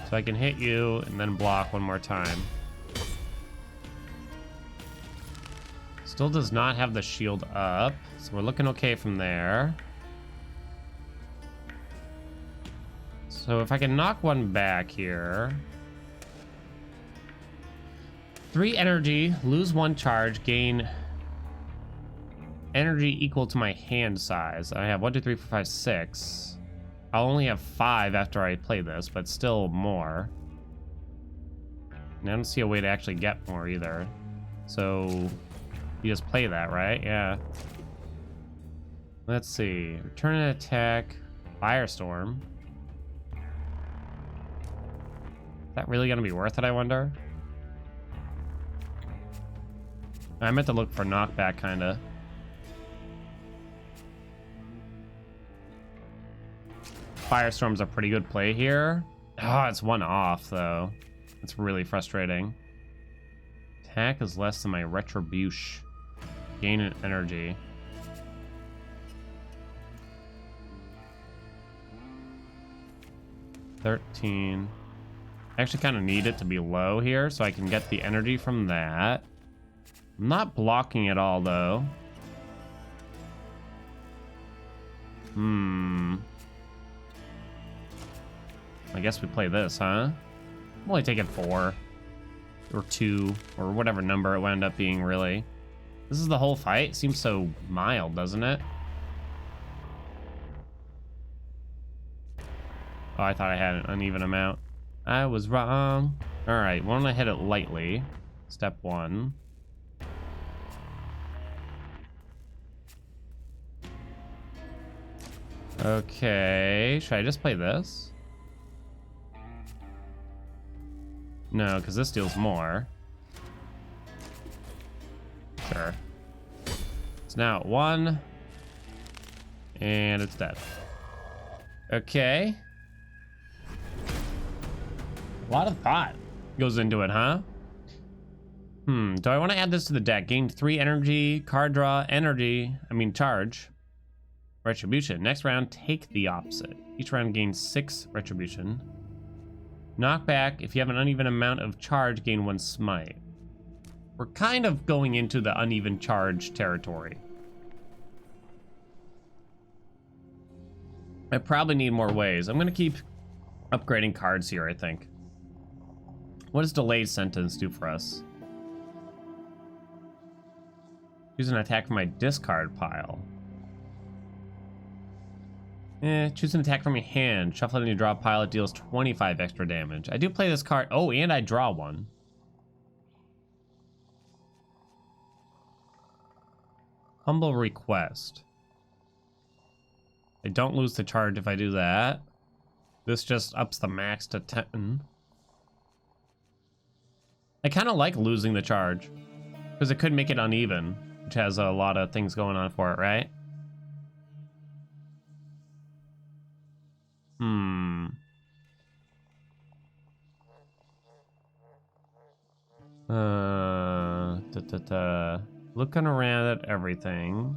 So I can hit you and then block one more time. Still does not have the shield up, so we're looking okay from there. So if I can knock one back here. 3 energy, lose 1 charge, gain energy equal to my hand size. I have 1, 2, 3, 4, 5, 6. I'll only have 5 after I play this, but still more. And I don't see a way to actually get more either. So you just play that, right? Yeah. Let's see. Return an attack. Firestorm. Is that really gonna be worth it, I wonder? I meant to look for knockback, kinda. Firestorm's a pretty good play here. Oh, it's 1 off, though. It's really frustrating. Attack is less than my retribution. Gain an energy. 13. I actually kind of need it to be low here so I can get the energy from that. I'm not blocking at all, though. I guess we play this, huh? I'm only taking 4. Or 2. Or whatever number it wound up being, really. This is the whole fight? Seems so mild, doesn't it? Oh, I thought I had an uneven amount. I was wrong. Alright, why don't I hit it lightly? Step 1. Okay, should I just play this? No, because this deals more. Sure. It's now at 1. And it's dead. Okay. A lot of thought goes into it, huh? Do I want to add this to the deck? Gain 3 energy, card draw, charge. Retribution. Next round, take the opposite. Each round gains 6 retribution. Knockback. If you have an uneven amount of charge, gain 1 smite. We're kind of going into the uneven charge territory. I probably need more ways. I'm going to keep upgrading cards here, I think. What does delayed sentence do for us? Choose an attack from my discard pile. Choose an attack from your hand. Shuffle it in your draw pile. It deals 25 extra damage. I do play this card. Oh, and I draw 1. Humble request. I don't lose the charge if I do that. This just ups the max to 10. I kind of like losing the charge because it could make it uneven, which has a lot of things going on for it, right? Looking around at everything.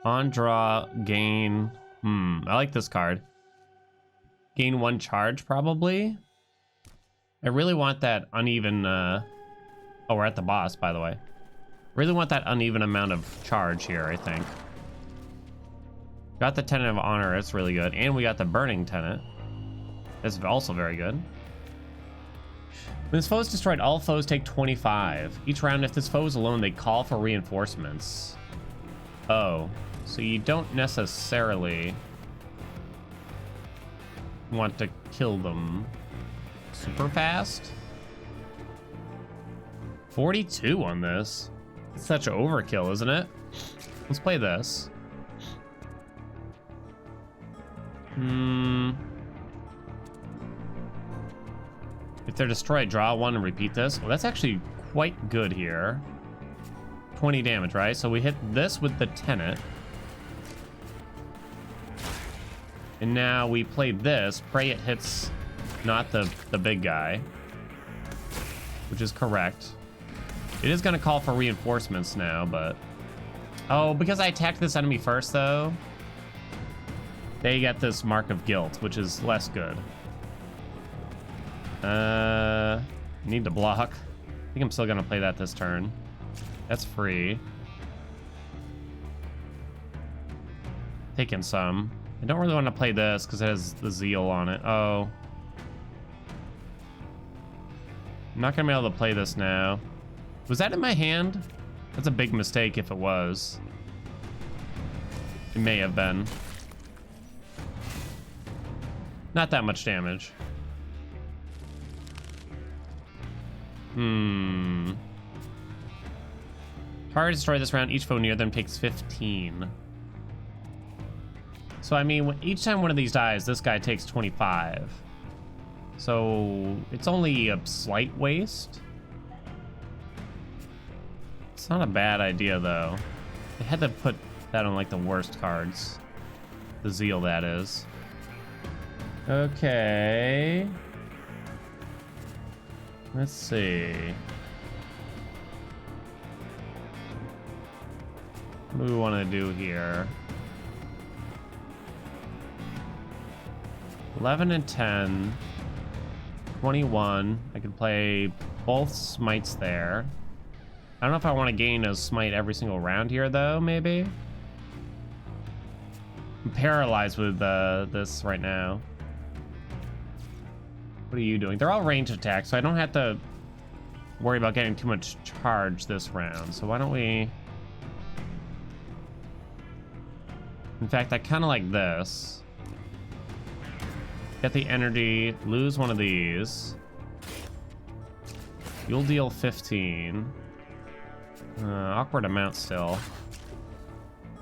On draw, gain. I like this card. Gain 1 charge, probably. I really want that uneven. Oh, we're at the boss, by the way. Really want that uneven amount of charge here, I think. Got the Tenet of Honor, that's really good. And we got the Burning Tenet. That's also very good. When this foe is destroyed, all foes take 25. Each round, if this foe is alone, they call for reinforcements. Oh, so you don't necessarily want to kill them super fast. 42 on this. It's such overkill, isn't it? Let's play this. If they're destroyed, draw 1 and repeat this. Well, that's actually quite good here. 20 damage, right? So we hit this with the Tenet. And now we played this. Pray it hits not the big guy. Which is correct. It is going to call for reinforcements now, but... Oh, because I attacked this enemy first, though, they get this Mark of Guilt, which is less good. Need to block. I think I'm still going to play that this turn. That's free. Taking some. I don't really want to play this because it has the Zeal on it. Oh. I'm not going to be able to play this now. Was that in my hand? That's a big mistake if it was. It may have been. Not that much damage. Target destroy this round. Each foe near them takes 15. So, I mean, each time one of these dies, this guy takes 25. So, it's only a slight waste. It's not a bad idea, though. They had to put that on, like, the worst cards. The Zeal, that is. Okay. Let's see. What do we want to do here? 11 and 10. 21. I could play both smites there. I don't know if I want to gain a smite every single round here, though, maybe? I'm paralyzed with this right now. What are you doing? They're all ranged attacks, so I don't have to worry about getting too much charge this round. So why don't we... In fact, I kind of like this. Get the energy, lose one of these. You'll deal 15. Awkward amount still.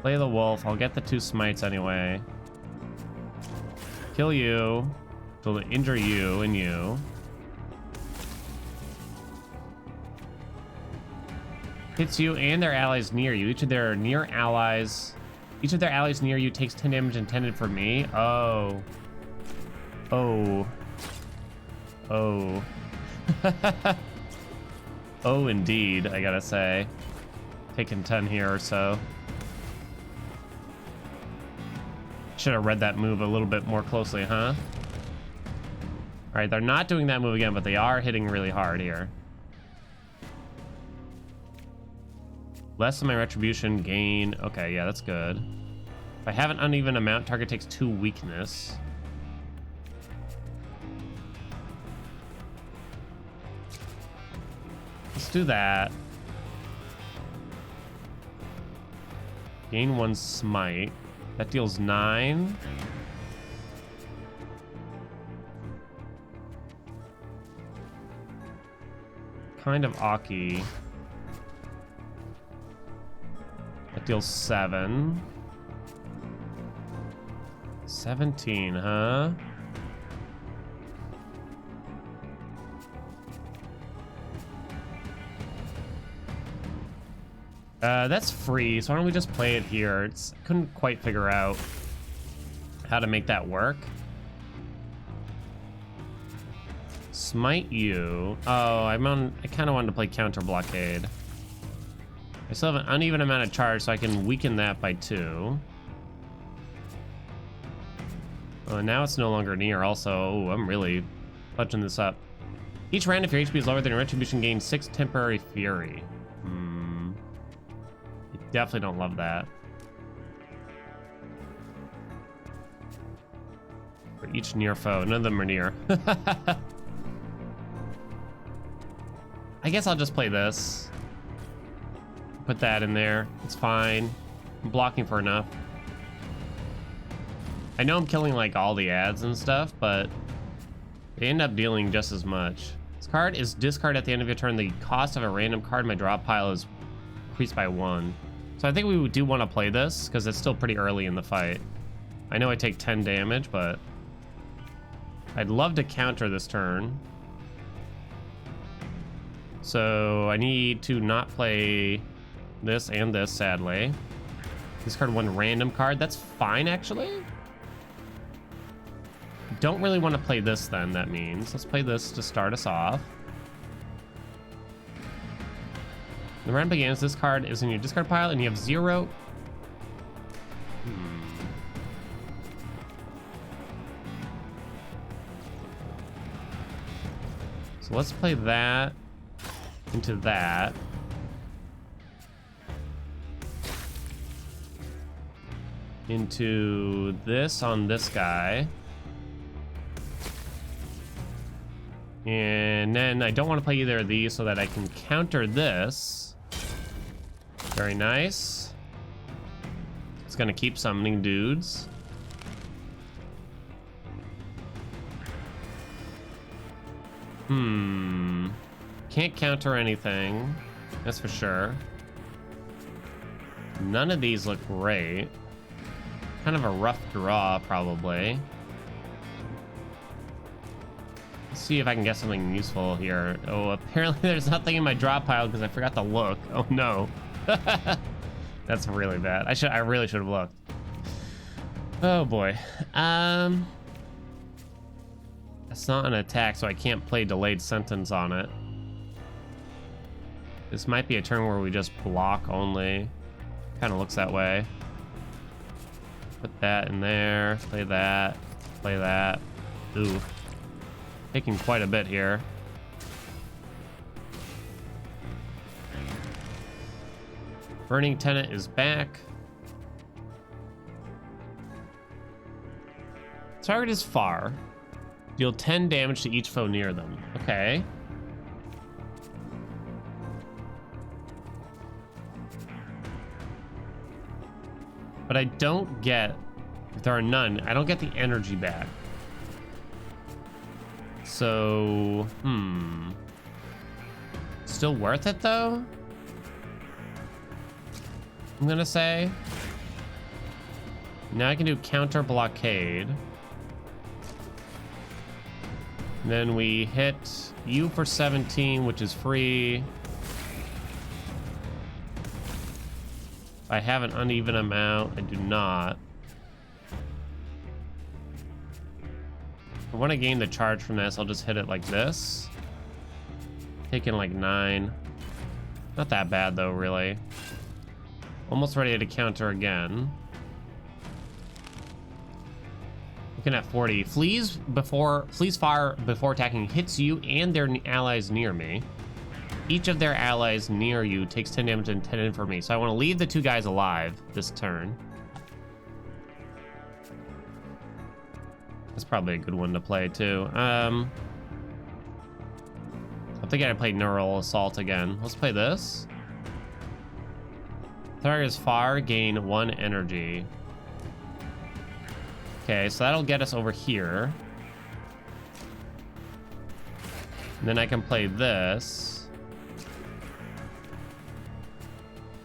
Play the wolf. I'll get the 2 smites anyway. Kill you. So to injure you and you. Hits you and their allies near you. Each of their allies near you takes 10 damage intended for me. Oh. Oh. Oh. Oh, indeed, I gotta say. Taking 10 here or so. Should have read that move a little bit more closely, huh? All right, they're not doing that move again, but they are hitting really hard here. Less than my retribution gain. Okay, yeah, that's good. If I have an uneven amount, target takes 2 weakness. Let's do that. Gain 1 smite. That deals 9. Kind of Aki. That deals 7. 17, huh? That's free, so why don't we just play it here? Couldn't quite figure out how to make that work. Smite you. Oh, I kind of wanted to play counter blockade. I still have an uneven amount of charge, so I can weaken that by 2. Oh, now it's no longer near also. Oh, I'm really punching this up. Each round, if your HP is lower than your retribution, gain 6 temporary fury. Definitely don't love that. For each near foe, none of them are near. I guess I'll just play this. Put that in there. It's fine. I'm blocking for enough. I know I'm killing like all the ads and stuff, but they end up dealing just as much. This card is discard at the end of your turn. The cost of a random card in my draw pile is increased by 1. So I think we do want to play this because it's still pretty early in the fight. I know I take 10 damage, but I'd love to counter this turn. So I need to not play this and this, sadly. Discard 1 random card. That's fine, actually. Don't really want to play this then, that means. Let's play this to start us off. The round begins. This card is in your discard pile, and you have 0. So let's play that into that. Into this on this guy. And then I don't want to play either of these so that I can counter this. Very nice. It's gonna keep summoning dudes. Can't counter anything, that's for sure. None of these look great. Kind of a rough draw, probably. Let's see if I can get something useful here. Oh, apparently there's nothing in my draw pile because I forgot to look. Oh no. That's really bad. I really should have looked. Oh boy. It's not an attack, so I can't play delayed sentence on it. This might be a turn where we just block only. Kind of looks that way. Put that in there. Play that. Play that. Ooh. Taking quite a bit here. Burning Tenant is back. Target is far. Deal 10 damage to each foe near them. Okay. But I don't get, if there are none, I don't get the energy back. So, still worth it though? I'm gonna say. Now I can do counter blockade. Then we hit you for 17, which is free. I have an uneven amount. I do not. If I want to gain the charge from this, I'll just hit it like this. Taking like 9. Not that bad though, really. Almost ready to counter again. Looking at 40. Flees fire before attacking hits you and their allies near me. Each of their allies near you takes 10 damage and 10 in for me. So I want to leave the 2 guys alive this turn. That's probably a good one to play too. I think I played Neural Assault again. Let's play this. Target is far, gain 1 energy. Okay, so that'll get us over here. And then I can play this.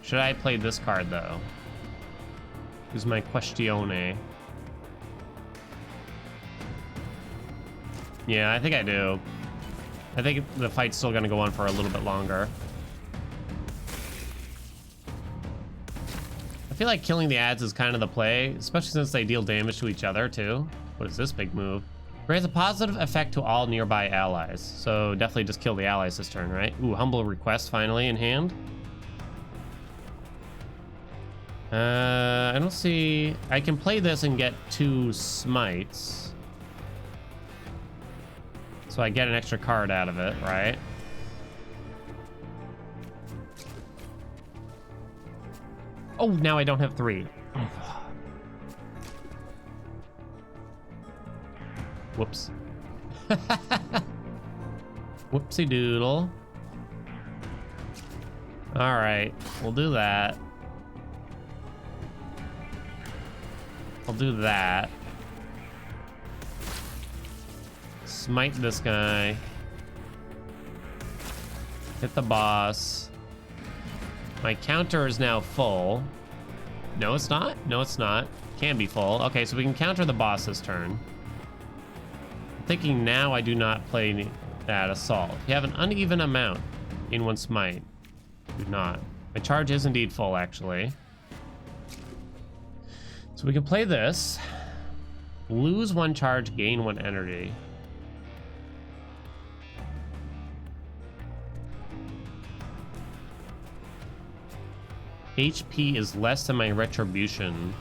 Should I play this card though? Is my questione. Yeah, I think I do. I think the fight's still gonna go on for a little bit longer. I feel like killing the ads is kind of the play, especially since they deal damage to each other too. What is this big move? Grants a positive effect to all nearby allies. So definitely just kill the allies this turn, right? Ooh, Humble Request finally in hand. I don't see... I can play this and get 2 smites. So I get an extra card out of it, right? Oh, now I don't have 3. Whoops. Whoopsie doodle. All right, we'll do that. I'll do that. Smite this guy. Hit the boss. My counter is now full. No, it's not. No, it's not. Can be full. Okay, so we can counter the boss this turn. I'm thinking now I do not play that assault. If you have an uneven amount in 1 smite, do not. My charge is indeed full, actually. So we can play this. Lose 1 charge, gain 1 energy. HP is less than my retribution.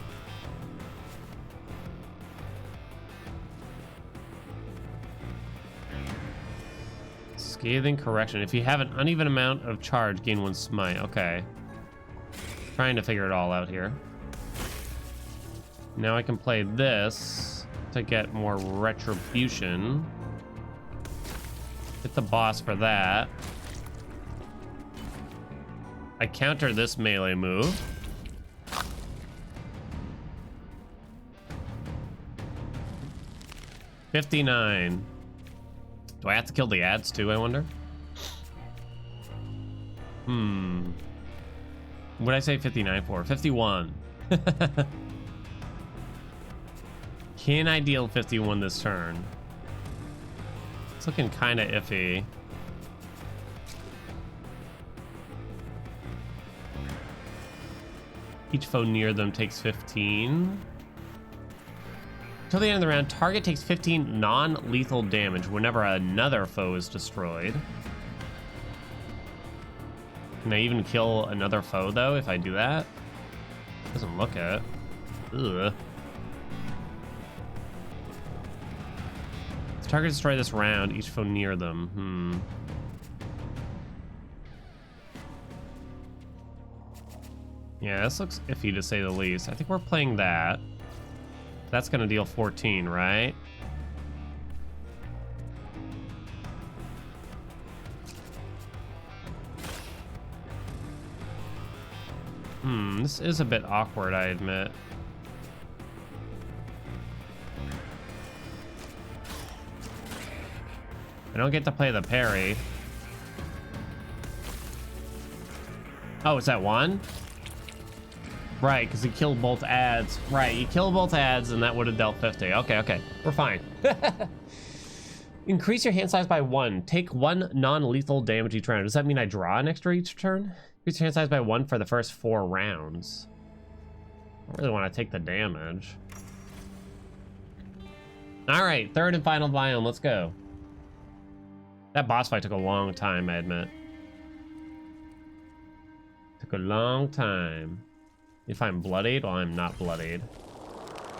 Scathing correction. If you have an uneven amount of charge, gain 1 smite. Okay. Trying to figure it all out here. Now I can play this to get more retribution. Hit the boss for that. I counter this melee move. $59. Do I have to kill the ads too, I wonder? What did I say 59 for? 51. Can I deal 51 this turn? It's looking kind of iffy. Each foe near them takes 15. Until the end of the round, target takes 15 non-lethal damage whenever another foe is destroyed. Can I even kill another foe, though, if I do that? Doesn't look it. Ugh. Target destroy this round, each foe near them. Yeah, this looks iffy to say the least. I think we're playing that. That's gonna deal 14, right? This is a bit awkward, I admit. I don't get to play the parry. Oh, is that one? Right, because he killed both ads. Right, he killed both ads and that would have dealt 50. Okay, we're fine. Increase your hand size by 1. Take 1 non-lethal damage each round. Does that mean I draw an extra each turn? Increase your hand size by 1 for the first 4 rounds. I don't really want to take the damage. Alright, third and final biome, let's go. That boss fight took a long time, I admit. Took a long time. If I'm bloodied, well, I'm not bloodied.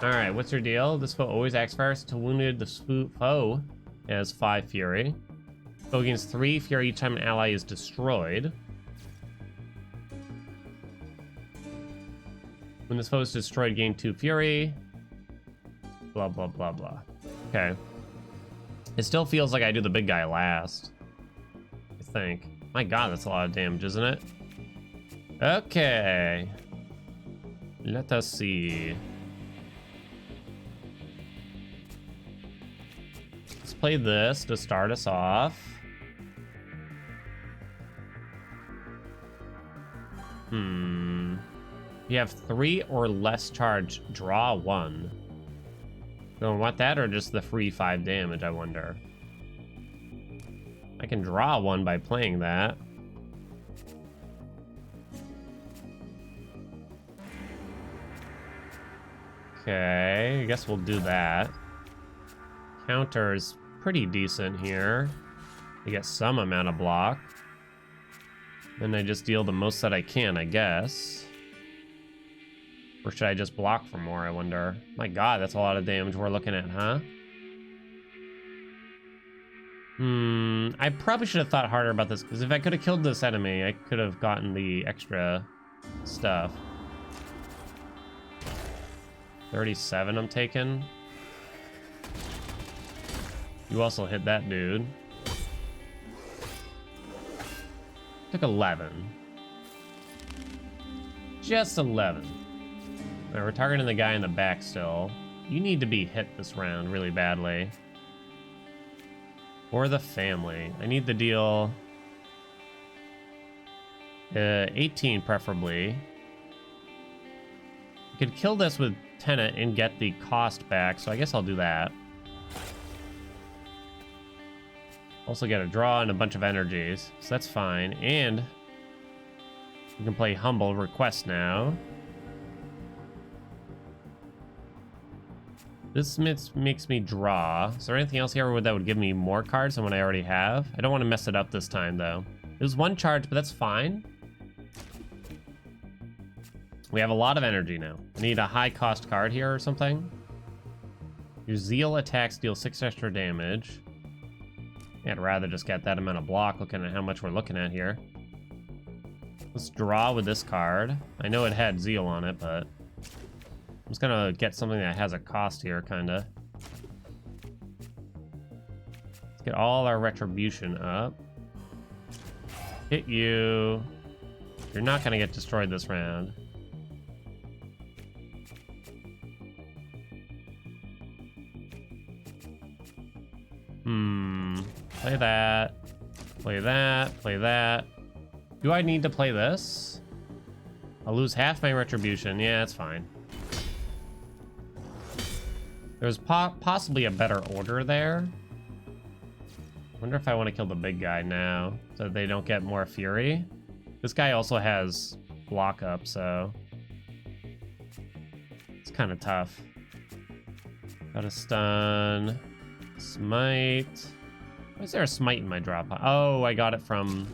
Alright, what's your deal? This foe always acts first. To wounded, the foe has 5 fury. Foe gains 3 fury each time an ally is destroyed. When this foe is destroyed, gain 2 fury. Blah, blah, blah, blah. Okay. It still feels like I do the big guy last, I think. My god, that's a lot of damage, isn't it? Okay. Let us see. Let's play this to start us off. You have 3 or less charge, draw 1. Don't want that or just the free 5 damage, I wonder. I can draw 1 by playing that. Okay, I guess we'll do that. Counter's pretty decent here. I get some amount of block. Then I just deal the most that I can, I guess. Or should I just block for more, I wonder? My god, that's a lot of damage we're looking at, huh? I probably should have thought harder about this, because if I could have killed this enemy, I could have gotten the extra stuff. 37 I'm taking. You also hit that dude. Took 11. Just 11. Alright, we're targeting the guy in the back still. You need to be hit this round really badly. Or the family. I need to deal 18 preferably. You could kill this with Tenet and get the cost back, so I guess I'll do that. Also get a draw and a bunch of energies, so that's fine. And we can play Humble Request now. This makes me draw. Is there anything else here that would give me more cards than what I already have? I don't want to mess it up this time, though. It was 1 charge, but that's fine. We have a lot of energy now. I need a high-cost card here or something. Your Zeal attacks deal 6 extra damage. I'd rather just get that amount of block looking at how much we're looking at here. Let's draw with this card. I know it had Zeal on it, but I'm just gonna get something that has a cost here, kinda. Let's get all our retribution up. Hit you. You're not gonna get destroyed this round. Play that. Play that. Play that. Do I need to play this? I'll lose half my retribution. Yeah, that's fine. There's possibly a better order there. Wonder if I want to kill the big guy now so that they don't get more fury. This guy also has block up, so it's kind of tough. Got a stun. Smite. Why is there a smite in my drop? Oh, I got it from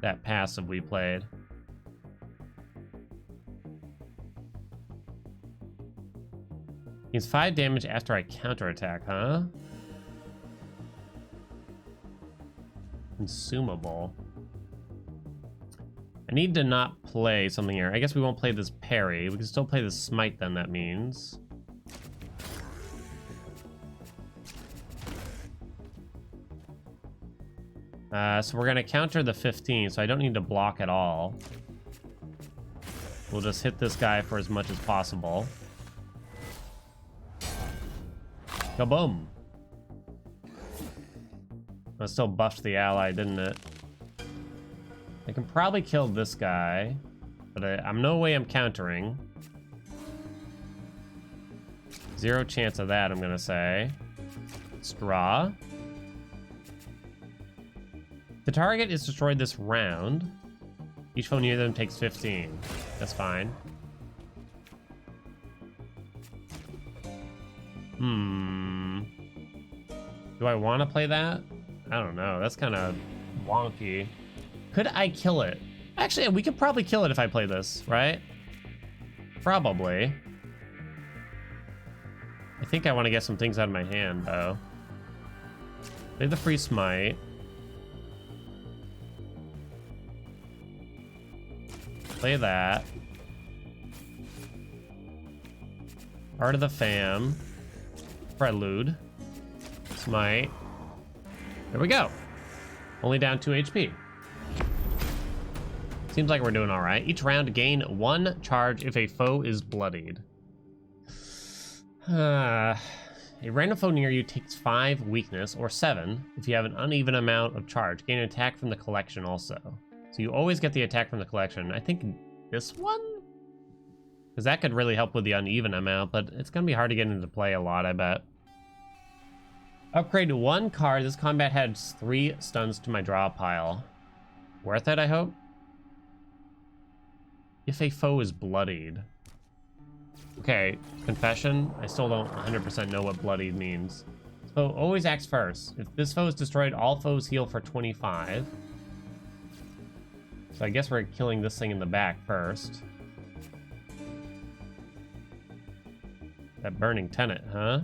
that passive we played. He's 5 damage after I counterattack, huh? Consumable. I need to not play something here. I guess we won't play this parry. We can still play the smite then, that means. So we're gonna counter the 15, so I don't need to block at all. We'll just hit this guy for as much as possible. Kaboom! That still buffed the ally, didn't it? I can probably kill this guy, but I'm no way I'm countering. 0 chance of that, I'm gonna say. Let's draw. The target is destroyed this round. Each foe near them takes 15. That's fine. Do I want to play that? I don't know. That's kind of wonky. Could I kill it? Actually, we could probably kill it if I play this, right? Probably. I think I want to get some things out of my hand, though. Play the free smite. Play that. Part of the fam. Prelude. Smite. There we go. Only down 2 HP. Seems like we're doing all right. Each round gain 1 charge if a foe is bloodied. A random foe near you takes 5 weakness, or 7 if you have an uneven amount of charge. Gain an attack from the collection also. So you always get the attack from the collection. I think this one? Because that could really help with the uneven amount, but it's going to be hard to get into play a lot, I bet. Upgrade 1 card. This combat adds 3 stuns to my draw pile. Worth it, I hope? If a foe is bloodied. Okay, confession. I still don't 100% know what bloodied means. So always acts first. If this foe is destroyed, all foes heal for 25. So I guess we're killing this thing in the back first. That burning tenet, huh?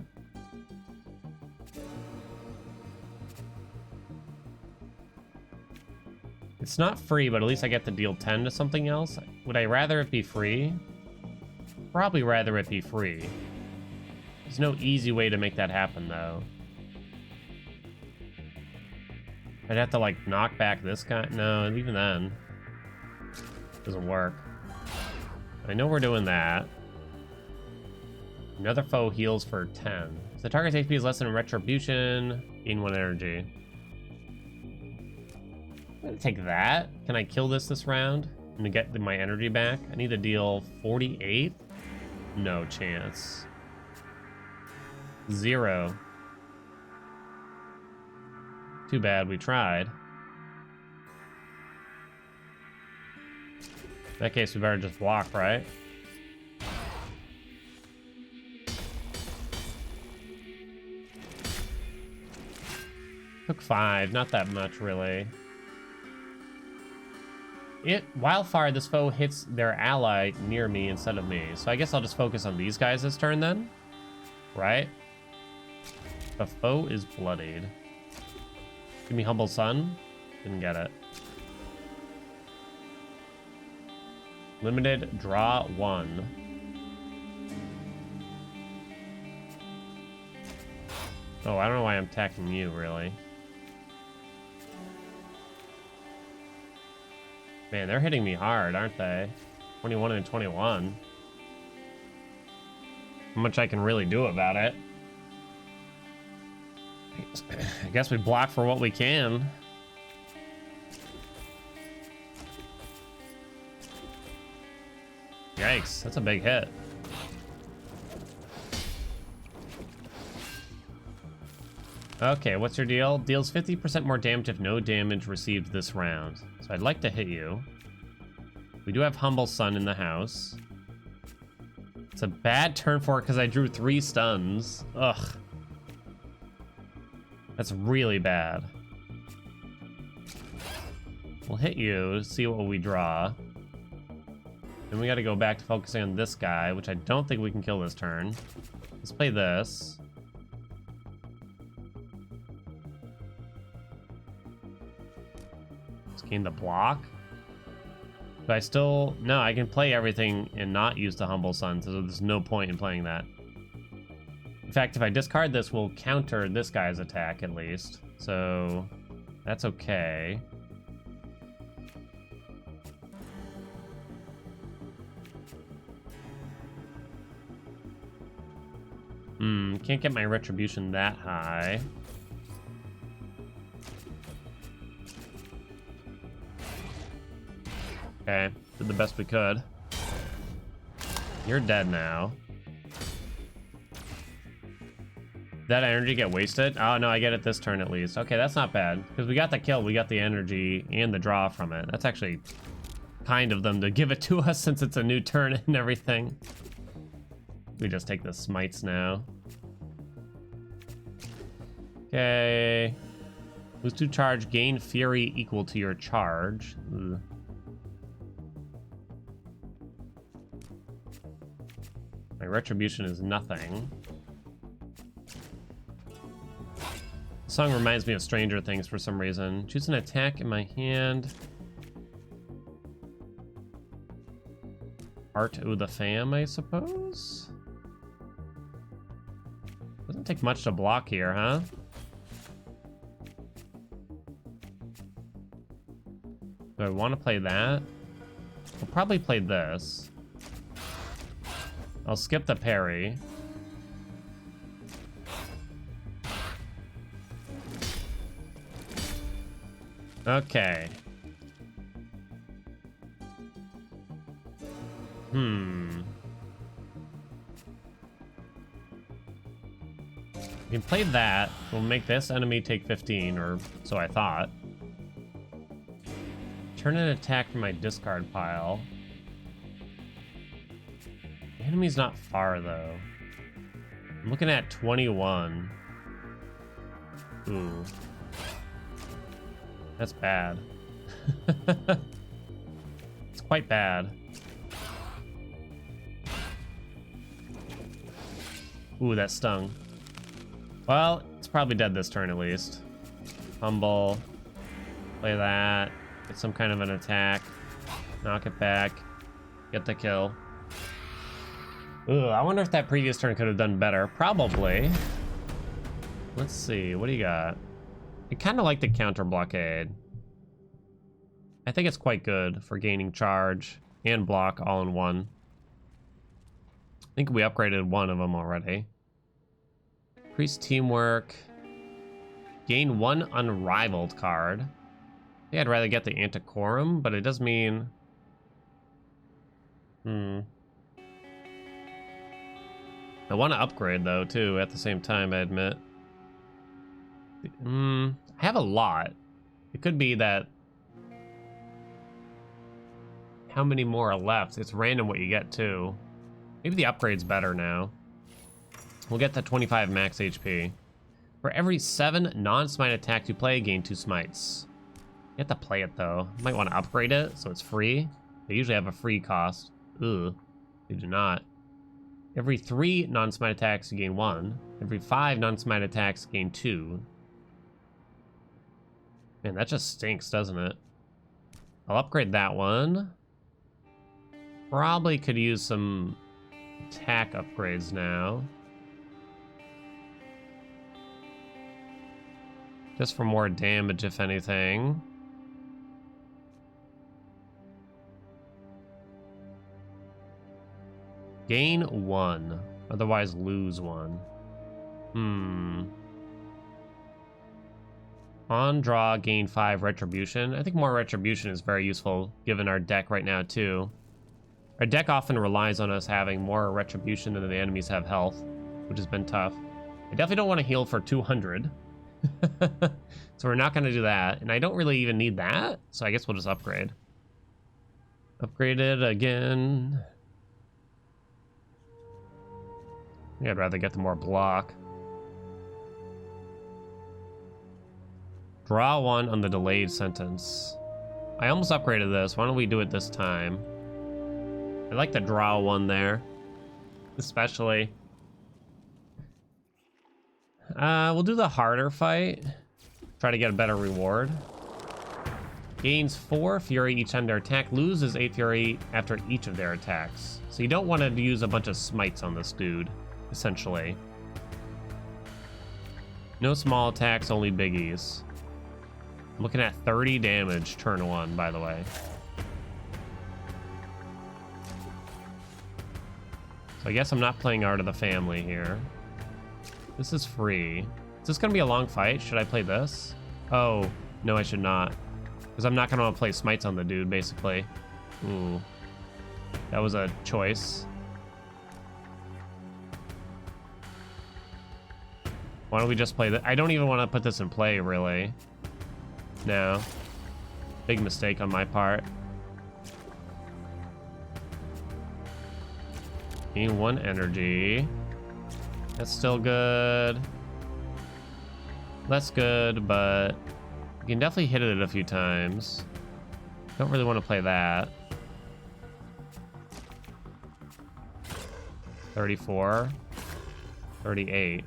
It's not free, but at least I get to deal 10 to something else. Would I rather it be free? Probably rather it be free. There's no easy way to make that happen, though. I'd have to, like, knock back this guy. No, even then. Doesn't work. I know we're doing that. Another foe heals for 10. If the target's HP is less than retribution, gain 1 energy. I'm gonna take that. Can I kill this round and get my energy back? I need to deal 48. No chance. 0. Too bad, we tried. In that case, we better just block, right? Took 5, not that much, really. Wildfire, this foe hits their ally near me instead of me. So I guess I'll just focus on these guys this turn then. Right? The foe is bloodied. Give me Humble Sun. Didn't get it. Limited, draw 1. Oh, I don't know why I'm attacking you, really. Man, they're hitting me hard, aren't they? 21 and 21. How much I can really do about it. I guess we block for what we can. Yikes, that's a big hit. Okay, what's your deal? Deals 50% more damage if no damage received this round. So I'd like to hit you. We do have Humble Sun in the house. It's a bad turn for it because I drew 3 stuns. Ugh. That's really bad. We'll hit you, see what we draw. Then we gotta go back to focusing on this guy, which I don't think we can kill this turn. Let's play this. Let's gain the block. But I still... No, I can play everything and not use the Humble Sun, so there's no point in playing that. In fact, if I discard this, we'll counter this guy's attack at least. So that's okay. Can't get my retribution that high. Okay, did the best we could. You're dead now. That energy get wasted? Oh no, I get it this turn at least. Okay, that's not bad. Because we got the kill, we got the energy and the draw from it. That's actually kind of them to give it to us since it's a new turn and everything. We just take the smites now. Okay. Lose 2 charge, gain fury equal to your charge. Ugh. My retribution is nothing. The song reminds me of Stranger Things for some reason. Choose an attack in my hand. Art of the Fam, I suppose? Doesn't take much to block here, huh? Do I want to play that? I'll probably play this. I'll skip the parry. Okay. We can play that. We'll make this enemy take 15, or so I thought. Turn an attack from my discard pile. The enemy's not far, though. I'm looking at 21. Ooh. That's bad. It's quite bad. Ooh, that stung. Well, it's probably dead this turn at least. Humble. Play that. Get some kind of an attack. Knock it back. Get the kill. Ooh, I wonder if that previous turn could have done better. Probably. Let's see. What do you got? I kind of like the counter blockade. I think it's quite good for gaining charge and block all in one. I think we upgraded one of them already. Increase teamwork. Gain 1 unrivaled card. I think I'd rather get the Antiquorum, but it does mean... I want to upgrade, though, too, at the same time, I admit. I have a lot. It could be that... How many more are left? It's random what you get, too. Maybe the upgrade's better now. We'll get the 25 max HP. For every 7 non-smite attacks you play, gain 2 smites. You have to play it, though. You might want to upgrade it, so it's free. They usually have a free cost. Ugh. They do not. Every 3 non-smite attacks, you gain 1. Every 5 non-smite attacks, gain 2. Man, that just stinks, doesn't it? I'll upgrade that one. Probably could use some attack upgrades now. Just for more damage, if anything. Gain 1, otherwise lose 1. On draw, gain 5 retribution. I think more retribution is very useful given our deck right now too. Our deck often relies on us having more retribution than the enemies have health, which has been tough. I definitely don't want to heal for 200. So we're not going to do that, and I don't really even need that, so I guess we'll just upgrade. Upgrade it again. Yeah, I'd rather get the more block. Draw 1 on the delayed sentence. I almost upgraded this. Why don't we do it this time? I like the draw 1 there. Especially. We'll do the harder fight. Try to get a better reward. Gains 4 fury each time their attack. Loses 8 fury after each of their attacks. So you don't want to use a bunch of smites on this dude, essentially. No small attacks, only biggies. I'm looking at 30 damage turn 1, by the way. So I guess I'm not playing Art of the Family here. This is free. Is this going to be a long fight? Should I play this? Oh, no, I should not. Because I'm not going to want to play smites on the dude, basically. Ooh. That was a choice. Why don't we just play that? I don't even want to put this in play, really. No. Big mistake on my part. Gain 1 energy. That's still good. That's good, but you can definitely hit it a few times. Don't really want to play that. 34. 38.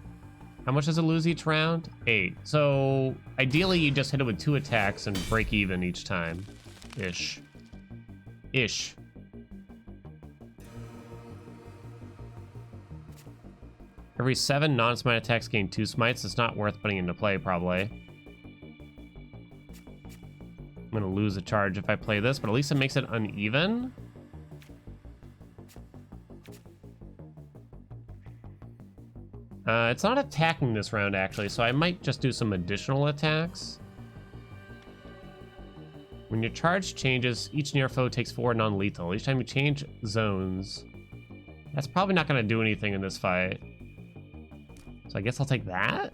How much does it lose each round? 8. So ideally you just hit it with 2 attacks and break even each time. Ish. Ish. Every 7 non-smite attacks gain 2 smites. It's not worth putting into play, probably. I'm gonna lose a charge if I play this, but at least it makes it uneven. It's not attacking this round, actually, so I might just do some additional attacks. When your charge changes, each near foe takes 4 non-lethal. Each time you change zones. That's probably not going to do anything in this fight. So I guess I'll take that?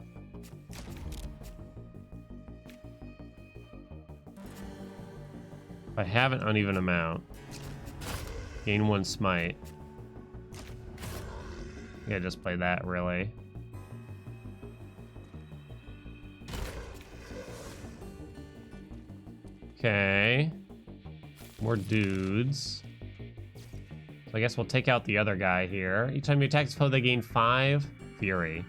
If I have an uneven amount. Gain 1 smite. Yeah, just play that, really. Okay. More dudes. So I guess we'll take out the other guy here. Each time you attack this foe, they gain 5 fury.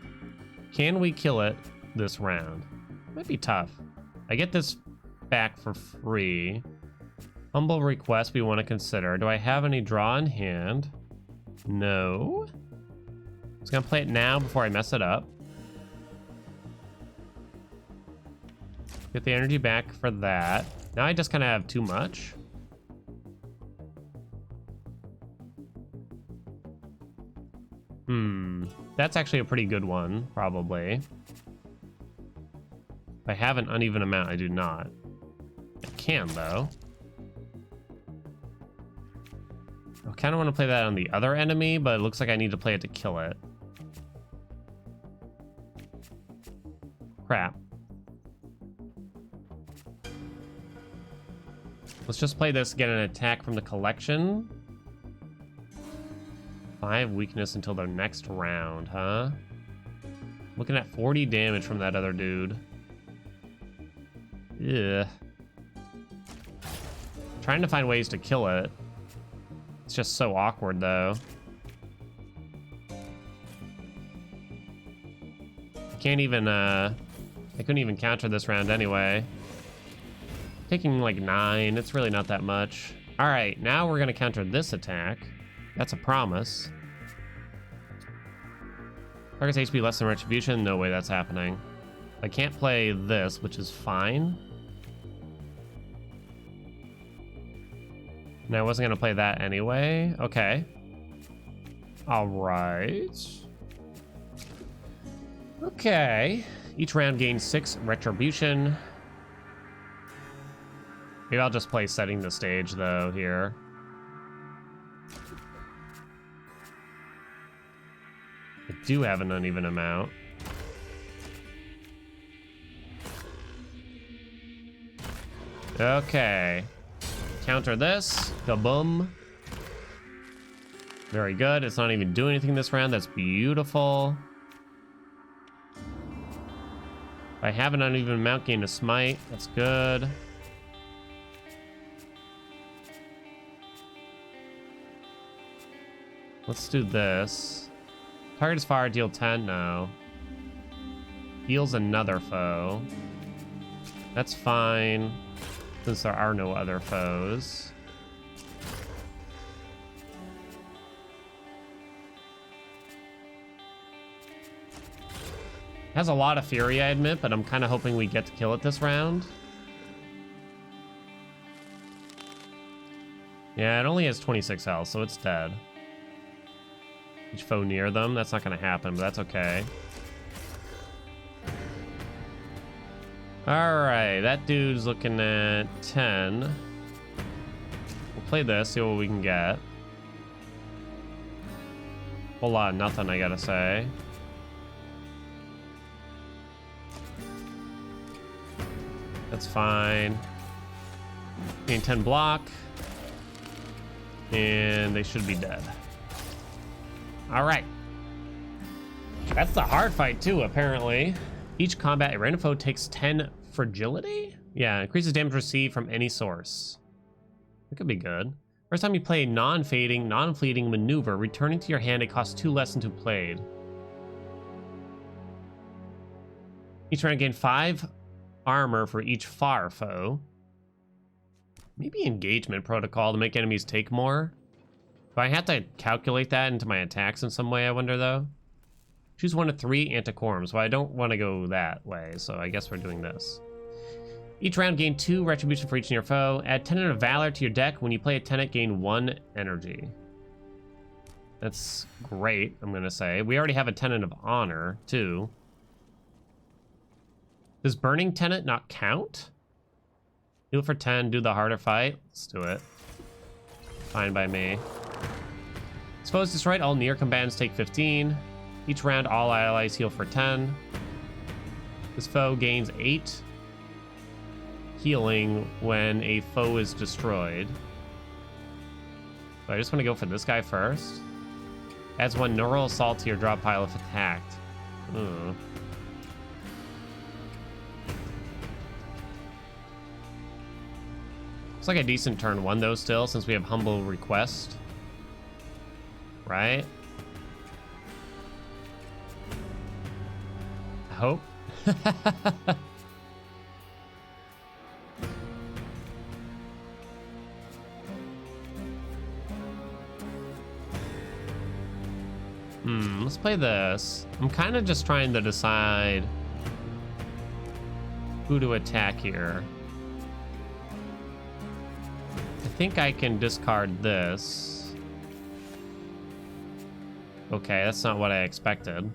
Can we kill it this round? Might be tough. I get this back for free. Humble request we want to consider. Do I have any draw in hand? No. Just gonna play it now before I mess it up. Get the energy back for that. Now I just kind of have too much. That's actually a pretty good one, probably. If I have an uneven amount, I do not. I can, though. I kind of want to play that on the other enemy, but it looks like I need to play it to kill it. Crap. Let's just play this, get an attack from the collection. 5 weakness until the next round, huh? Looking at 40 damage from that other dude. Yeah. Trying to find ways to kill it. It's just so awkward, though. I can't even, I couldn't even counter this round anyway. Taking like 9, it's really not that much. All right, now we're gonna counter this attack. That's a promise. Target's HP less than retribution. No way that's happening. I can't play this, which is fine. And I wasn't gonna play that anyway. Okay. All right. Okay. Each round gains 6 retribution. Maybe I'll just play setting the stage, though, here. I do have an uneven amount. Okay. Counter this. Kaboom. Very good. It's not even doing anything this round. That's beautiful. If I have an uneven amount, gain a smite. That's good. Let's do this. Target is fire, deal 10. No. Heals another foe. That's fine, since there are no other foes. Has a lot of fury, I admit, but I'm kind of hoping we get to kill it this round. Yeah, it only has 26 health, so it's dead. Each foe near them, that's not gonna happen, but that's okay. Alright, that dude's looking at 10. We'll play this, see what we can get. Whole lot of nothing, I gotta say. That's fine. Gain 10 block. And they should be dead. Alright. That's the hard fight too, apparently. Each combat, a random foe takes 10 fragility? Yeah, increases damage received from any source. That could be good. First time you play a non-fading, non-fleeting maneuver, returning to your hand, it costs 2 less until played. Each round gain 5 armor for each far foe. Maybe engagement protocol to make enemies take more. Do I have to calculate that into my attacks in some way, I wonder, though? Choose 1 of 3 antiquorums. Well, I don't want to go that way, so I guess we're doing this. Each round, gain 2 retribution for each of your foe. Add Tenet of Valor to your deck. When you play a Tenet, gain 1 energy. That's great, I'm going to say. We already have a Tenet of Honor, too. Does Burning Tenet not count? Heal for 10, do the harder fight. Let's do it. Fine by me. Suppose this right, all near combatants take 15. Each round, all allies heal for 10. This foe gains 8 healing when a foe is destroyed. So I just want to go for this guy first. Adds 1 neural assault to your drop pile if attacked. Ugh. Looks like a decent turn 1 though still, since we have Humble Request. Right? I hope. Let's play this. I'm kind of just trying to decide who to attack here. I think I can discard this. Okay, that's not what I expected.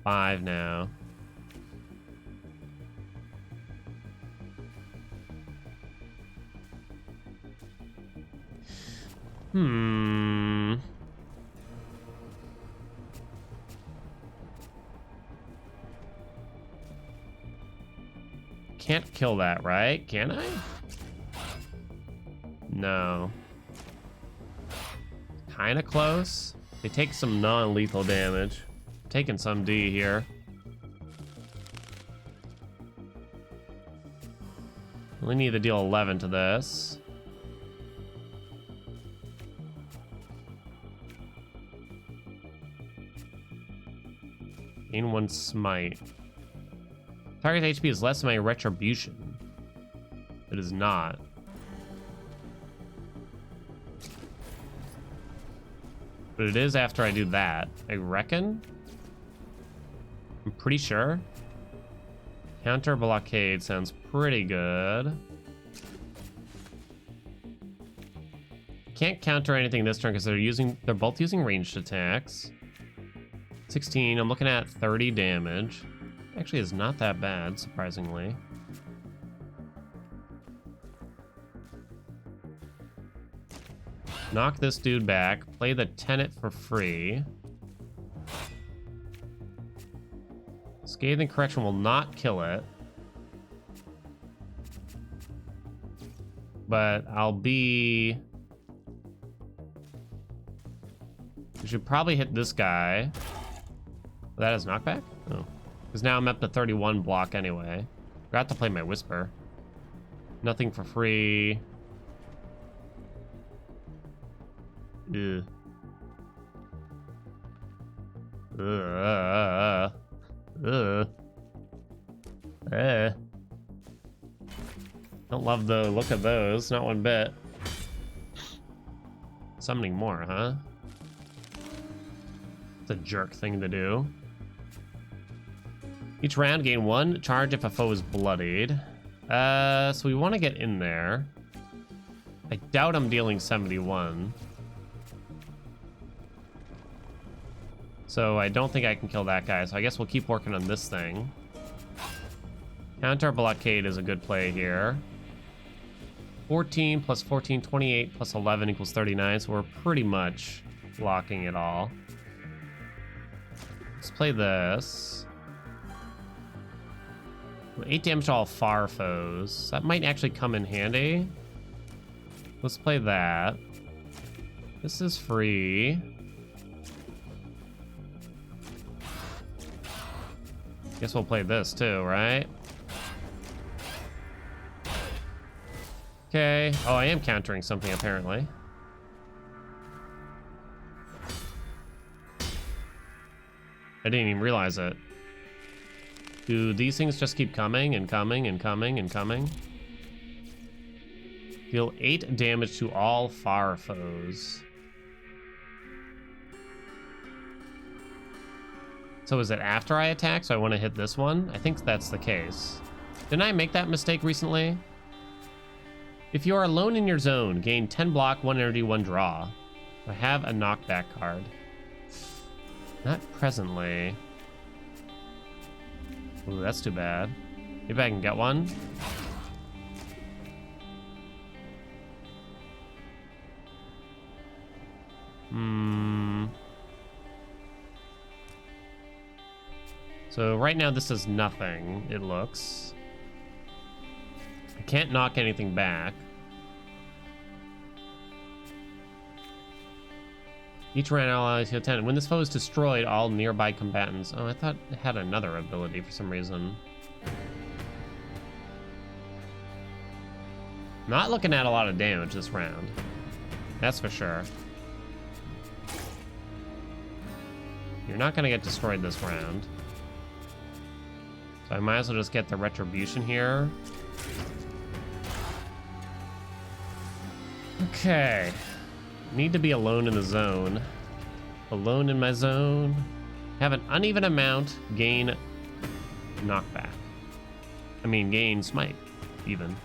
5 now. Can't kill that, right? Can I? No. Kinda close. They take some non-lethal damage. Taking some D here. Only need to deal 11 to this. Gain 1 smite. Target HP is less than my retribution. It is not. But it is after I do that, I reckon. I'm pretty sure. Counter blockade sounds pretty good. Can't counter anything this turn because they're both using ranged attacks. 16, I'm looking at 30 damage. Actually, is not that bad, surprisingly. Knock this dude back. Play the Tenet for free. Scathing Correction will not kill it. But I'll be... We should probably hit this guy. That is knockback? Oh. Because now I'm up to 31 block anyway. Forgot to play my Whisper. Nothing for free. Ugh. Ugh. Don't love the look of those, not one bit. Summoning more, huh? It's a jerk thing to do. Each round, gain 1 charge if a foe is bloodied. So we want to get in there. I doubt I'm dealing 71. So I don't think I can kill that guy, so I guess we'll keep working on this thing. Counter blockade is a good play here. 14 plus 14, 28 plus 11 equals 39, so we're pretty much blocking it all. Let's play this. 8 damage to all far foes. That might actually come in handy. Let's play that. This is free. Guess we'll play this too, right? Okay. Oh, I am countering something apparently. I didn't even realize it. Do these things just keep coming and coming and coming and coming? Deal 8 damage to all far foes. So is it after I attack, so I want to hit this one? I think that's the case. Didn't I make that mistake recently? If you are alone in your zone, gain 10 block, 1 energy, 1 draw. I have a knockback card. Not presently. Ooh, that's too bad. Maybe I can get one. So right now this is nothing, it looks. I can't knock anything back. Each round allies heal 10. When this foe is destroyed, all nearby combatants. Oh, I thought it had another ability for some reason. Not looking at a lot of damage this round. That's for sure. You're not gonna get destroyed this round. So I might as well just get the retribution here. Okay. Need to be alone in the zone. Alone in my zone. Have an uneven amount, gain knockback. I mean, gain smite, even.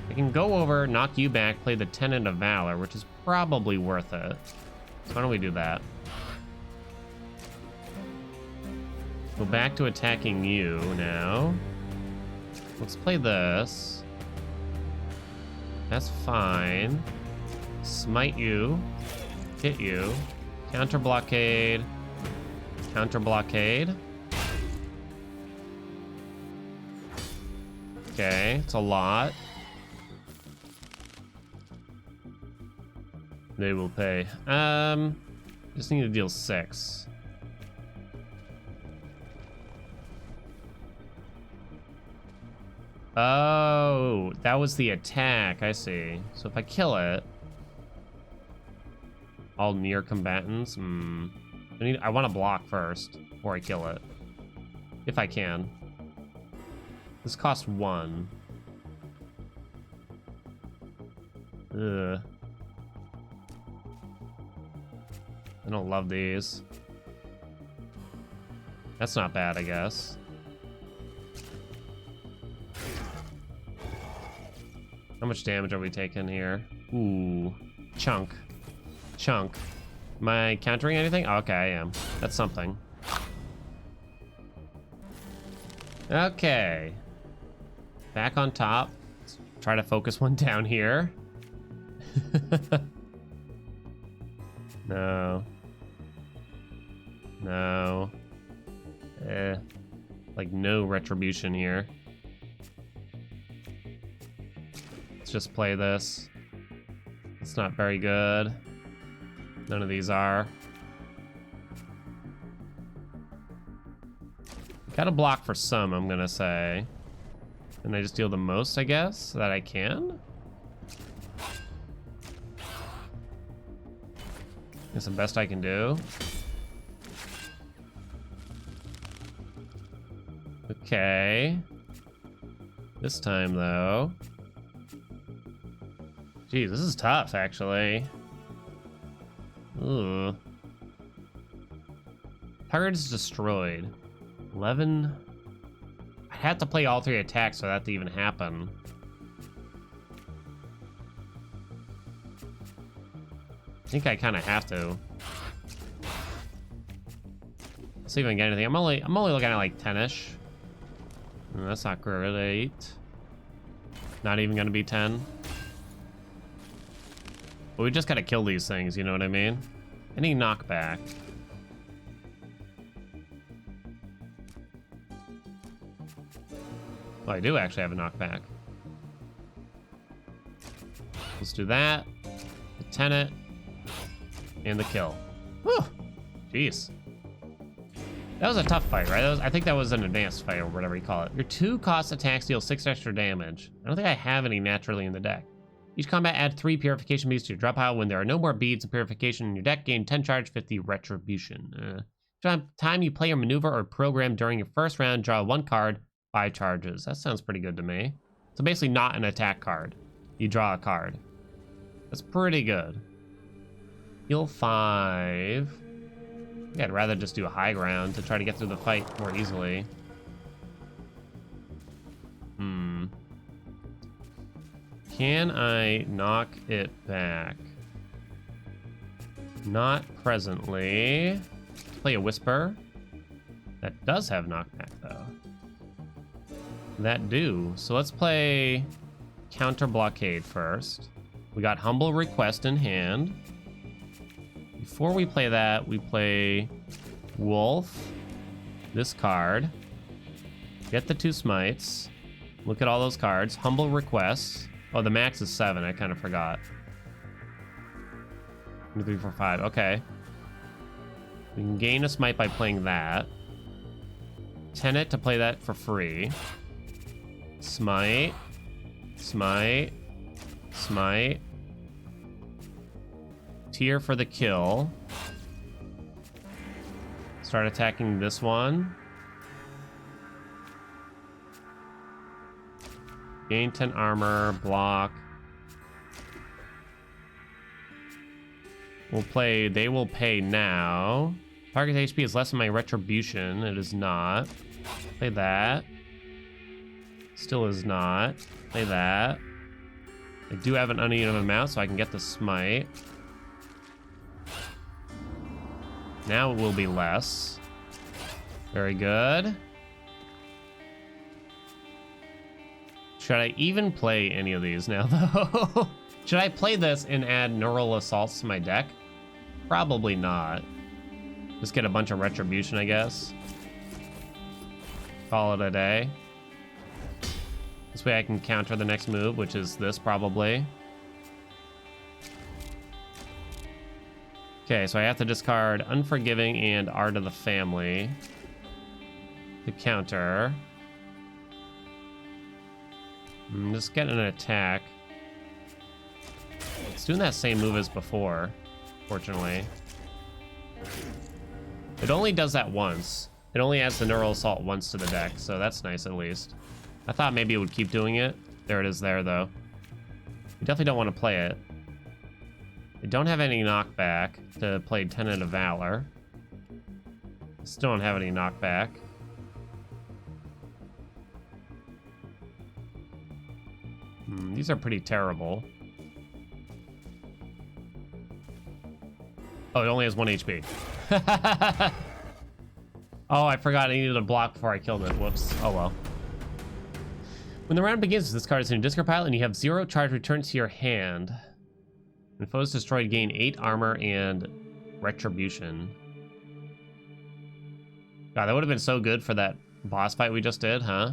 I can go over, knock you back, play the Tenant of Valor, which is probably worth it. So why don't we do that? Go back to attacking you now. Let's play this. That's fine. Smite you. Hit you. Counter blockade. Counter blockade. Okay, it's a lot. They will pay. Just need to deal 6. Oh, that was the attack. I see. So if I kill it, all near combatants. I want to block first before I kill it, if I can. This costs 1. Ugh. I don't love these. That's not bad, I guess. How much damage are we taking here? Ooh, chunk. Chunk. Am I countering anything? Oh, okay, I am. That's something. Okay. Back on top. Let's try to focus one down here. No. No. Like no retribution here. Let's just play this. It's not very good. None of these are. Gotta block for some, I'm gonna say. And I just deal the most, I guess, that I can. It's the best I can do. Okay. This time, though. Geez, this is tough, actually. Ooh. Target is destroyed. 11. I had to play all 3 attacks for that to even happen. I think I kind of have to. Let's see if I can get anything. I'm only looking at like 10-ish. That's not great. Not even gonna be 10. But we just gotta kill these things, you know what I mean? Any knockback. Oh, I do actually have a knockback. Let's do that. The tenet. And the kill. Whew. Jeez. That was a tough fight, right? I think that was an advanced fight, or whatever you call it. Your 2 cost attacks deal 6 extra damage. I don't think I have any naturally in the deck. Each combat add 3 purification beads to your drop pile. When there are no more beads of purification in your deck, gain 10 charge, 50 retribution. Time you play or maneuver or program during your first round, draw 1 card, 5 charges. That sounds pretty good to me. So basically not an attack card. You draw a card. That's pretty good. Heal 5. Yeah, I'd rather just do a high ground to try to get through the fight more easily. Can I knock it back? Not presently. Let's play a Whisper. That does have knockback, though. That do. So let's play Counter Blockade first. We got Humble Request in hand. Before we play that, we play Wolf. This card. Get the 2 smites. Look at all those cards. Humble Request. Oh, the max is 7. I kind of forgot. 1, 2, 3, 4, 5. Okay. We can gain a smite by playing that. Tenet to play that for free. Smite. Smite. Smite. Tear for the kill. Start attacking this one. Gain 10 armor, block. We'll play, they will pay now. Target HP is less than my retribution. It is not. Play that. Still is not. Play that. I do have an uneven amount, so I can get the smite. Now it will be less. Very good. Should I even play any of these now, though? Should I play this and add Neural Assaults to my deck? Probably not. Just get a bunch of Retribution, I guess. Call it a day. This way I can counter the next move, which is this, probably. Okay, so I have to discard Unforgiving and Art of the Family to counter. I'm just getting an attack. It's doing that same move as before, fortunately. It only does that once. It only adds the Neural Assault once to the deck, so that's nice at least. I thought maybe it would keep doing it. There it is there, though. You definitely don't want to play it. I don't have any knockback to play Tenet of Valor. Still don't have any knockback. These are pretty terrible. Oh, it only has 1 HP. Oh, I forgot I needed a block before I killed it. Whoops. Oh well. When the round begins, this card is in your discard pile and you have 0 charge returned to your hand. When foes destroyed, gain 8 armor and retribution. God, that would have been so good for that boss fight we just did, huh?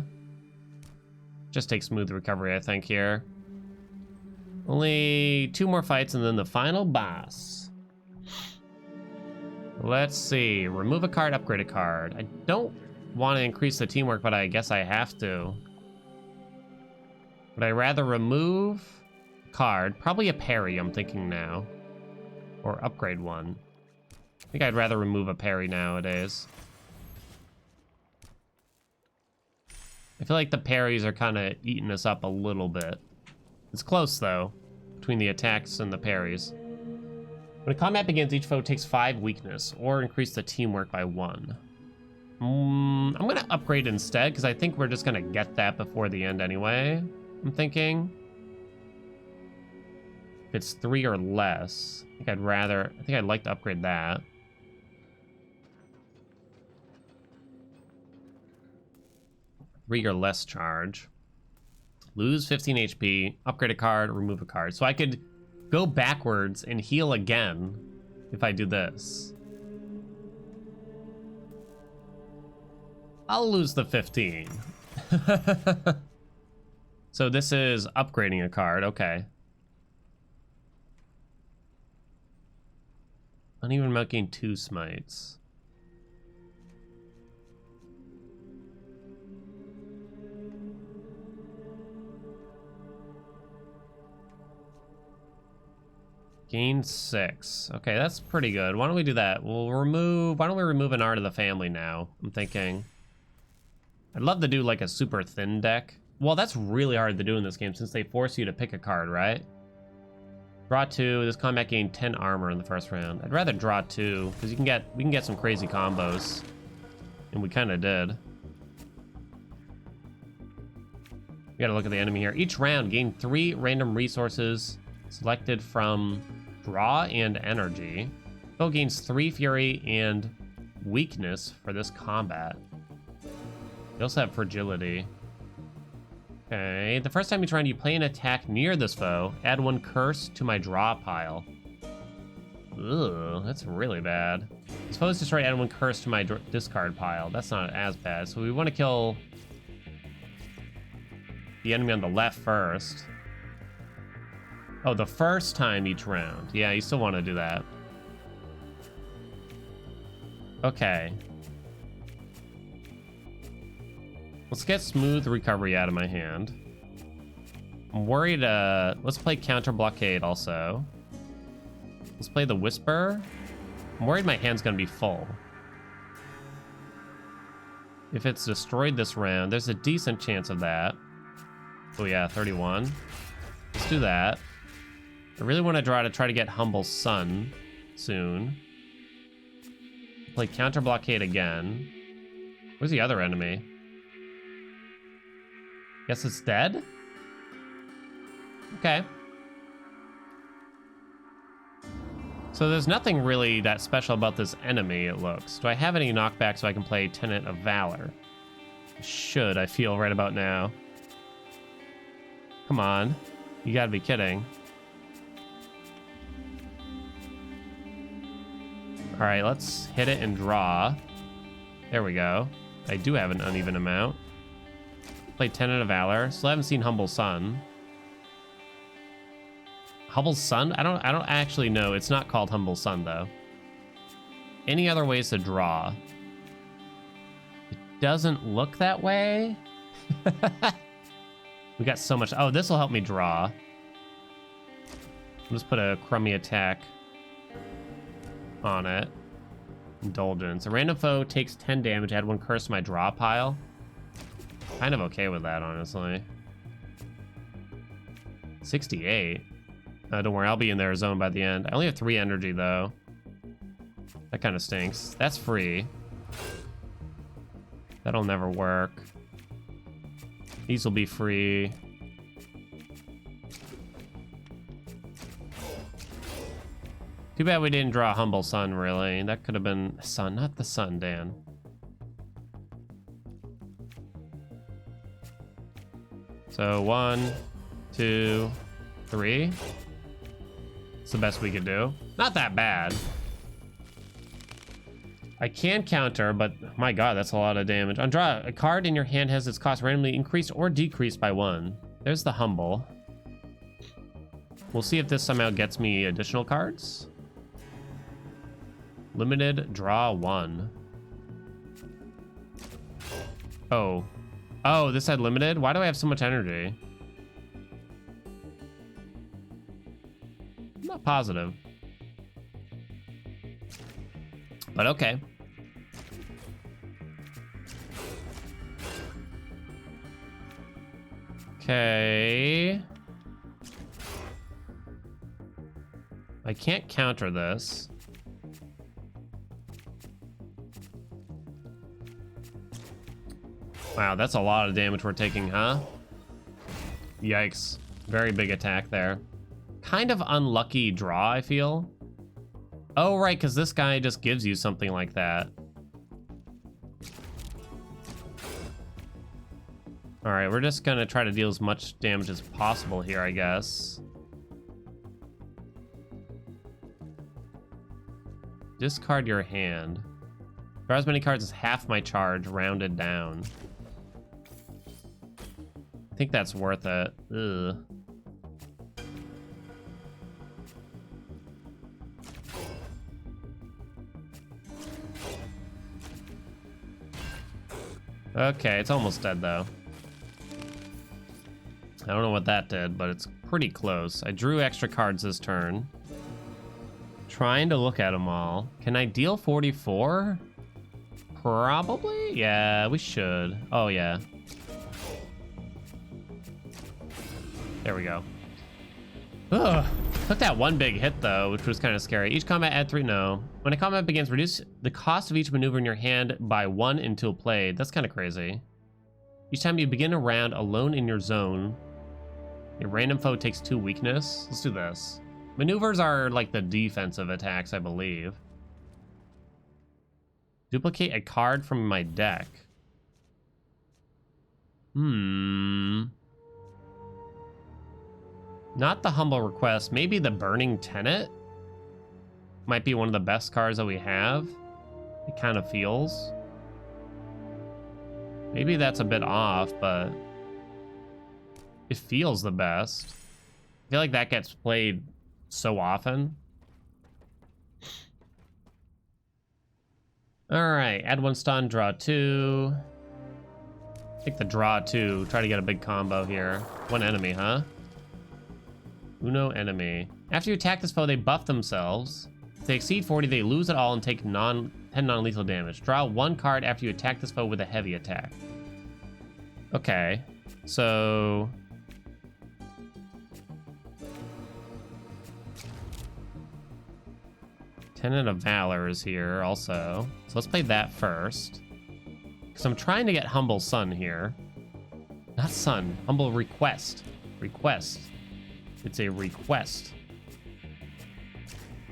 Just take smooth recovery, I think, here. Only 2 more fights and then the final boss. Let's see. Remove a card, upgrade a card. I don't want to increase the teamwork, but I guess I have to. Would I rather remove a card? Probably a parry, I'm thinking now. Or upgrade one. I think I'd rather remove a parry nowadays. I feel like the parries are kind of eating us up a little bit. It's close, though, between the attacks and the parries. When combat begins, each foe takes 5 weakness, or increase the teamwork by 1. I'm going to upgrade instead, because I think we're just going to get that before the end anyway, I'm thinking. If it's 3 or less, I think I'd like to upgrade that. Three or less charge. Lose 15 HP, upgrade a card, remove a card. So I could go backwards and heal again if I do this. I'll lose the 15. So this is upgrading a card, okay. Uneven amount gain 2 smites. Gain 6. Okay, that's pretty good. Why don't we do that? Why don't we remove an art of the family now? I'm thinking. I'd love to do like a super thin deck. Well, that's really hard to do in this game since they force you to pick a card, right? Draw 2. This combat gained 10 armor in the first round. I'd rather draw 2 because we can get some crazy combos, and we kind of did. We gotta look at the enemy here. Each round, gain 3 random resources selected from draw and energy. Foe gains 3 fury and weakness for this combat. They also have fragility. Okay, the first time each round you play an attack near this foe, add 1 curse to my draw pile. Ugh, that's really bad. This foe is destroyed, add 1 curse to my discard pile. That's not as bad. So we want to kill the enemy on the left first. Oh, the first time each round. Yeah, you still want to do that. Okay. Let's get smooth recovery out of my hand. I'm worried, let's play counter blockade also. Let's play the whisper. I'm worried my hand's gonna be full. If it's destroyed this round, there's a decent chance of that. Oh yeah, 31. Let's do that. I really want to try to get Humble Sun soon. Play counter blockade again. Where's the other enemy? Guess it's dead? Okay. So there's nothing really that special about this enemy, it looks. Do I have any knockback so I can play Tenet of Valor? Should, I feel, right about now. Come on. You gotta be kidding. All right, let's hit it and draw. There we go. I do have an uneven amount. Play Tenet of Valor. Still haven't seen Humble Sun. Humble Sun? I don't actually know. It's not called Humble Sun though. Any other ways to draw? It doesn't look that way. We got so much. Oh, this will help me draw. I'll just put a crummy attack on it. Indulgence. A random foe takes 10 damage. Add 1 curse to my draw pile. Kind of okay with that, honestly. 68. Don't worry, I'll be in their zone by the end. I only have 3 energy, though. That kind of stinks. That's free. That'll never work. These will be free. Too bad we didn't draw Humble Sun, really. That could have been Sun, not the Sun, Dan. So 1, 2, 3. It's the best we could do. Not that bad. I can counter, but my god, that's a lot of damage. On draw, a card in your hand has its cost randomly increased or decreased by 1. There's the Humble. We'll see if this somehow gets me additional cards. Limited, draw 1. Oh. Oh, this had limited? Why do I have so much energy? I'm not positive. But okay. Okay. I can't counter this. Wow, that's a lot of damage we're taking, huh? Yikes. Very big attack there. Kind of unlucky draw, I feel. Oh, right, because this guy just gives you something like that. All right, we're just gonna try to deal as much damage as possible here, I guess. Discard your hand. Draw as many cards as half my charge, rounded down. I think that's worth it. Ugh. Okay, it's almost dead though. I don't know what that did, but it's pretty close. I drew extra cards this turn. Trying to look at them all. Can I deal 44? Probably? Yeah, we should. Oh, yeah. There we go. Ugh. Took that one big hit, though, which was kind of scary. Each combat add 3. No. When a combat begins, reduce the cost of each maneuver in your hand by 1 until played. That's kind of crazy. Each time you begin a round alone in your zone, a random foe takes 2 weakness. Let's do this. Maneuvers are like the defensive attacks, I believe. Duplicate a card from my deck. Not the Humble Request. Maybe the Burning Tenet might be one of the best cards that we have. It kind of feels. Maybe that's a bit off, but it feels the best. I feel like that gets played so often. All right, add 1 stun, draw 2. Take the draw 2. Try to get a big combo here. 1 enemy, huh? Uno enemy. After you attack this foe, they buff themselves. If they exceed 40, they lose it all and take 10 non-lethal damage. Draw 1 card after you attack this foe with a heavy attack. Okay, so Tenet of Valor is here also. So let's play that first. Because I'm trying to get Humble Sun here. Not Sun, Humble Request. Request. It's a request.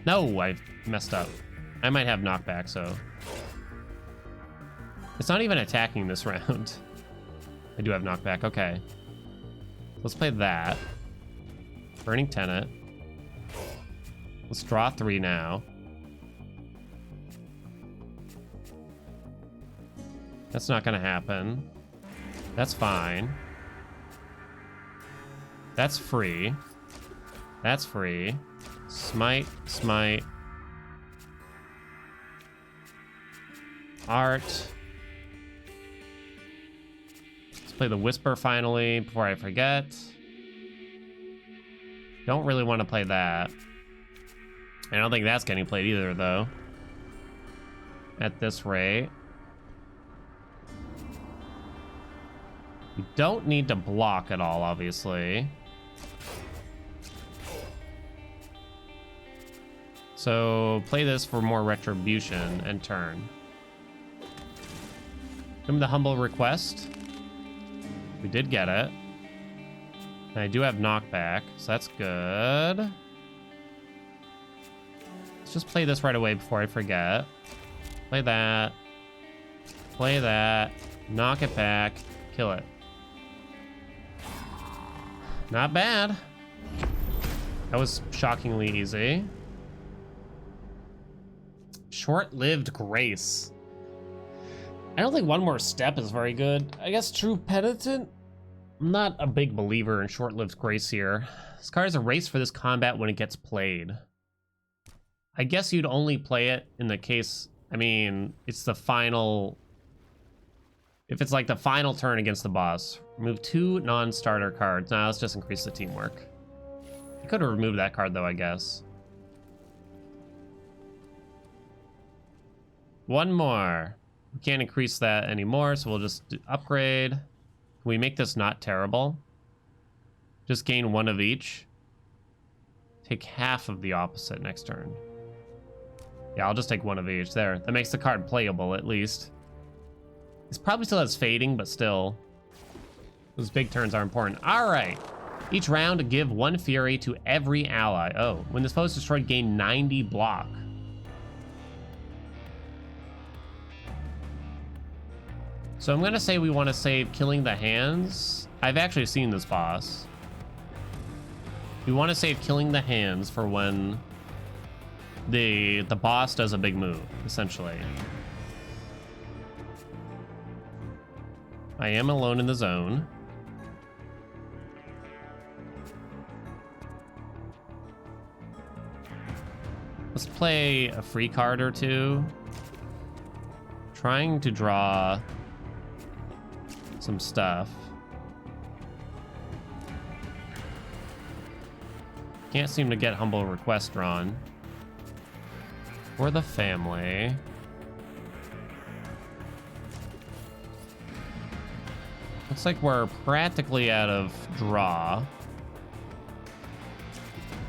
No, I messed up. I might have knockback, so. It's not even attacking this round. I do have knockback, okay. Let's play that. Burning Tenet. Let's draw 3 now. That's not gonna happen. That's fine. That's free. That's free. Smite, smite. Art. Let's play the Whisper finally before I forget. Don't really want to play that. I don't think that's getting played either, though. At this rate. You don't need to block at all, obviously. So play this for more retribution and turn. Give me the Humble Request. We did get it. And I do have knockback, so that's good. Let's just play this right away before I forget. Play that. Play that. Knock it back. Kill it. Not bad. That was shockingly easy. Short-lived grace. I don't think one more step is very good. I guess True Penitent? I'm not a big believer in short-lived grace here. This card is erased for this combat when it gets played. I guess you'd only play it in the case, I mean, it's the final... If it's like the final turn against the boss. Remove 2 non-starter cards. Nah, let's just increase the teamwork. I could have removed that card though, I guess. One more. We can't increase that anymore, so we'll just upgrade. Can we make this not terrible? Just gain one of each. Take half of the opposite next turn. Yeah, I'll just take one of each. There. That makes the card playable, at least. This probably still has fading, but still. Those big turns are important. Alright. Each round, give 1 fury to every ally. Oh, when this foe is destroyed, gain 90 block. So I'm gonna say we want to save killing the hands. I've actually seen this boss. We want to save killing the hands for when the boss does a big move, essentially. I am alone in the zone. Let's play a free card or two. Trying to draw some stuff. Can't seem to get humble request drawn. For the family. Looks like we're practically out of draw.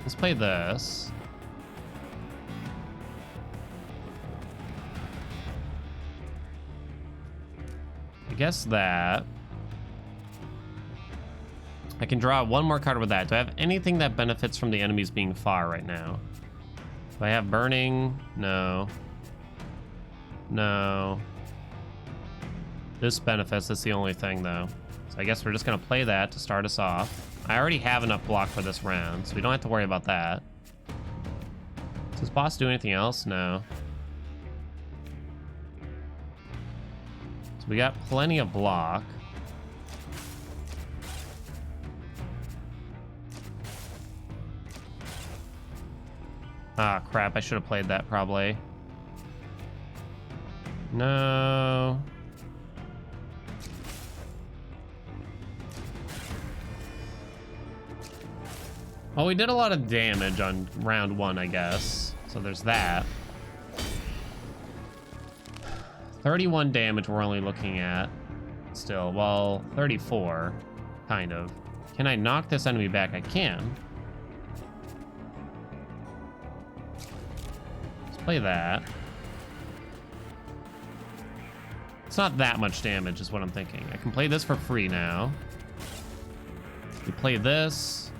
Let's play this. I guess that. I can draw one more card with that. Do I have anything that benefits from the enemies being far right now? Do I have burning? No. No. This benefits, that's the only thing though. So I guess we're just gonna play that to start us off. I already have enough block for this round, so we don't have to worry about that. Does this boss do anything else? No. So we got plenty of block. Ah, crap, I should have played that probably. No. Well, we did a lot of damage on round 1, I guess. So there's that. 31 damage we're only looking at. Still, well, 34, kind of. Can I knock this enemy back? I can. Play that. It's not that much damage is what I'm thinking. I can play this for free now. We play this.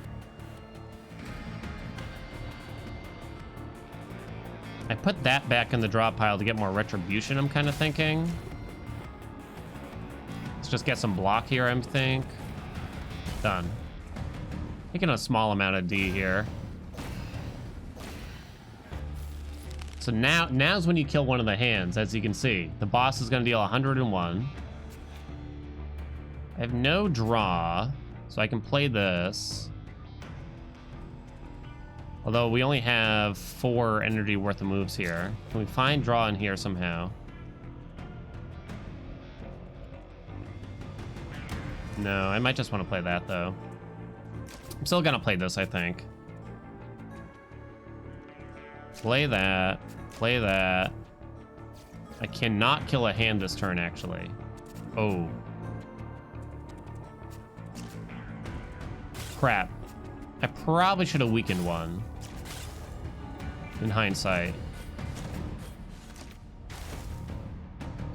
I put that back in the draw pile to get more retribution, I'm kind of thinking. Let's just get some block here, I think. Done. Taking a small amount of D here. So now's when you kill one of the hands, as you can see. The boss is going to deal 101. I have no draw, so I can play this. Although we only have 4 energy worth of moves here. Can we find draw in here somehow? No, I might just want to play that, though. I'm still going to play this, I think. Play that. Play that. I cannot kill a hand this turn, actually. Oh. Crap. I probably should have weakened one. In hindsight.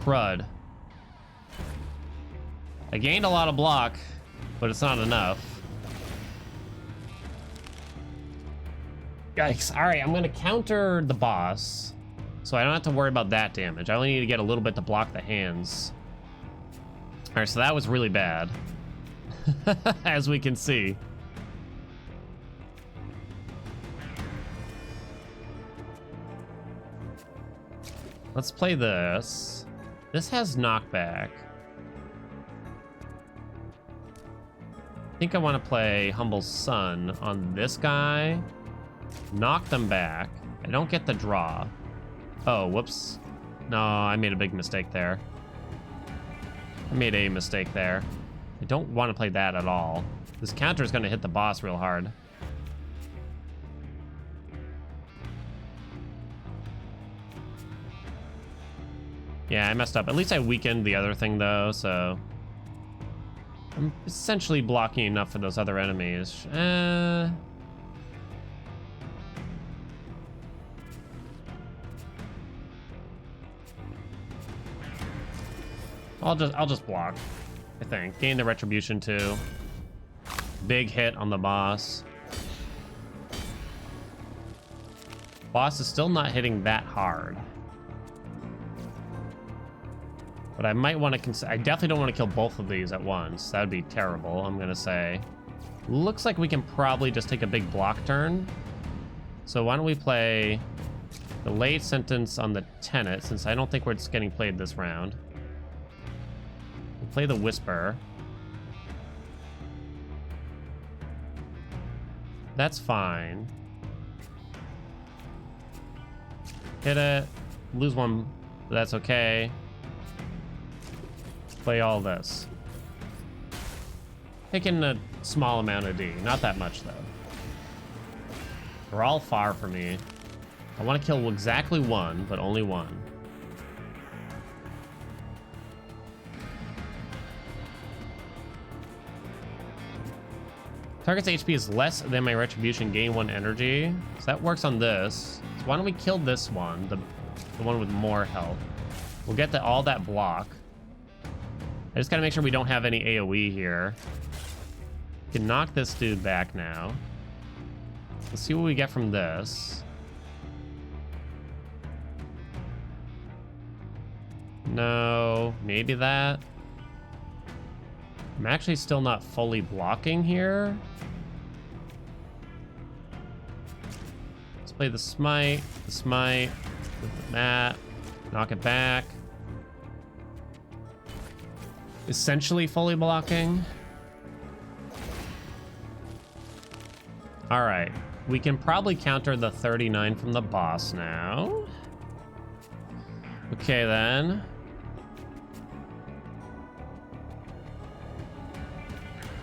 Crud. I gained a lot of block, but it's not enough. Yikes. Alright, I'm gonna counter the boss, so I don't have to worry about that damage. I only need to get a little bit to block the hands. Alright, so that was really bad. As we can see. Let's play this. This has knockback. I think I want to play Humble Sun on this guy. Knock them back. I don't get the draw. Oh, whoops. No, I made a big mistake there. I made a mistake there. I don't want to play that at all. This counter is going to hit the boss real hard. Yeah, I messed up. At least I weakened the other thing, though, so... I'm essentially blocking enough for those other enemies. I'll just block, I think. Gain the retribution too. Big hit on the boss. Boss is still not hitting that hard. But I might want to I definitely don't want to kill both of these at once. That would be terrible, I'm gonna say. Looks like we can probably just take a big block turn. So why don't we play the late sentence on the Tenet, since I don't think we're just getting played this round. We'll play the Whisper. That's fine. Hit it. Lose one, but that's okay. Play all this. Taking a small amount of D. Not that much, though. They're all far from me. I want to kill exactly one, but only one. Target's HP is less than my retribution. Gain 1 energy. So that works on this. So why don't we kill this one, the one with more health. We'll get all that block. I just gotta make sure we don't have any AoE here. We can knock this dude back now. Let's see what we get from this. No, maybe that. I'm actually still not fully blocking here. Let's play the smite, with that, knock it back. Essentially fully blocking. All right, we can probably counter the 39 from the boss now. Okay then.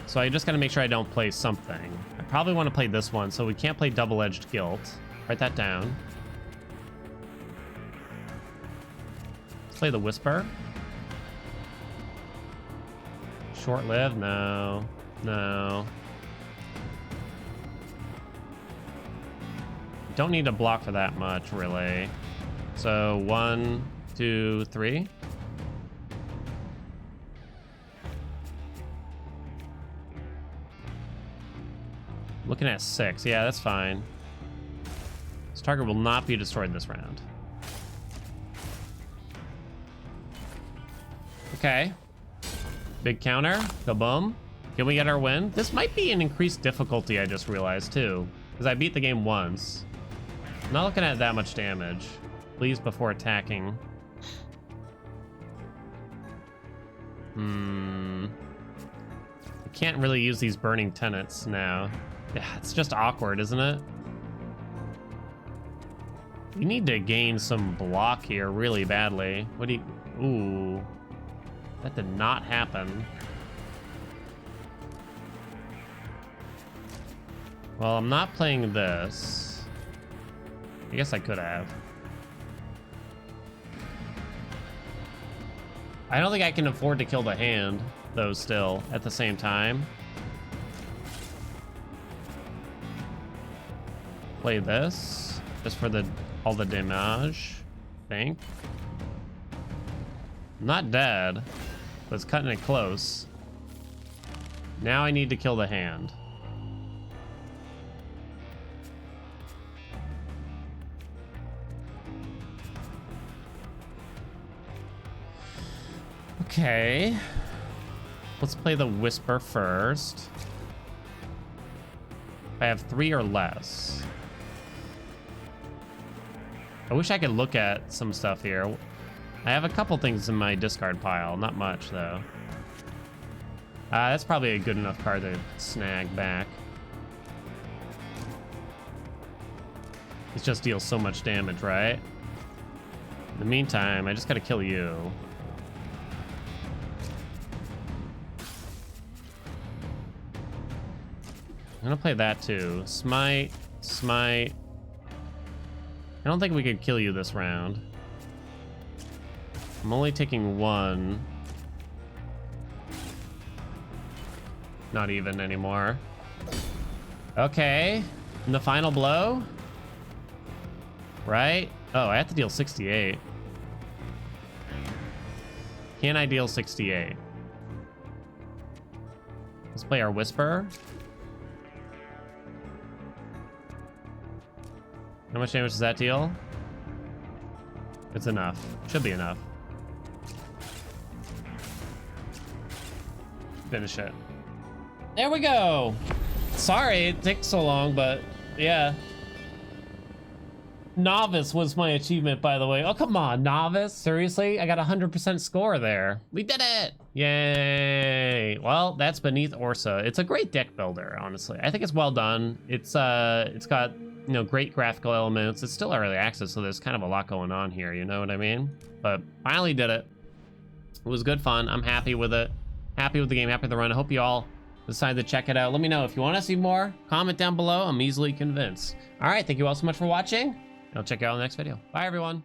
So I just gotta make sure I don't play something. I probably want to play this one, so we can't play double-edged guilt. Write that down. Let's play the Whisper. Short-lived? No. No. Don't need to block for that much, really. So 1, 2, 3. Looking at 6. Yeah, that's fine. This target will not be destroyed this round. Okay. Big counter. Kaboom. Can we get our win? This might be an increased difficulty, I just realized, too. Because I beat the game once. Not looking at that much damage. Please before attacking. I can't really use these burning tenets now. Yeah, it's just awkward, isn't it? We need to gain some block here really badly. What do you... Ooh. That did not happen. Well, I'm not playing this. I guess I could have. I don't think I can afford to kill the hand, though, still, at the same time. Play this, just for all the damage, I think. I'm not dead, but it's cutting it close. Now I need to kill the hand. Okay. Let's play the Whisper first. I have 3 or less. I wish I could look at some stuff here. I have a couple things in my discard pile. Not much, though. That's probably a good enough card to snag back. It just deals so much damage, right? In the meantime, I just gotta kill you. I'm gonna play that too. Smite, smite. I don't think we could kill you this round. I'm only taking 1. Not even anymore. Okay. And the final blow? Right? Oh, I have to deal 68. Can I deal 68? Let's play our Whisper. How much damage does that deal? It's enough. Should be enough. Finish it. There we go. Sorry it takes so long, but yeah. Novice was my achievement, by the way. Oh, come on, Novice. Seriously? I got 100% score there. We did it. Yay. Well, that's Beneath Oresa. It's a great deck builder, honestly. I think it's well done. It's got, you know, great graphical elements. It's still early access, so there's kind of a lot going on here, you know what I mean? But finally did it. It was good fun. I'm happy with it. Happy with the game, happy with the run. I hope you all decide to check it out. Let me know if you want to see more. Comment down below. I'm easily convinced. All right, thank you all so much for watching. I'll check you out in the next video. Bye, everyone.